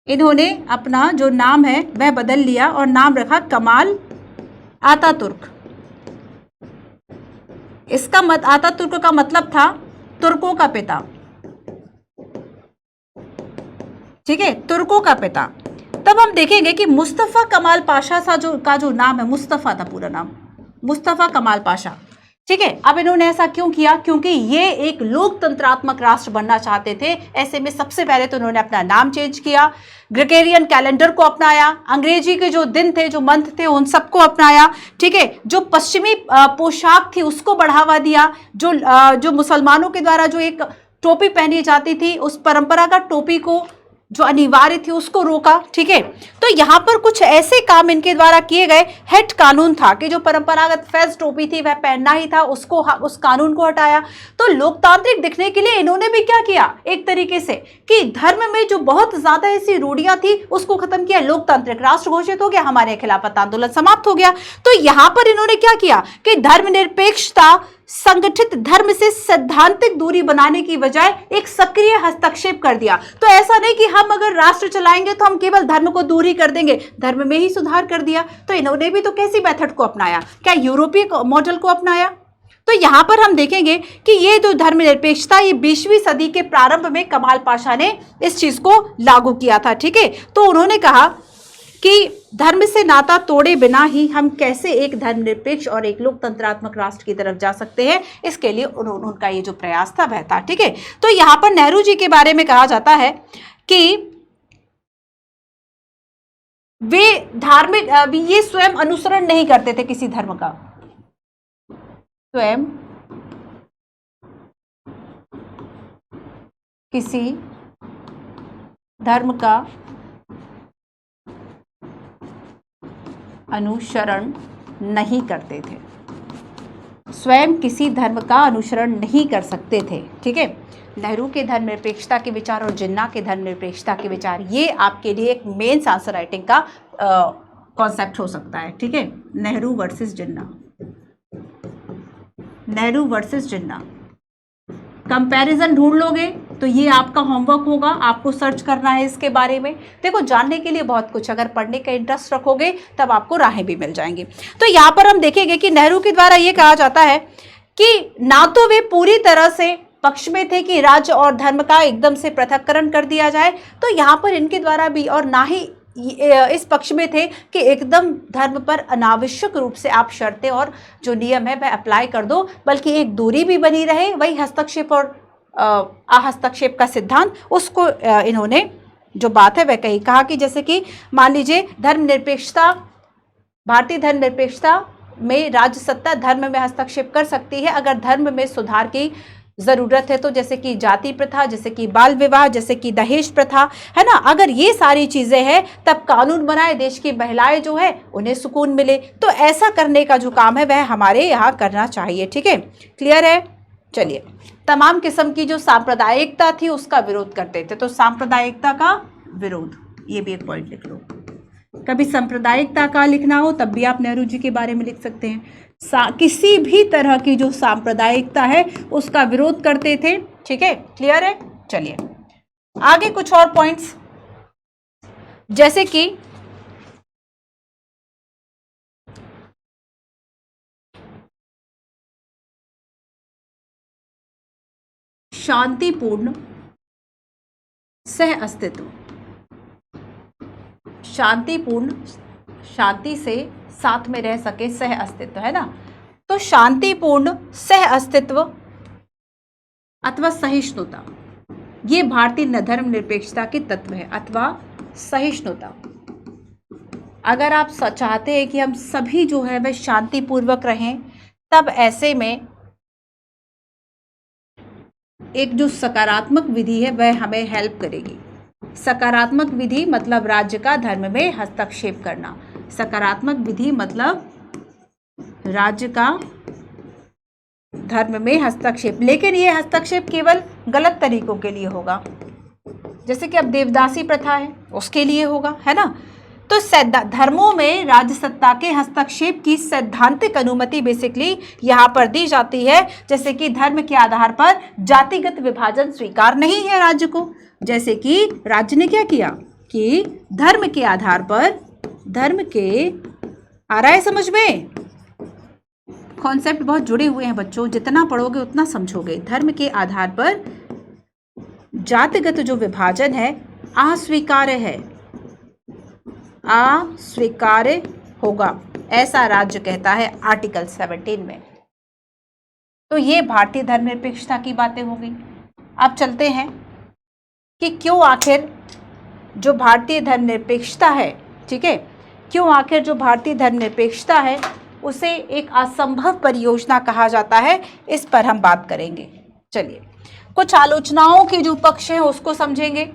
इन्होंने अपना जो नाम है वह बदल लिया और नाम रखा कमाल आतातुर्क। इसका आतातुर्क का मतलब था तुर्कों का पिता, ठीक है, तुर्कों का पिता। तब हम देखेंगे कि मुस्तफा कमाल पाशा का जो नाम है, मुस्तफा था पूरा नाम, मुस्तफा कमाल पाशा, ठीक है। अब इन्होंने ऐसा क्यों किया? क्योंकि ये एक लोकतंत्रात्मक राष्ट्र बनना चाहते थे। ऐसे में सबसे पहले तो उन्होंने अपना नाम चेंज किया, ग्रेगोरियन कैलेंडर को अपनाया, अंग्रेजी के जो दिन थे, जो मंथ थे, उन सबको अपनाया, ठीक है। जो पश्चिमी पोशाक थी उसको बढ़ावा दिया, जो मुसलमानों के द्वारा जो एक टोपी पहनी जाती थी, उस परंपरागत टोपी को जो अनिवार्य थी उसको रोका, ठीक है। तो यहां पर कुछ ऐसे काम इनके द्वारा किए गए। हेट कानून था कि जो परंपरागत फेज टोपी थी वह पहनना ही था, उस कानून को हटाया। तो लोकतांत्रिक दिखने के लिए इन्होंने भी क्या किया, एक तरीके से कि धर्म में जो बहुत ज्यादा ऐसी रूढ़ियां थी उसको खत्म किया, लोकतांत्रिक राष्ट्र घोषित हो गया, हमारे खिलाफत आंदोलन समाप्त हो गया। तो यहां पर इन्होंने क्या किया कि धर्मनिरपेक्षता, संगठित धर्म से सैद्धांतिक दूरी बनाने की बजाय एक सक्रिय हस्तक्षेप कर दिया। तो ऐसा नहीं कि हम अगर राष्ट्र चलाएंगे तो हम केवल धर्म को दूरी कर देंगे, धर्म में ही सुधार कर दिया। तो इन्होंने भी तो कैसी मेथड को अपनाया, क्या यूरोपीय मॉडल को अपनाया। तो यहां पर हम देखेंगे कि ये जो धर्मनिरपेक्षता, ये 20वीं सदी के प्रारंभ में कमाल पाशा ने इस चीज को लागू किया था, ठीक है। तो उन्होंने कहा कि धर्म से नाता तोड़े बिना ही हम कैसे एक धर्मनिरपेक्ष और एक लोकतंत्रात्मक राष्ट्र की तरफ जा सकते हैं, इसके लिए उनका ये जो प्रयास था वह था, ठीक है। तो यहां पर नेहरू जी के बारे में कहा जाता है कि वे धार्मिक, ये स्वयं अनुसरण नहीं करते थे किसी धर्म का, स्वयं किसी धर्म का अनुसरण नहीं करते थे, स्वयं किसी धर्म का अनुसरण नहीं कर सकते थे, ठीक है। नेहरू के धर्मनिरपेक्षता के विचार और जिन्ना के धर्मनिरपेक्षता के विचार, ये आपके लिए एक मेंस आंसर राइटिंग का कॉन्सेप्ट हो सकता है, ठीक है। नेहरू वर्सेस जिन्ना, नेहरू वर्सेस जिन्ना, कंपैरिजन ढूंढ लोगे तो ये आपका होमवर्क होगा, आपको सर्च करना है इसके बारे में। देखो, जानने के लिए बहुत कुछ, अगर पढ़ने का इंटरेस्ट रखोगे तब आपको राहें भी मिल जाएंगी। तो यहाँ पर हम देखेंगे कि नेहरू के द्वारा ये कहा जाता है कि ना तो वे पूरी तरह से पक्ष में थे कि राज्य और धर्म का एकदम से पृथक्करण कर दिया जाए, तो यहाँ पर इनके द्वारा भी, और ना ही इस पक्ष में थे कि एकदम धर्म पर अनावश्यक रूप से आप शर्तें और जो नियम है वह अप्लाई कर दो, बल्कि एक दूरी भी बनी रहे। वही हस्तक्षेप और अहस्तक्षेप का सिद्धांत, उसको इन्होंने जो बात है वह कहा कि जैसे कि मान लीजिए धर्मनिरपेक्षता, भारतीय धर्मनिरपेक्षता में राज्य सत्ता धर्म में हस्तक्षेप कर सकती है अगर धर्म में सुधार की जरूरत है। तो जैसे कि जाति प्रथा, जैसे कि बाल विवाह, जैसे कि दहेज प्रथा, है ना, अगर ये सारी चीजें हैं तब कानून बनाए, देश की महिलाएं जो है उन्हें सुकून मिले। तो ऐसा करने का जो काम है वह हमारे यहाँ करना चाहिए। ठीक है, क्लियर है। चलिए, तमाम किस्म की जो सांप्रदायिकता थी उसका विरोध करते थे। तो सांप्रदायिकता का विरोध, ये भी एक पॉइंट लिख लो। कभी सांप्रदायिकता का लिखना हो तब भी आप नेहरू जी के बारे में लिख सकते हैं। किसी भी तरह की जो सांप्रदायिकता है उसका विरोध करते थे। ठीक है, क्लियर है। चलिए आगे कुछ और पॉइंट्स, जैसे कि शांतिपूर्ण सह अस्तित्व, शांतिपूर्ण, शांति से साथ में रह सके, सह अस्तित्व, है ना। तो शांतिपूर्ण सह अस्तित्व अथवा सहिष्णुता, ये भारतीय धर्मनिरपेक्षता के तत्व है, अथवा सहिष्णुता। अगर आप चाहते हैं कि हम सभी जो है वह शांतिपूर्वक रहें, तब ऐसे में एक जो सकारात्मक विधि है वह हमें हेल्प करेगी। सकारात्मक विधि मतलब राज्य का धर्म में हस्तक्षेप करना। सकारात्मक विधि मतलब राज्य का धर्म में हस्तक्षेप, लेकिन यह हस्तक्षेप केवल गलत तरीकों के लिए होगा। जैसे कि अब देवदासी प्रथा है, उसके लिए होगा, है ना। तो धर्मों में राज्य सत्ता के हस्तक्षेप की सैद्धांतिक अनुमति बेसिकली यहाँ पर दी जाती है। जैसे कि धर्म के आधार पर जातिगत विभाजन स्वीकार नहीं है राज्य को। जैसे कि राज्य ने क्या किया कि धर्म के आधार पर, धर्म के, आ रहा है समझ में, कॉन्सेप्ट बहुत जुड़े हुए हैं बच्चों, जितना पढ़ोगे उतना समझोगे। धर्म के आधार पर जातिगत जो विभाजन है अस्वीकार्य है, अस्वीकार्य होगा, ऐसा राज्य कहता है आर्टिकल 17 में। तो ये भारतीय धर्मनिरपेक्षता की बातें हो गई। अब चलते हैं कि क्यों आखिर जो भारतीय धर्मनिरपेक्षता है, ठीक है, क्यों आखिर जो भारतीय धर्मनिरपेक्षता है उसे एक असंभव परियोजना कहा जाता है, इस पर हम बात करेंगे। चलिए कुछ आलोचनाओं के जो पक्ष हैं उसको समझेंगे।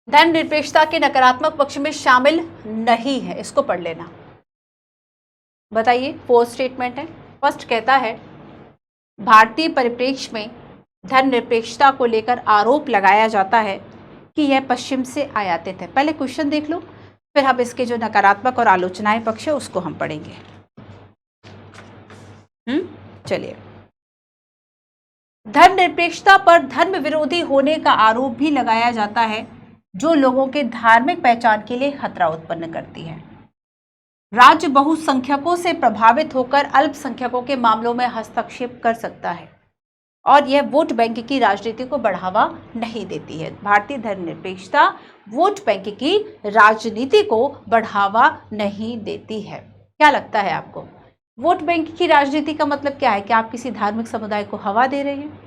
धर्मनिरपेक्षता के नकारात्मक पक्ष में शामिल नहीं है, इसको पढ़ लेना। बताइए, फोर्थ स्टेटमेंट है। फर्स्ट कहता है भारतीय परिप्रेक्ष्य में धर्मनिरपेक्षता को लेकर आरोप लगाया जाता है कि यह पश्चिम से आयातित है। पहले क्वेश्चन देख लो, फिर हम इसके जो नकारात्मक और आलोचनाएं पक्ष है उसको हम पढ़ेंगे। चलिए, धर्मनिरपेक्षता पर धर्म विरोधी होने का आरोप भी लगाया जाता है जो लोगों के धार्मिक पहचान के लिए खतरा उत्पन्न करती है। राज्य बहुसंख्यकों से प्रभावित होकर अल्पसंख्यकों के मामलों में हस्तक्षेप कर सकता है और यह वोट बैंक की राजनीति को बढ़ावा नहीं देती है। भारतीय धर्मनिरपेक्षता वोट बैंक की राजनीति को बढ़ावा नहीं देती है। क्या लगता है आपको? वोट बैंक की राजनीति का मतलब क्या है? कि आप किसी धार्मिक समुदाय को हवा दे रहे हैं,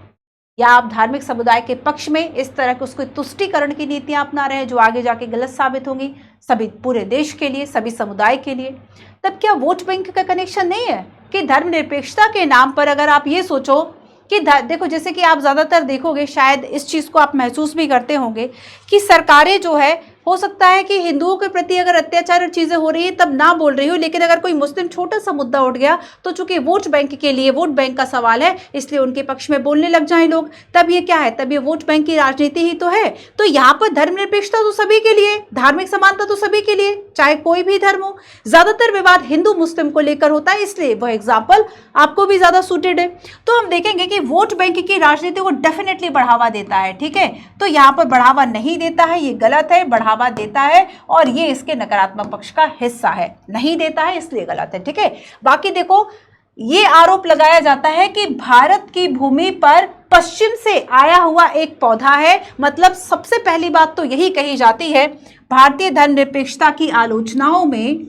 या आप धार्मिक समुदाय के पक्ष में इस तरह के उसको तुष्टीकरण की नीतियां अपना रहे हैं जो आगे जाके गलत साबित होंगी सभी, पूरे देश के लिए, सभी समुदाय के लिए। तब क्या वोट बैंक का कनेक्शन नहीं है? कि धर्मनिरपेक्षता के नाम पर अगर आप ये सोचो कि देखो, जैसे कि आप ज़्यादातर देखोगे, शायद इस चीज़ को आप महसूस भी करते होंगे कि सरकारें जो है, हो सकता है कि हिंदुओं के प्रति अगर अत्याचार और चीज़ें हो रही है तब ना बोल रही हो, लेकिन अगर कोई मुस्लिम छोटा सा मुद्दा उठ गया तो चूंकि वोट बैंक के लिए, वोट बैंक का सवाल है, इसलिए उनके पक्ष में बोलने लग जाएं लोग। तब ये क्या है? तब ये वोट बैंक की राजनीति ही तो है। तो यहाँ पर धर्मनिरपेक्षता तो सभी के लिए, धार्मिक समानता तो सभी के लिए, चाहे कोई भी धर्म हो। ज्यादातर विवाद हिंदू मुस्लिम को लेकर होता है, इसलिए वह एग्जाम्पल आपको भी ज्यादा सूटेड है। तो हम देखेंगे कि वोट बैंक की राजनीति को डेफिनेटली बढ़ावा देता है, ठीक है। तो यहाँ पर बढ़ावा नहीं देता है, ये गलत है। बढ़ावा देता है और ये इसके नकारात्मक पक्ष का हिस्सा है। नहीं देता है इसलिए गलत है, ठीक है। बाकी देखो, ये आरोप लगाया जाता है कि भारत की भूमि पर पश्चिम से आया हुआ एक पौधा है। मतलब सबसे पहली बात तो यही कही जाती है, भारतीय धर्मनिरपेक्षता की आलोचनाओं में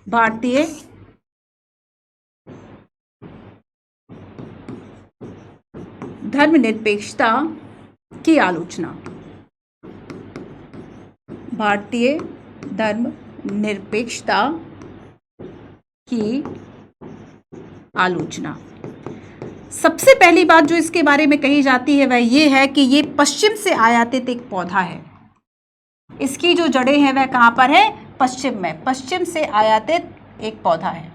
भारतीय धर्मनिरपेक्षता की आलोचना, भारतीय धर्मनिरपेक्षता की आलोचना। सबसे पहली बात जो इसके बारे में कही जाती है वह ये है कि ये पश्चिम से आयातित एक पौधा है। इसकी जो जड़ें हैं वह कहां पर है? पश्चिम में। पश्चिम से आयातित एक पौधा है।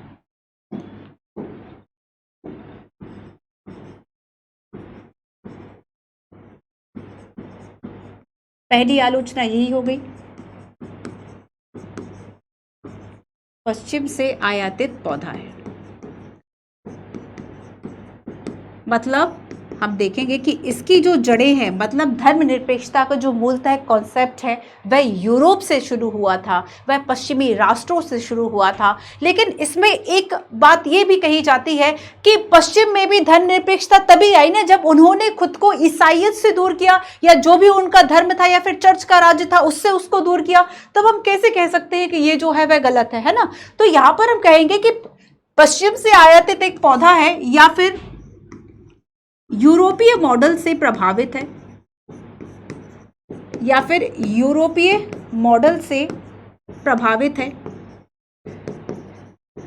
पहली आलोचना यही हो गई, पश्चिम से आयातित पौधा है। मतलब हम देखेंगे कि इसकी जो जड़ें हैं, मतलब धर्मनिरपेक्षता का जो मूलतः कॉन्सेप्ट है वह यूरोप से शुरू हुआ था, वह पश्चिमी राष्ट्रों से शुरू हुआ था। लेकिन इसमें एक बात यह भी कही जाती है कि पश्चिम में भी धर्मनिरपेक्षता तभी आई ना जब उन्होंने खुद को ईसाइयत से दूर किया, या जो भी उनका धर्म था या फिर चर्च का राज्य था उससे उसको दूर किया। तब हम कैसे कह सकते हैं कि ये जो है वह गलत है ना? तो यहां पर हम कहेंगे कि पश्चिम से आयातित एक पौधा है या फिर यूरोपीय मॉडल से प्रभावित है, या फिर यूरोपीय मॉडल से प्रभावित है।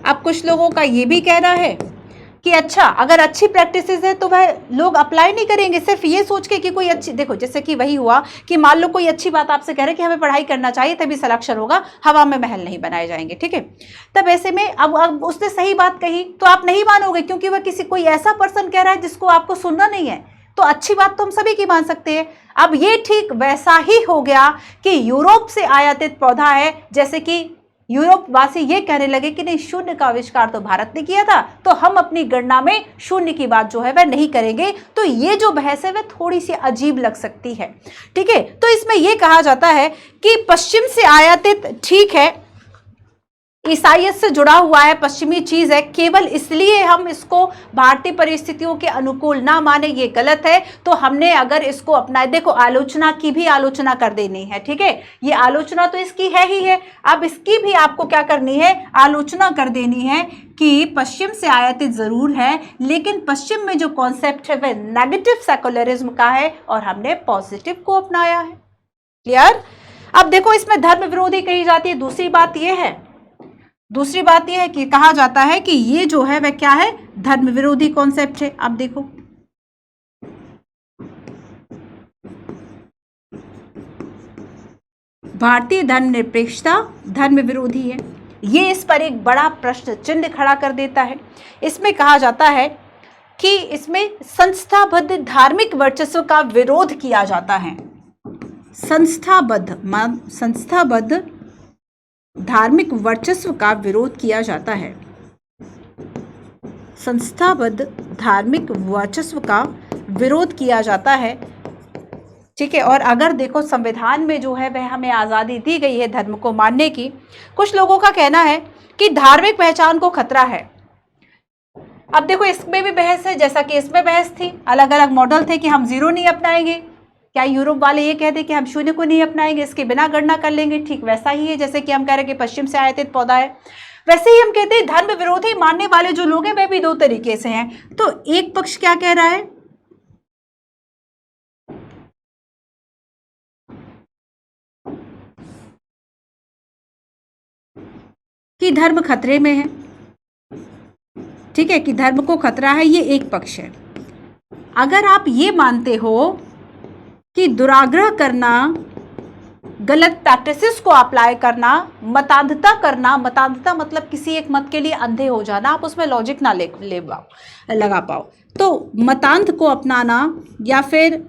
अब कुछ लोगों का यह भी कहना है कि अच्छा, अगर अच्छी प्रैक्टिसेस है तो वह लोग अप्लाई नहीं करेंगे सिर्फ ये सोच के कि कोई अच्छी, देखो जैसे कि वही हुआ कि मान लो कोई अच्छी बात आपसे कह रहे कि हमें पढ़ाई करना चाहिए तभी सिलेक्शन होगा, हवा में महल नहीं बनाए जाएंगे, ठीक है। तब ऐसे में अब उसने सही बात कही तो आप नहीं मानोगे, क्योंकि वह कोई ऐसा पर्सन कह रहा है जिसको आपको सुनना नहीं है। तो अच्छी बात तो हम सभी की मान सकते हैं। अब ये ठीक वैसा ही हो गया कि यूरोप से आयातित पौधा है, जैसे कि यूरोप वासी ये कहने लगे कि नहीं, शून्य का आविष्कार तो भारत ने किया था, तो हम अपनी गणना में शून्य की बात जो है वह नहीं करेंगे। तो ये जो बहस है वह थोड़ी सी अजीब लग सकती है, ठीक है। तो इसमें यह कहा जाता है कि पश्चिम से आयातित ठीक है, ईसाइयत से जुड़ा हुआ है, पश्चिमी चीज है, केवल इसलिए हम इसको भारतीय परिस्थितियों के अनुकूल ना माने, ये गलत है। तो हमने अगर इसको अपनाए, देखो आलोचना की भी आलोचना कर देनी है, ठीक है। ये आलोचना तो इसकी है ही है, अब इसकी भी आपको क्या करनी है? आलोचना कर देनी है कि पश्चिम से आयातित जरूर है, लेकिन पश्चिम में जो कॉन्सेप्ट है वह नेगेटिव सेकुलरिज्म का है और हमने पॉजिटिव को अपनाया है। क्लियर? अब देखो इसमें धर्म विरोधी कही जाती है। दूसरी बात यह है कि कहा जाता है कि ये जो है वह क्या है? धर्म विरोधी कॉन्सेप्ट है। अब देखो भारतीय धर्मनिरपेक्षता धर्म विरोधी है, ये इस पर एक बड़ा प्रश्न चिन्ह खड़ा कर देता है। इसमें कहा जाता है कि इसमें संस्थाबद्ध धार्मिक वर्चस्व का विरोध किया जाता है। संस्थाबद्ध धार्मिक वर्चस्व का विरोध किया जाता है। संस्थाबद्ध धार्मिक वर्चस्व का विरोध किया जाता है, ठीक है। और अगर देखो संविधान में जो है वह हमें आज़ादी दी गई है धर्म को मानने की। कुछ लोगों का कहना है कि धार्मिक पहचान को खतरा है। अब देखो इसमें भी बहस है, जैसा कि इसमें बहस थी, अलग अलग मॉडल थे कि हम जीरो नहीं अपनाएंगे। क्या यूरोप वाले ये कहते कि हम शून्य को नहीं अपनाएंगे, इसके बिना गणना कर लेंगे? ठीक वैसा ही है जैसे कि हम कह रहे हैं कि पश्चिम से आयातित पौधा है। वैसे ही हम कहते हैं धर्म विरोधी मानने वाले जो लोग हैं वे भी दो तरीके से हैं। तो एक पक्ष क्या कह रहा है कि धर्म खतरे में है, ठीक है, कि धर्म को खतरा है, ये एक पक्ष है। अगर आप ये मानते हो कि दुराग्रह करना, गलत प्रैक्टिसेस को अप्लाई करना, मतांधता करना, मतांधता मतलब किसी एक मत के लिए अंधे हो जाना, आप उसमें लॉजिक ना लगा पाओ, तो मतांध को अपनाना या फिर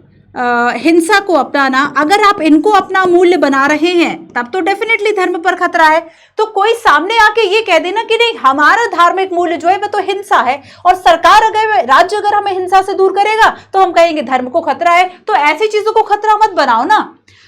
हिंसा को अपनाना, अगर आप इनको अपना मूल्य बना रहे हैं तब तो डेफिनेटली धर्म पर खतरा है। तो कोई सामने आके ये कह देना कि नहीं हमारा धार्मिक मूल्य जो है वह तो हिंसा है, और सरकार अगर, राज्य अगर हमें हिंसा से दूर करेगा तो हम कहेंगे धर्म को खतरा है। तो ऐसी चीजों को खतरा मत बनाओ ना।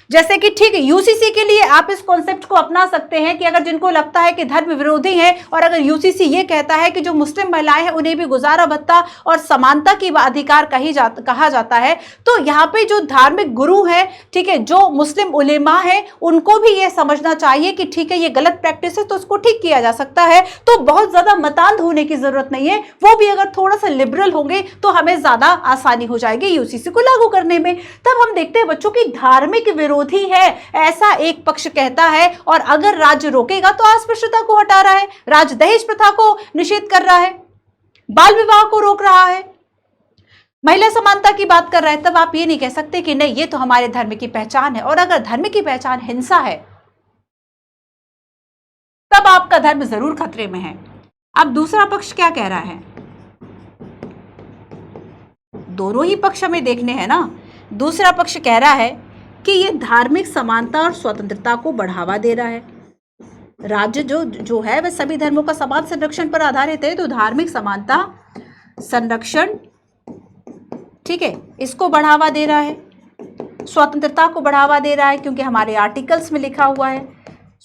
जैसे कि ठीक है, यूसीसी के लिए आप इस कॉन्सेप्ट को अपना सकते हैं कि अगर जिनको लगता है कि धर्म विरोधी है और अगर यूसीसी ये कहता है कि जो मुस्लिम महिलाएं हैं उन्हें भी गुजारा भत्ता और समानता की अधिकार कहा जाता है, तो यहाँ पे जो धार्मिक गुरु है, ठीक है, जो मुस्लिम उलेमा है, उनको भी ये समझना चाहिए कि ठीक है ये गलत प्रैक्टिस है तो उसको ठीक किया जा सकता है। तो बहुत ज्यादा मतांध होने की जरूरत नहीं है, वो भी अगर थोड़ा सा लिबरल होंगे तो हमें ज्यादा आसानी हो जाएगी यूसीसी को लागू करने में। तब हम देखते हैं बच्चों की धार्मिक विरोधी है ऐसा एक पक्ष कहता है, और अगर राज्य रोकेगा तो अस्पृश्यता को हटा रहा है, राज्य दहेज प्रथा को निषेध कर रहा है, बाल विवाह को रोक रहा है, महिला समानता की बात कर रहा है, तब आप ये नहीं कह सकते कि नहीं ये तो हमारे धर्म की पहचान है। और अगर धर्म की पहचान हिंसा है तब आपका धर्म जरूर खतरे में है। अब दूसरा पक्ष क्या कह रहा है, दोनों ही पक्ष हमें देखने हैं ना। दूसरा पक्ष कह रहा है कि ये धार्मिक समानता और स्वतंत्रता को बढ़ावा दे रहा है। राज्य जो है वह सभी धर्मों का समान संरक्षण पर आधारित है, तो धार्मिक समानता संरक्षण, ठीक है, इसको बढ़ावा दे रहा है, स्वतंत्रता को बढ़ावा दे रहा है, क्योंकि हमारे आर्टिकल्स में लिखा हुआ है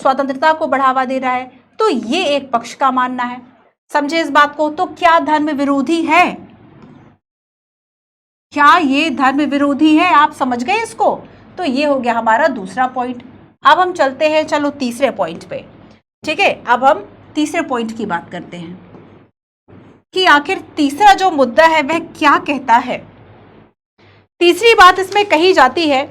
स्वतंत्रता को बढ़ावा दे रहा है। तो ये एक पक्ष का मानना है, समझे इस बात को। तो क्या धर्म विरोधी है, क्या ये धर्म विरोधी है, आप समझ गए इसको। तो ये हो गया हमारा दूसरा पॉइंट। अब हम चलते हैं चलो तीसरे पॉइंट पे, ठीक है। अब हम तीसरे पॉइंट की बात करते हैं कि आखिर तीसरा जो मुद्दा है वह क्या कहता है। तीसरी बात इसमें कही जाती है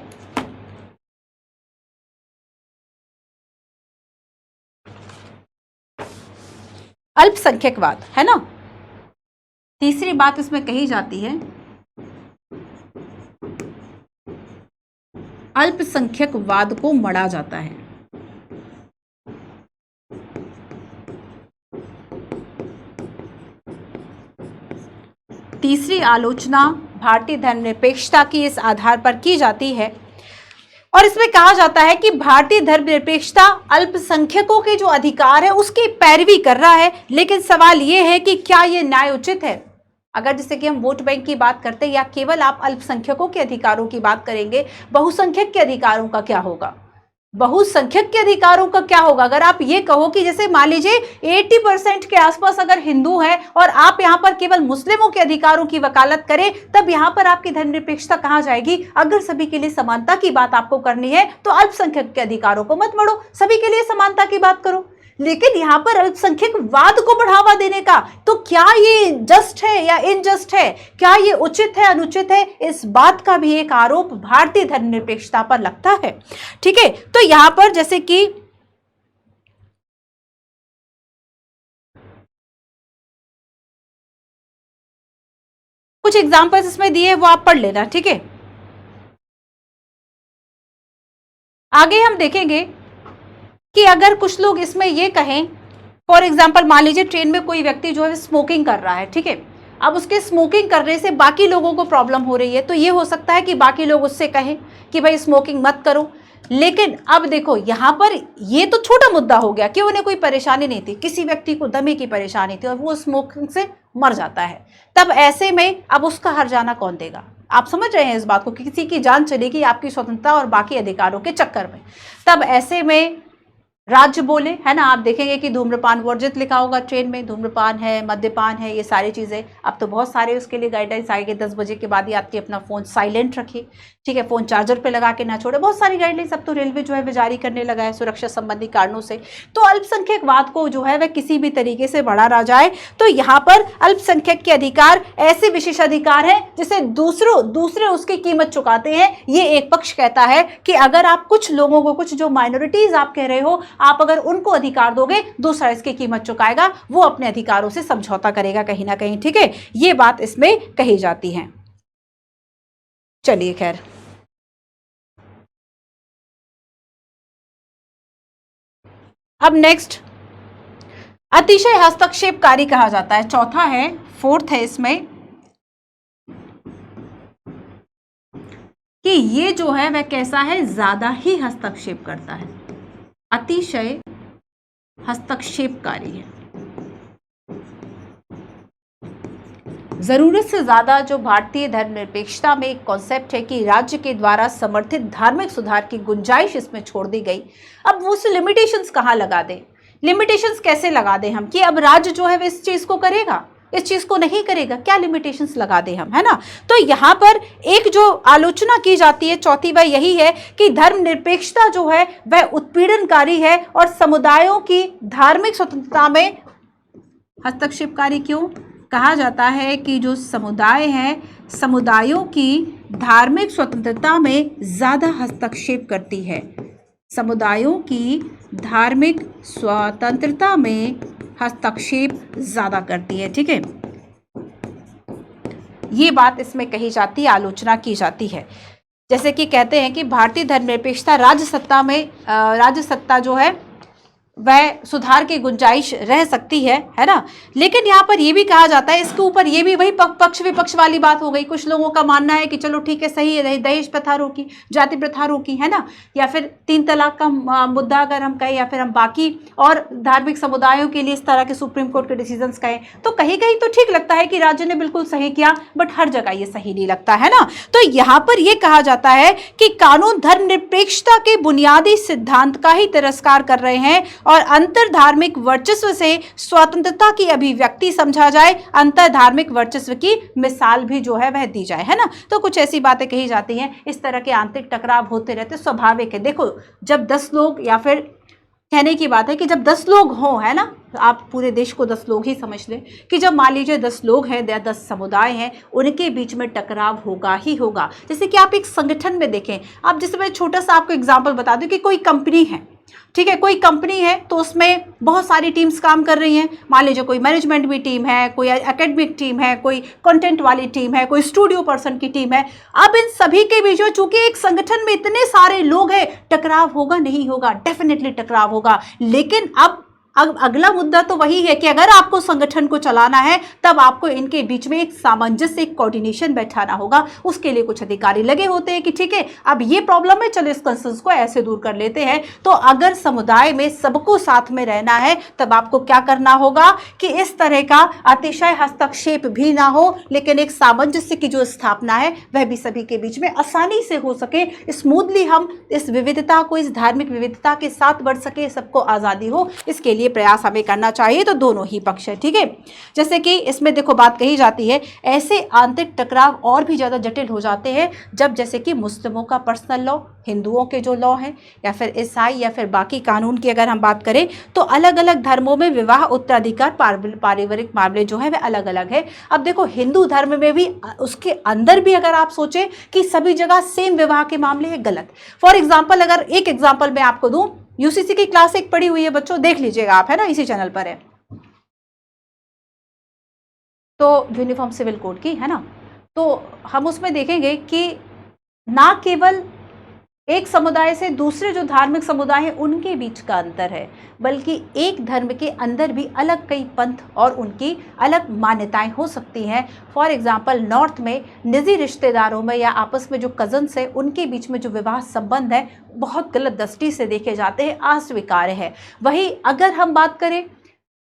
अल्पसंख्यकवाद, है ना। तीसरी बात इसमें कही जाती है अल्पसंख्यकवाद को मढ़ा जाता है। तीसरी आलोचना भारतीय धर्मनिरपेक्षता की इस आधार पर की जाती है और इसमें कहा जाता है कि भारतीय धर्मनिरपेक्षता अल्पसंख्यकों के जो अधिकार है उसकी पैरवी कर रहा है। लेकिन सवाल यह है कि क्या यह न्याय उचित है। अगर जैसे कि हम वोट बैंक की बात करते हैं या केवल आप अल्पसंख्यकों के अधिकारों की बात करेंगे, बहुसंख्यक के अधिकारों का क्या होगा, बहुसंख्यक के अधिकारों का क्या होगा। अगर आप ये कहो कि जैसे मान लीजिए 80% के आसपास अगर हिंदू है और आप यहां पर केवल मुस्लिमों के अधिकारों की वकालत करें, तब यहां पर आपकी धर्मनिरपेक्षता कहां जाएगी। अगर सभी के लिए समानता की बात आपको करनी है तो अल्पसंख्यक के अधिकारों को मत मढ़ो, सभी के लिए समानता की बात करो। लेकिन यहां पर अल्पसंख्यकवाद को बढ़ावा देने का, तो क्या ये जस्ट है या इनजस्ट है, क्या ये उचित है अनुचित है, इस बात का भी एक आरोप भारतीय धर्मनिरपेक्षता पर लगता है। ठीक है, तो यहां पर जैसे कि कुछ एग्जांपल्स इसमें दिए वो आप पढ़ लेना, ठीक है। आगे हम देखेंगे कि अगर कुछ लोग इसमें ये कहें, फॉर एग्जाम्पल मान लीजिए ट्रेन में कोई व्यक्ति जो है स्मोकिंग कर रहा है, ठीक है। अब उसके स्मोकिंग करने से बाकी लोगों को प्रॉब्लम हो रही है, तो ये हो सकता है कि बाकी लोग उससे कहें कि भाई स्मोकिंग मत करो। लेकिन अब देखो यहाँ पर ये तो छोटा मुद्दा हो गया कि उन्हें कोई परेशानी नहीं थी, किसी व्यक्ति को दमे की परेशानी थी और वो स्मोकिंग से मर जाता है। तब ऐसे में अब उसका हर्जाना कौन देगा। आप समझ रहे हैं इस बात को कि किसी की जान चलेगी आपकी स्वतंत्रता और बाकी अधिकारों के चक्कर में। तब ऐसे में राज्य बोले, है ना, आप देखेंगे कि धूम्रपान वर्जित लिखा होगा ट्रेन में, धूम्रपान है, मद्यपान है, ये सारी चीज़ें। अब तो बहुत सारे उसके लिए गाइडलाइंस आएंगे, 10 बजे के बाद ही आपकी अपना फ़ोन साइलेंट रखिए, ठीक है, फ़ोन चार्जर पे लगा के ना छोड़े। बहुत सारी गाइडलाइंस अब तो रेलवे जो है वह जारी करने लगा है सुरक्षा संबंधी कारणों से। तो अल्पसंख्यकवाद को जो है वह किसी भी तरीके से बढ़ा ना जाए। तो यहाँ पर अल्पसंख्यक के अधिकार ऐसे विशेष अधिकार हैं जिसे दूसरे उसकी कीमत चुकाते हैं। ये एक पक्ष कहता है कि अगर आप कुछ लोगों को, कुछ जो माइनॉरिटीज आप कह रहे हो, आप अगर उनको अधिकार दोगे, दूसरा इसकी कीमत चुकाएगा, वो अपने अधिकारों से समझौता करेगा कहीं ना कहीं, ठीक है। ये बात इसमें कही जाती है। चलिए खैर, अब नेक्स्ट अतिशय हस्तक्षेपकारी कहा जाता है। चौथा है, फोर्थ है इसमें कि ये जो है वह कैसा है, ज्यादा ही हस्तक्षेप करता है, अतिशय हस्तक्षेपकारी है। जरूरत से ज्यादा जो भारतीय धर्मनिरपेक्षता में एक कॉन्सेप्ट है कि राज्य के द्वारा समर्थित धार्मिक सुधार की गुंजाइश इसमें छोड़ दी गई। अब वो लिमिटेशंस कहाँ लगा दें, लिमिटेशंस कैसे लगा दें हम कि अब राज्य जो है वो इस चीज को करेगा, इस चीज को नहीं करेगा, क्या लिमिटेशंस लगा दें हम, है ना। तो यहाँ पर एक जो आलोचना की जाती है चौथी वह यही है कि धर्मनिरपेक्षता जो है वह उत्पीड़नकारी है और समुदायों की धार्मिक स्वतंत्रता में हस्तक्षेपकारी। क्यों कहा जाता है कि जो समुदाय हैं, समुदायों की धार्मिक स्वतंत्रता में ज्यादा हस्तक्षेप करती है, समुदायों की धार्मिक स्वतंत्रता में हस्तक्षेप ज्यादा करती है। ठीक है, ये बात इसमें कही जाती है, आलोचना की जाती है। जैसे कि कहते हैं कि भारतीय धर्मनिरपेक्षता राज्य सत्ता जो है वह सुधार की गुंजाइश रह सकती है ना। लेकिन यहाँ पर यह भी कहा जाता है, इसके ऊपर ये भी वही पक्ष विपक्ष वाली बात हो गई। कुछ लोगों का मानना है कि चलो ठीक है, सही है, दहेज प्रथा रोकी, जाति प्रथा रोकी, है ना, या फिर 3 तलाक का मुद्दा अगर हम कहें, या फिर हम बाकी और धार्मिक समुदायों के लिए इस तरह के सुप्रीम कोर्ट के डिसीजंस कहें, तो कहीं कहीं तो ठीक लगता है कि राज्य ने बिल्कुल सही किया, बट हर जगह ये सही नहीं लगता, है ना। तो यहाँ पर यह कहा जाता है कि कानून धर्मनिरपेक्षता के बुनियादी सिद्धांत का ही तिरस्कार कर रहे हैं और अंतर धार्मिक वर्चस्व से स्वतंत्रता की अभिव्यक्ति समझा जाए, अंतर धार्मिक वर्चस्व की मिसाल भी जो है वह दी जाए, है ना। तो कुछ ऐसी बातें कही जाती हैं। इस तरह के आंतरिक टकराव होते रहते, स्वाभाविक है। देखो, जब 10 लोग, या फिर कहने की बात है कि जब 10 लोग हों, है ना, तो आप पूरे देश को 10 लोग ही समझ लें कि जब मान लीजिए 10 लोग हैं या 10 समुदाय हैं, उनके बीच में टकराव होगा ही होगा। जैसे कि आप एक संगठन में देखें, आप जैसे मैं छोटा सा आपको एग्जाम्पल बता दूं कि कोई कंपनी है, ठीक है, कोई कंपनी है तो उसमें बहुत सारी टीम्स काम कर रही हैं। मान लीजिए कोई मैनेजमेंट भी टीम है, कोई एकेडमिक टीम है, कोई कंटेंट वाली टीम है, कोई स्टूडियो पर्सन की टीम है। अब इन सभी के बीच में, चूंकि एक संगठन में इतने सारे लोग हैं, टकराव होगा नहीं होगा, डेफिनेटली टकराव होगा। लेकिन अब अगला मुद्दा तो वही है कि अगर आपको संगठन को चलाना है, तब आपको इनके बीच में एक सामंजस्य, एक कोऑर्डिनेशन बैठाना होगा। उसके लिए कुछ अधिकारी लगे होते हैं कि ठीक है, अब ये प्रॉब्लम है, चलो इस कंसर्न्स को ऐसे दूर कर लेते हैं। तो अगर समुदाय में सबको साथ में रहना है, तब आपको क्या करना होगा कि इस तरह का अतिशय हस्तक्षेप भी ना हो, लेकिन एक सामंजस्य की जो स्थापना है वह भी सभी के बीच में आसानी से हो सके, स्मूथली हम इस विविधता को, इस धार्मिक विविधता के साथ बढ़ सके, सबको आज़ादी हो, इसके लिए प्रयास हमें करना चाहिए। तो दोनों ही पक्ष है, ठीक है। जैसे कि इसमें देखो बात कही जाती है, ऐसे आंतरिक टकराव और भी ज़्यादा जटिल हो जाते हैं जब जैसे कि मुस्लिमों का पर्सनल लॉ, हिंदुओं के जो लॉ हैं, या फिर ईसाई या फिर बाकी कानून की अगर हम बात करें, तो अलग अलग धर्मों में विवाह, उत्तराधिकार, पारिवारिक मामले जो है वह अलग अलग है। अब देखो, हिंदू धर्म में भी, उसके अंदर भी अगर आप सोचें कि सभी जगह सेम विवाह के मामले हैं, गलत। फॉर एग्जाम्पल, अगर एक एग्जाम्पल मैं आपको दूं, यूसीसी की क्लास 1 पढ़ी हुई है बच्चों, देख लीजिएगा आप, है ना, इसी चैनल पर है, तो यूनिफॉर्म सिविल कोड की, है ना। तो हम उसमें देखेंगे कि ना केवल एक समुदाय से दूसरे जो धार्मिक समुदाय हैं उनके बीच का अंतर है, बल्कि एक धर्म के अंदर भी अलग कई पंथ और उनकी अलग मान्यताएं हो सकती हैं। फॉर एग्जांपल, नॉर्थ में निजी रिश्तेदारों में या आपस में जो कजन्स हैं, उनके बीच में जो विवाह संबंध है बहुत गलत दृष्टि से देखे जाते हैं, अस्वीकार्य है। वही अगर हम बात करें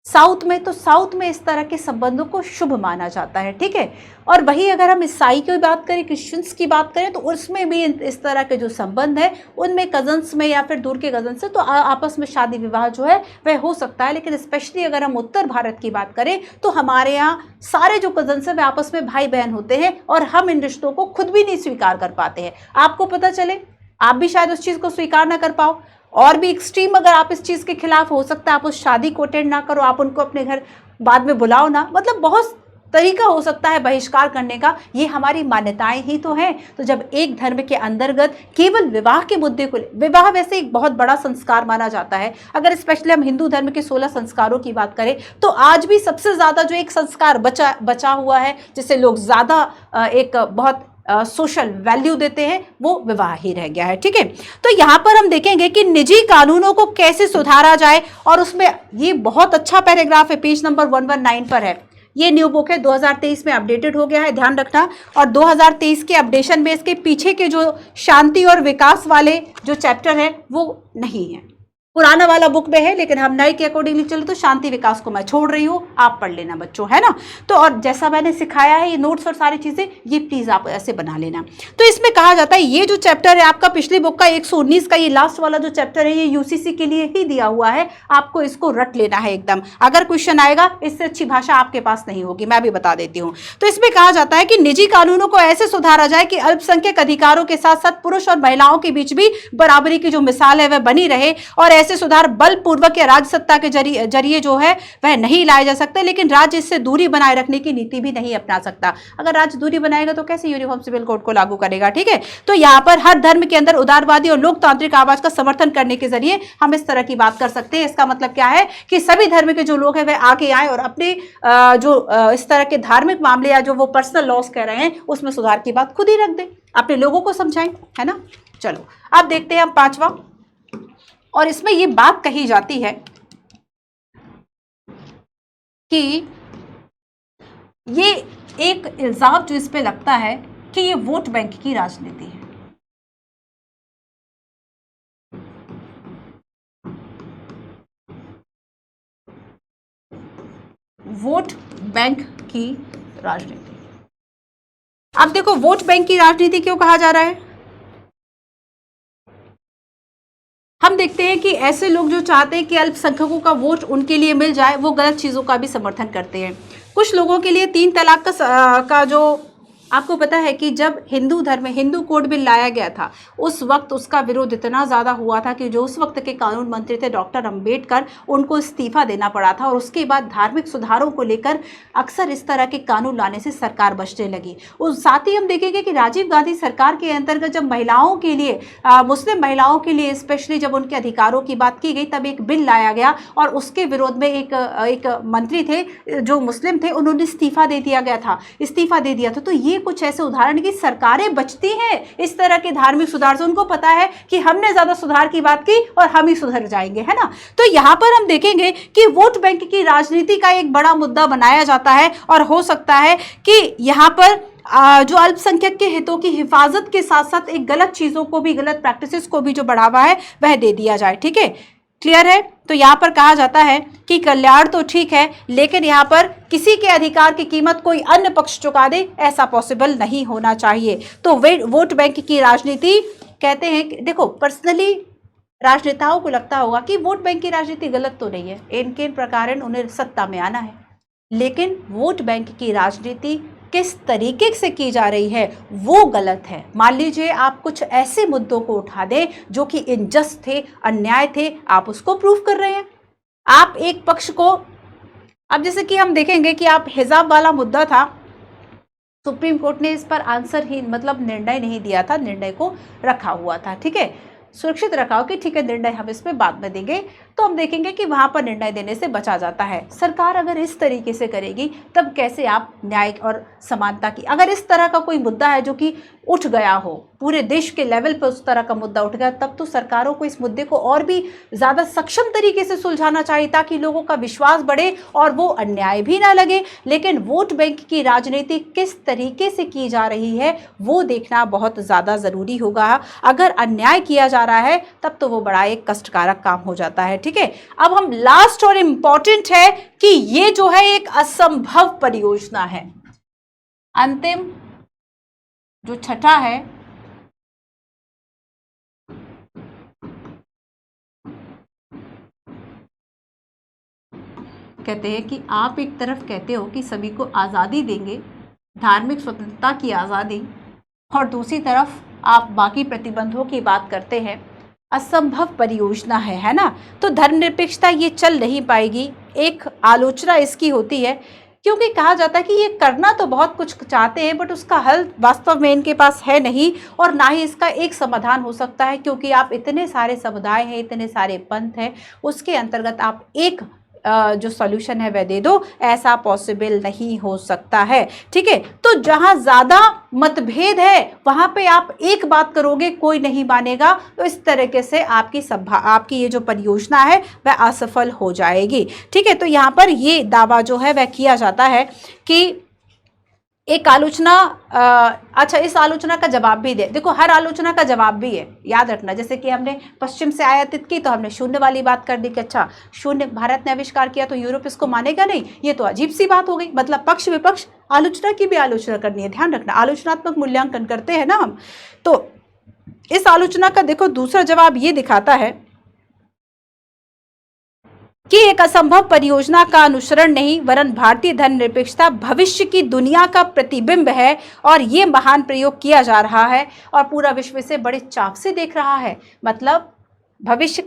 साउथ में, तो साउथ में इस तरह के संबंधों को शुभ माना जाता है, ठीक है। और वही अगर हम ईसाई की बात करें, क्रिश्चियंस की बात करें, तो उसमें भी इस तरह के जो संबंध है, उनमें कजन्स में या फिर दूर के कजन्स से तो आपस में शादी विवाह जो है वह हो सकता है। लेकिन स्पेशली अगर हम उत्तर भारत की बात करें, तो हमारे यहाँ सारे जो कजन्स हैं वे आपस में भाई बहन होते हैं, और हम इन रिश्तों को खुद भी नहीं स्वीकार कर पाते हैं। आपको पता चले, आप भी शायद उस चीज़ को स्वीकार ना कर पाओ, और भी एक्सट्रीम अगर आप इस चीज़ के खिलाफ हो सकता है, आप उस शादी को अटेंड ना करो, आप उनको अपने घर बाद में बुलाओ ना, मतलब बहुत तरीका हो सकता है बहिष्कार करने का। ये हमारी मान्यताएं ही तो हैं। तो जब एक धर्म के अंतर्गत केवल विवाह के मुद्दे को, विवाह वैसे एक बहुत बड़ा संस्कार माना जाता है, अगर स्पेशली हम हिंदू धर्म के 16 संस्कारों की बात करें, तो आज भी सबसे ज़्यादा जो एक संस्कार बचा हुआ है, जिसे लोग ज़्यादा एक बहुत सोशल वैल्यू देते हैं, वो विवाह ही रह गया है, ठीक है। तो यहाँ पर हम देखेंगे कि निजी कानूनों को कैसे सुधारा जाए, और उसमें ये बहुत अच्छा पैराग्राफ है, पेज नंबर 119 पर है। ये न्यू बुक है, 2023 में अपडेटेड हो गया है, ध्यान रखना। और 2023 के अपडेशन में इसके पीछे के जो शांति और विकास वाले जो चैप्टर है वो नहीं है, पुराना वाला बुक में है, लेकिन हम नए के अकॉर्डिंगली चलो तो शांति विकास को मैं छोड़ रही हूँ, आप पढ़ लेना बच्चों, है ना। तो और जैसा मैंने सिखाया है ये नोट्स और सारी चीजें, ये प्लीज आप ऐसे बना लेना। तो इसमें कहा जाता है ये जो चैप्टर है आपका पिछली बुक का 119 का, ये लास्ट वाला जो चैप्टर है ये यूसीसी के लिए ही दिया हुआ है, आपको इसको रट लेना है एकदम। अगर क्वेश्चन आएगा इससे अच्छी भाषा आपके पास नहीं होगी, मैं भी बता देती हूँ। तो इसमें कहा जाता है कि निजी कानूनों को ऐसे सुधारा जाए कि अल्पसंख्यक अधिकारों के साथ साथ पुरुष और महिलाओं के बीच भी बराबरी की जो मिसाल है वह बनी रहे, और ऐसे सुधार बलपूर्वक या राज्य सत्ता के जरिए जो है वह नहीं लाए जा सकते, लेकिन राज्य इससे दूरी बनाए रखने की नीति भी नहीं अपना सकता। अगर राज्य दूरी बनाएगा तो कैसे यूनिफॉर्म सिविल कोड को लागू करेगा, ठीक है। तो यहाँ पर हर धर्म के अंदर उदारवादी और लोकतांत्रिक आवाज का समर्थन करने के जरिए हम इस तरह की बात कर सकते हैं। इसका मतलब क्या है कि सभी धर्म के जो लोग हैं वह आगे आए और अपने इस तरह के धार्मिक मामले या जो वो पर्सनल लॉस कह रहे हैं उसमें सुधार की बात खुद ही रख दें, अपने लोगों को समझाएं, है ना। चलो अब देखते हैं हम पांचवा, और इसमें ये बात कही जाती है कि ये एक इल्जाम जो इस पे लगता है कि ये वोट बैंक की राजनीति है। वोट बैंक की राजनीति। अब देखो वोट बैंक की राजनीति क्यों कहा जा रहा है। हम देखते हैं कि ऐसे लोग जो चाहते हैं कि अल्पसंख्यकों का वोट उनके लिए मिल जाए, वो गलत चीजों का भी समर्थन करते हैं। कुछ लोगों के लिए 3 तलाक का जो आपको पता है कि जब हिंदू धर्म में हिंदू कोड बिल लाया गया था उस वक्त उसका विरोध इतना ज़्यादा हुआ था कि जो उस वक्त के कानून मंत्री थे डॉक्टर अंबेडकर, उनको इस्तीफा देना पड़ा था। और उसके बाद धार्मिक सुधारों को लेकर अक्सर इस तरह के कानून लाने से सरकार बचने लगी। उस साथ ही हम देखेंगे कि राजीव गांधी सरकार के अंतर्गत जब महिलाओं के लिए मुस्लिम महिलाओं के लिए स्पेशली जब उनके अधिकारों की बात की गई तब एक बिल लाया गया और उसके विरोध में एक मंत्री थे जो मुस्लिम थे, उन्होंने इस्तीफा दे दिया था। तो ये कुछ ऐसे उदाहरण की सरकारें बचती हैं इस तरह के धार्मिक सुधार से। उनको पता है कि हमने ज्यादा सुधार की बात की और हम ही सुधर जाएंगे, है ना। तो यहां पर हम देखेंगे कि वोट बैंक की राजनीति का एक बड़ा मुद्दा बनाया जाता है और हो सकता है कि यहां पर जो अल्पसंख्यक के हितों की हिफाजत के साथ साथ एक गलत चीजों को भी, गलत प्रैक्टिसेस को भी जो बढ़ावा है वह दे दिया जाए, ठीक है। क्लियर है। तो यहाँ पर कहा जाता है कि कल्याण तो ठीक है लेकिन यहाँ पर किसी के अधिकार की कीमत कोई अन्य पक्ष चुका दे, ऐसा पॉसिबल नहीं होना चाहिए। तो वोट बैंक की राजनीति कहते हैं कि देखो पर्सनली राजनेताओं को लगता होगा कि वोट बैंक की राजनीति गलत तो नहीं है, इनके प्रकार उन्हें सत्ता में आना है, लेकिन वोट बैंक की राजनीति किस तरीके से की जा रही है वो गलत है। मान लीजिए आप कुछ ऐसे मुद्दों को उठा दें जो कि इनजस्ट थे, अन्याय थे, आप उसको प्रूव कर रहे हैं। आप एक पक्ष को, अब जैसे कि हम देखेंगे कि आप हिजाब वाला मुद्दा था, सुप्रीम कोर्ट ने इस पर आंसरहीन मतलब निर्णय नहीं दिया था, निर्णय को रखा हुआ था, ठीक है, सुरक्षित रखा हो कि ठीक है निर्णय हम इस पे बाद में देंगे। तो हम देखेंगे कि वहां पर निर्णय देने से बचा जाता है। सरकार अगर इस तरीके से करेगी तब कैसे आप न्याय और समानता की, अगर इस तरह का कोई मुद्दा है जो कि उठ गया हो पूरे देश के लेवल पर, उस तरह का मुद्दा उठ गया, तब तो सरकारों को इस मुद्दे को और भी ज़्यादा सक्षम तरीके से सुलझाना चाहिए ताकि लोगों का विश्वास बढ़े और वो अन्याय भी ना लगे। लेकिन वोट बैंक की राजनीति किस तरीके से की जा रही है वो देखना बहुत ज़्यादा ज़रूरी होगा। अगर अन्याय किया जा रहा है तब तो वो बड़ा एक कष्टकारक काम हो जाता है, ठीक है। अब हम लास्ट और इंपॉर्टेंट है कि ये जो है एक असंभव परियोजना है। अंतिम जो छठा है, कहते हैं कि आप एक तरफ कहते हो कि सभी को आज़ादी देंगे, धार्मिक स्वतंत्रता की आज़ादी, और दूसरी तरफ आप बाकी प्रतिबंधों की बात करते हैं। असंभव परियोजना है ना। तो धर्मनिरपेक्षता ये चल नहीं पाएगी। एक आलोचना इसकी होती है क्योंकि कहा जाता है कि ये करना तो बहुत कुछ चाहते हैं बट उसका हल वास्तव में इनके पास है नहीं और ना ही इसका एक समाधान हो सकता है, क्योंकि आप इतने सारे समुदाय हैं, इतने सारे पंथ हैं, उसके अंतर्गत आप एक जो सॉल्यूशन है वह दे दो, ऐसा पॉसिबल नहीं हो सकता है, ठीक है। तो जहां ज्यादा मतभेद है वहां पे आप एक बात करोगे कोई नहीं मानेगा, तो इस तरीके से आपकी ये जो परियोजना है वह असफल हो जाएगी, ठीक है। तो यहाँ पर ये दावा जो है वह किया जाता है कि एक आलोचना अच्छा, इस आलोचना का जवाब भी दे। देखो हर आलोचना का जवाब भी है, याद रखना। जैसे कि हमने पश्चिम से आयातित की तो हमने शून्य वाली बात कर दी कि अच्छा शून्य भारत ने आविष्कार किया तो यूरोप इसको मानेगा नहीं, ये तो अजीब सी बात हो गई। मतलब पक्ष विपक्ष आलोचना की भी आलोचना करनी है, ध्यान रखना। आलोचनात्मक मूल्यांकन करते हैं ना हम। तो इस आलोचना का देखो दूसरा जवाब ये दिखाता है कि एक असंभव परियोजना का अनुसरण नहीं वरन भारतीय धर्मनिरपेक्षता भविष्य की दुनिया का प्रतिबिंब है और ये महान प्रयोग किया जा रहा है और पूरा विश्व इसे बड़े चाव से देख रहा है। मतलब भविष्य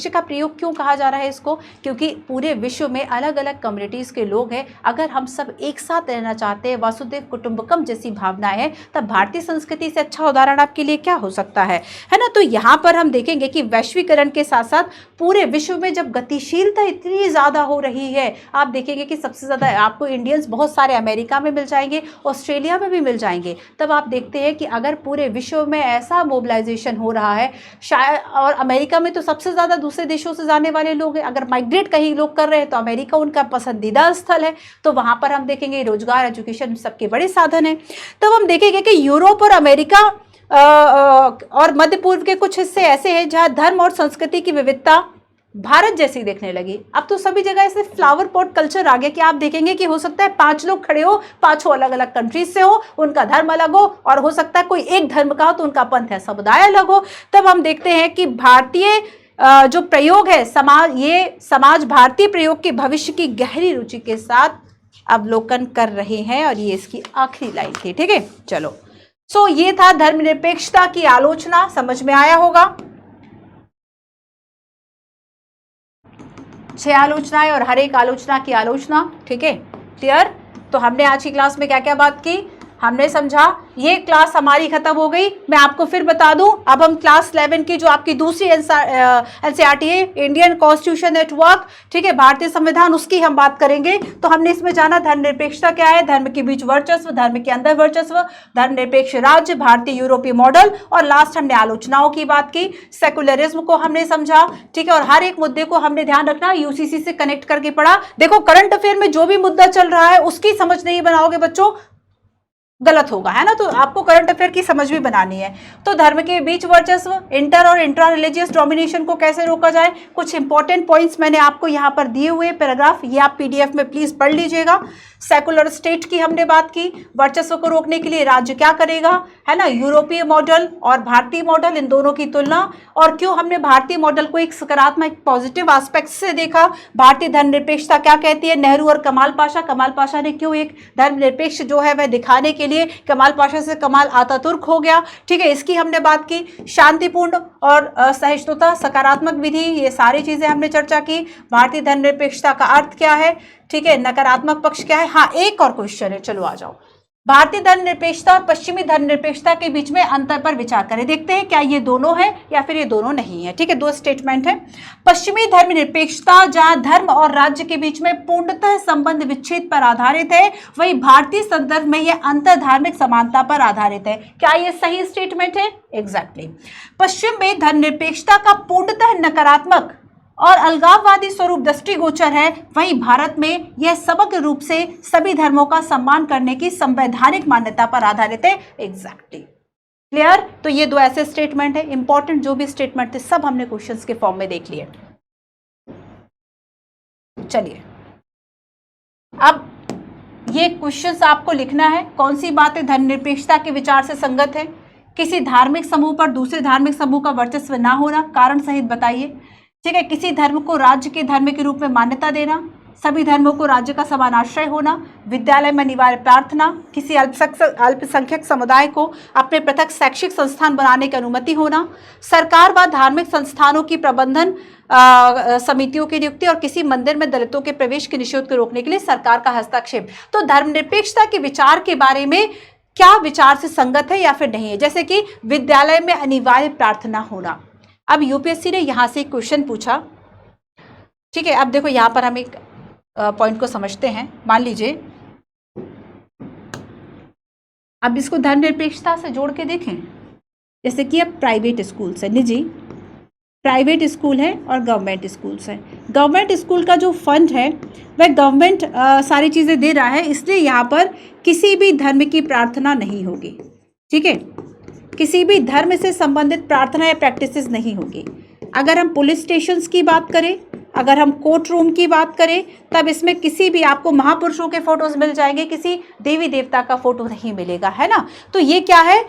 का प्रयोग क्यों कहा जा रहा है इसको? क्योंकि पूरे विश्व में अलग अलग कम्युनिटीज़ के लोग हैं। अगर हम सब एक साथ रहना चाहते हैं, वासुदेव कुटुंबकम जैसी भावनाएं हैं, तब भारतीय संस्कृति से अच्छा उदाहरण आपके लिए क्या हो सकता है ना? तो यहाँ पर हम देखेंगे कि वैश्वीकरण के साथ साथ पूरे विश्व में जब गतिशीलता इतनी ज़्यादा हो रही है, आप देखेंगे कि सबसे ज़्यादा आपको इंडियंस बहुत सारे अमेरिका में मिल जाएंगे, ऑस्ट्रेलिया में भी मिल जाएंगे। तब आप देखते हैं कि अगर पूरे विश्व में ऐसा मोबिलाइजेशन हो रहा है, शायद, और अमेरिका में तो सबसे ज़्यादा दूसरे देशों से जाने वाले लोग हैं। अगर माइग्रेट कहीं लोग कर रहे हैं तो अमेरिका उनका पसंदीदा स्थल है। तो वहाँ पर हम देखेंगे रोजगार, एजुकेशन सबके बड़े साधन हैं। तब हम देखेंगे कि यूरोप और अमेरिका और मध्य पूर्व के कुछ हिस्से ऐसे हैं जहाँ धर्म और संस्कृति की विविधता भारत जैसी देखने लगी। अब तो सभी जगह ऐसे फ्लावर पॉट कल्चर आ गया कि आप देखेंगे कि हो सकता है 5 लोग खड़े हो, 5 अलग अलग कंट्रीज से हो, उनका धर्म अलग हो, और हो सकता है कोई एक धर्म का हो तो उनका पंथ है समुदाय अलग हो। तब हम देखते हैं कि भारतीय जो प्रयोग है समाज भारतीय प्रयोग के भविष्य की गहरी रुचि के साथ अवलोकन कर रहे हैं। और ये इसकी आखिरी लाइन थी, ठीक है। चलो, सो ये था धर्मनिरपेक्षता की आलोचना, समझ में आया होगा। 6 आलोचनाएं और हर एक आलोचना की आलोचना, ठीक है, क्लियर। तो हमने आज की क्लास में क्या क्या बात की, हमने समझा। ये क्लास हमारी खत्म हो गई। मैं आपको फिर बता दूं, अब हम क्लास 11 की जो आपकी दूसरी एनसीईआरटी है, इंडियन कॉन्स्टिट्यूशन एट वर्क, ठीक है, भारतीय संविधान, उसकी हम बात करेंगे। तो हमने इसमें जाना धर्मनिरपेक्षता क्या है, धर्म के बीच वर्चस्व, धर्म के अंदर वर्चस्व, धर्मनिरपेक्ष राज्य, भारतीय यूरोपीय मॉडल, और लास्ट हमने आलोचनाओं की बात की, सेकुलरिज्म को हमने समझा, ठीक है। और हर एक मुद्दे को हमने ध्यान रखना यूसीसी से कनेक्ट करके पढ़ा। देखो करंट अफेयर में जो भी मुद्दा चल रहा है उसकी समझ नहीं बनाओगे बच्चों, गलत होगा, है ना। तो आपको करंट अफेयर की समझ भी बनानी है। तो धर्म के बीच वर्चस्व, इंटर और इंट्रा रिलीजियस डोमिनेशन को कैसे रोका जाए, कुछ इंपॉर्टेंट पॉइंट्स मैंने आपको यहाँ पर दिए हुए पैराग्राफ, ये आप पीडीएफ में प्लीज पढ़ लीजिएगा। सेकुलर स्टेट की हमने बात की, वर्चस्व को रोकने के लिए राज्य क्या करेगा, है ना, यूरोपीय मॉडल और भारतीय मॉडल, इन दोनों की तुलना, और क्यों हमने भारतीय मॉडल को एक सकारात्मक पॉजिटिव एस्पेक्ट से देखा। भारतीय धर्मनिरपेक्षता क्या कहती है, नेहरू और कमाल पाशा ने क्यों एक धर्मनिरपेक्ष जो है वह दिखाने के लिए कमाल पाशा से कमाल आतातुर्क हो गया, ठीक है, इसकी हमने बात की। शांतिपूर्ण और सहिष्णुता, सकारात्मक विधि, ये सारी चीजें हमने चर्चा की। भारतीय धर्मनिरपेक्षता का अर्थ क्या है, ठीक है, नकारात्मक पक्ष क्या है। हाँ, एक और क्वेश्चन है, चलो आ जाओ। भारतीय धर्मनिरपेक्षता और पश्चिमी धर्मनिरपेक्षता के बीच में अंतर पर विचार करें, देखते हैं क्या ये दोनों है या फिर ये दोनों नहीं है, ठीक है। 2 स्टेटमेंट है। पश्चिमी धर्मनिरपेक्षता जहां धर्म और राज्य के बीच में पूर्णतः संबंध विच्छेद पर आधारित है, वही भारतीय संदर्भ में यह अंतर धार्मिक समानता पर आधारित है। क्या ये सही स्टेटमेंट है? एग्जैक्टली। पश्चिम में धर्मनिरपेक्षता का पूर्णतः नकारात्मक और अलगाववादी स्वरूप दृष्टिगोचर है, वहीं भारत में यह समग्र रूप से सभी धर्मों का सम्मान करने की संवैधानिक मान्यता पर आधारित है। Exactly, clear. तो ये 2 ऐसे स्टेटमेंट है, इंपॉर्टेंट जो भी स्टेटमेंट थे सब हमने क्वेश्चंस के फॉर्म में देख लिए। चलिए, अब ये क्वेश्चंस आपको लिखना है, कौन सी बातें धर्मनिरपेक्षता के विचार से संगत है। किसी धार्मिक समूह पर दूसरे धार्मिक समूह का वर्चस्व ना होना, कारण सहित बताइए, ठीक है। किसी धर्म को राज्य के धर्म के रूप में मान्यता देना, सभी धर्मों को राज्य का समान आश्रय होना, विद्यालय में अनिवार्य प्रार्थना, किसी अल्पसंख्यक समुदाय को अपने पृथक शैक्षिक संस्थान बनाने की अनुमति होना, सरकार व धार्मिक संस्थानों की प्रबंधन समितियों की नियुक्ति, और किसी मंदिर में दलितों के प्रवेश के निषेध को रोकने के लिए सरकार का हस्तक्षेप। तो धर्मनिरपेक्षता के विचार के बारे में क्या विचार से संगत है या फिर नहीं है। जैसे कि विद्यालय में अनिवार्य प्रार्थना होना, अब यूपीएससी ने यहां से एक क्वेश्चन पूछा, ठीक है। अब देखो यहां पर हम एक पॉइंट को समझते हैं। मान लीजिए, अब इसको धर्मनिरपेक्षता से जोड़ के देखें। जैसे कि अब प्राइवेट स्कूल्स है, निजी प्राइवेट स्कूल है और गवर्नमेंट स्कूल्स है। गवर्नमेंट स्कूल का जो फंड है वह गवर्नमेंट सारी चीज़ें दे रहा है, इसलिए यहाँ पर किसी भी धर्म की प्रार्थना नहीं होगी। ठीक है, किसी भी धर्म से संबंधित प्रार्थना या प्रैक्टिसेस नहीं होगी। अगर हम पुलिस स्टेशंस की बात करें, अगर हम कोर्ट रूम की बात करें, तब इसमें किसी भी आपको महापुरुषों के फोटोज मिल जाएंगे, किसी देवी देवता का फोटो नहीं मिलेगा, है ना। तो ये क्या है,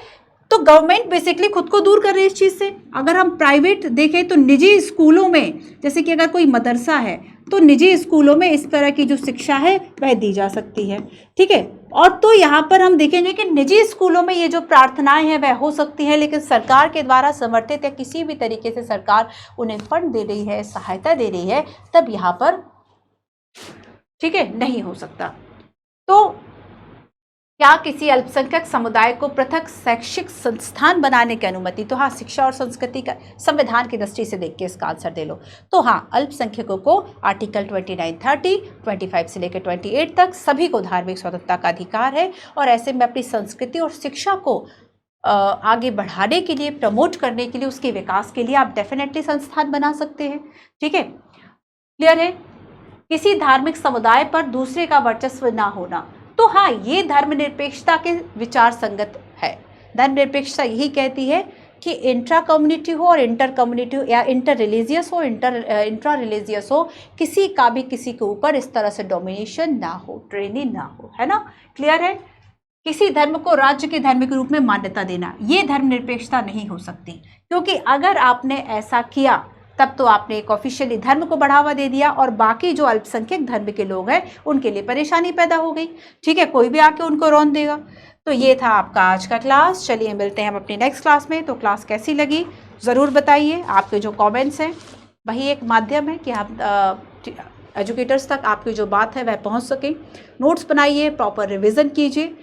तो गवर्नमेंट बेसिकली खुद को दूर कर रही है इस चीज़ से। अगर हम प्राइवेट देखें तो निजी स्कूलों में, जैसे कि अगर कोई मदरसा है तो निजी स्कूलों में इस तरह की जो शिक्षा है वह दी जा सकती है। ठीक है, और तो यहाँ पर हम देखेंगे कि निजी स्कूलों में ये जो प्रार्थनाएं हैं वह हो सकती हैं, लेकिन सरकार के द्वारा समर्थित या किसी भी तरीके से सरकार उन्हें फंड दे रही है, सहायता दे रही है, तब यहाँ पर ठीक है नहीं हो सकता। तो क्या किसी अल्पसंख्यक समुदाय को पृथक शैक्षिक संस्थान बनाने की अनुमति? तो हाँ, शिक्षा और संस्कृति का संविधान की दृष्टि से देख के इसका आंसर दे लो। तो हाँ, अल्पसंख्यकों को आर्टिकल 29, 30, 25 से लेकर 28 तक सभी को धार्मिक स्वतंत्रता का अधिकार है, और ऐसे में अपनी संस्कृति और शिक्षा को आगे बढ़ाने के लिए, प्रमोट करने के लिए, उसके विकास के लिए आप डेफिनेटली संस्थान बना सकते हैं। ठीक है, क्लियर है। किसी धार्मिक समुदाय पर दूसरे का वर्चस्व ना होना, तो हाँ, ये धर्मनिरपेक्षता के विचार संगत है। धर्मनिरपेक्षता यही कहती है कि इंट्रा कम्युनिटी हो और इंटर कम्युनिटी हो, या इंटर रिलीजियस हो, इंट्रा रिलीजियस हो, किसी का भी किसी के ऊपर इस तरह से डोमिनेशन ना हो, ट्रेनी ना हो, है ना। क्लियर है। किसी धर्म को राज्य के धर्म के रूप में मान्यता देना, ये धर्मनिरपेक्षता नहीं हो सकती, क्योंकि अगर आपने ऐसा किया तब तो आपने एक ऑफिशियली धर्म को बढ़ावा दे दिया, और बाकी जो अल्पसंख्यक धर्म के लोग हैं उनके लिए परेशानी पैदा हो गई। ठीक है, कोई भी आके उनको रौंद देगा। तो ये था आपका आज का क्लास। चलिए मिलते हैं हम अपनी नेक्स्ट क्लास में। तो क्लास कैसी लगी ज़रूर बताइए। आपके जो कमेंट्स हैं वही एक माध्यम है कि आप एजुकेटर्स तक आपकी जो बात है वह पहुंच सके। नोट्स बनाइए, प्रॉपर रिवीजन कीजिए।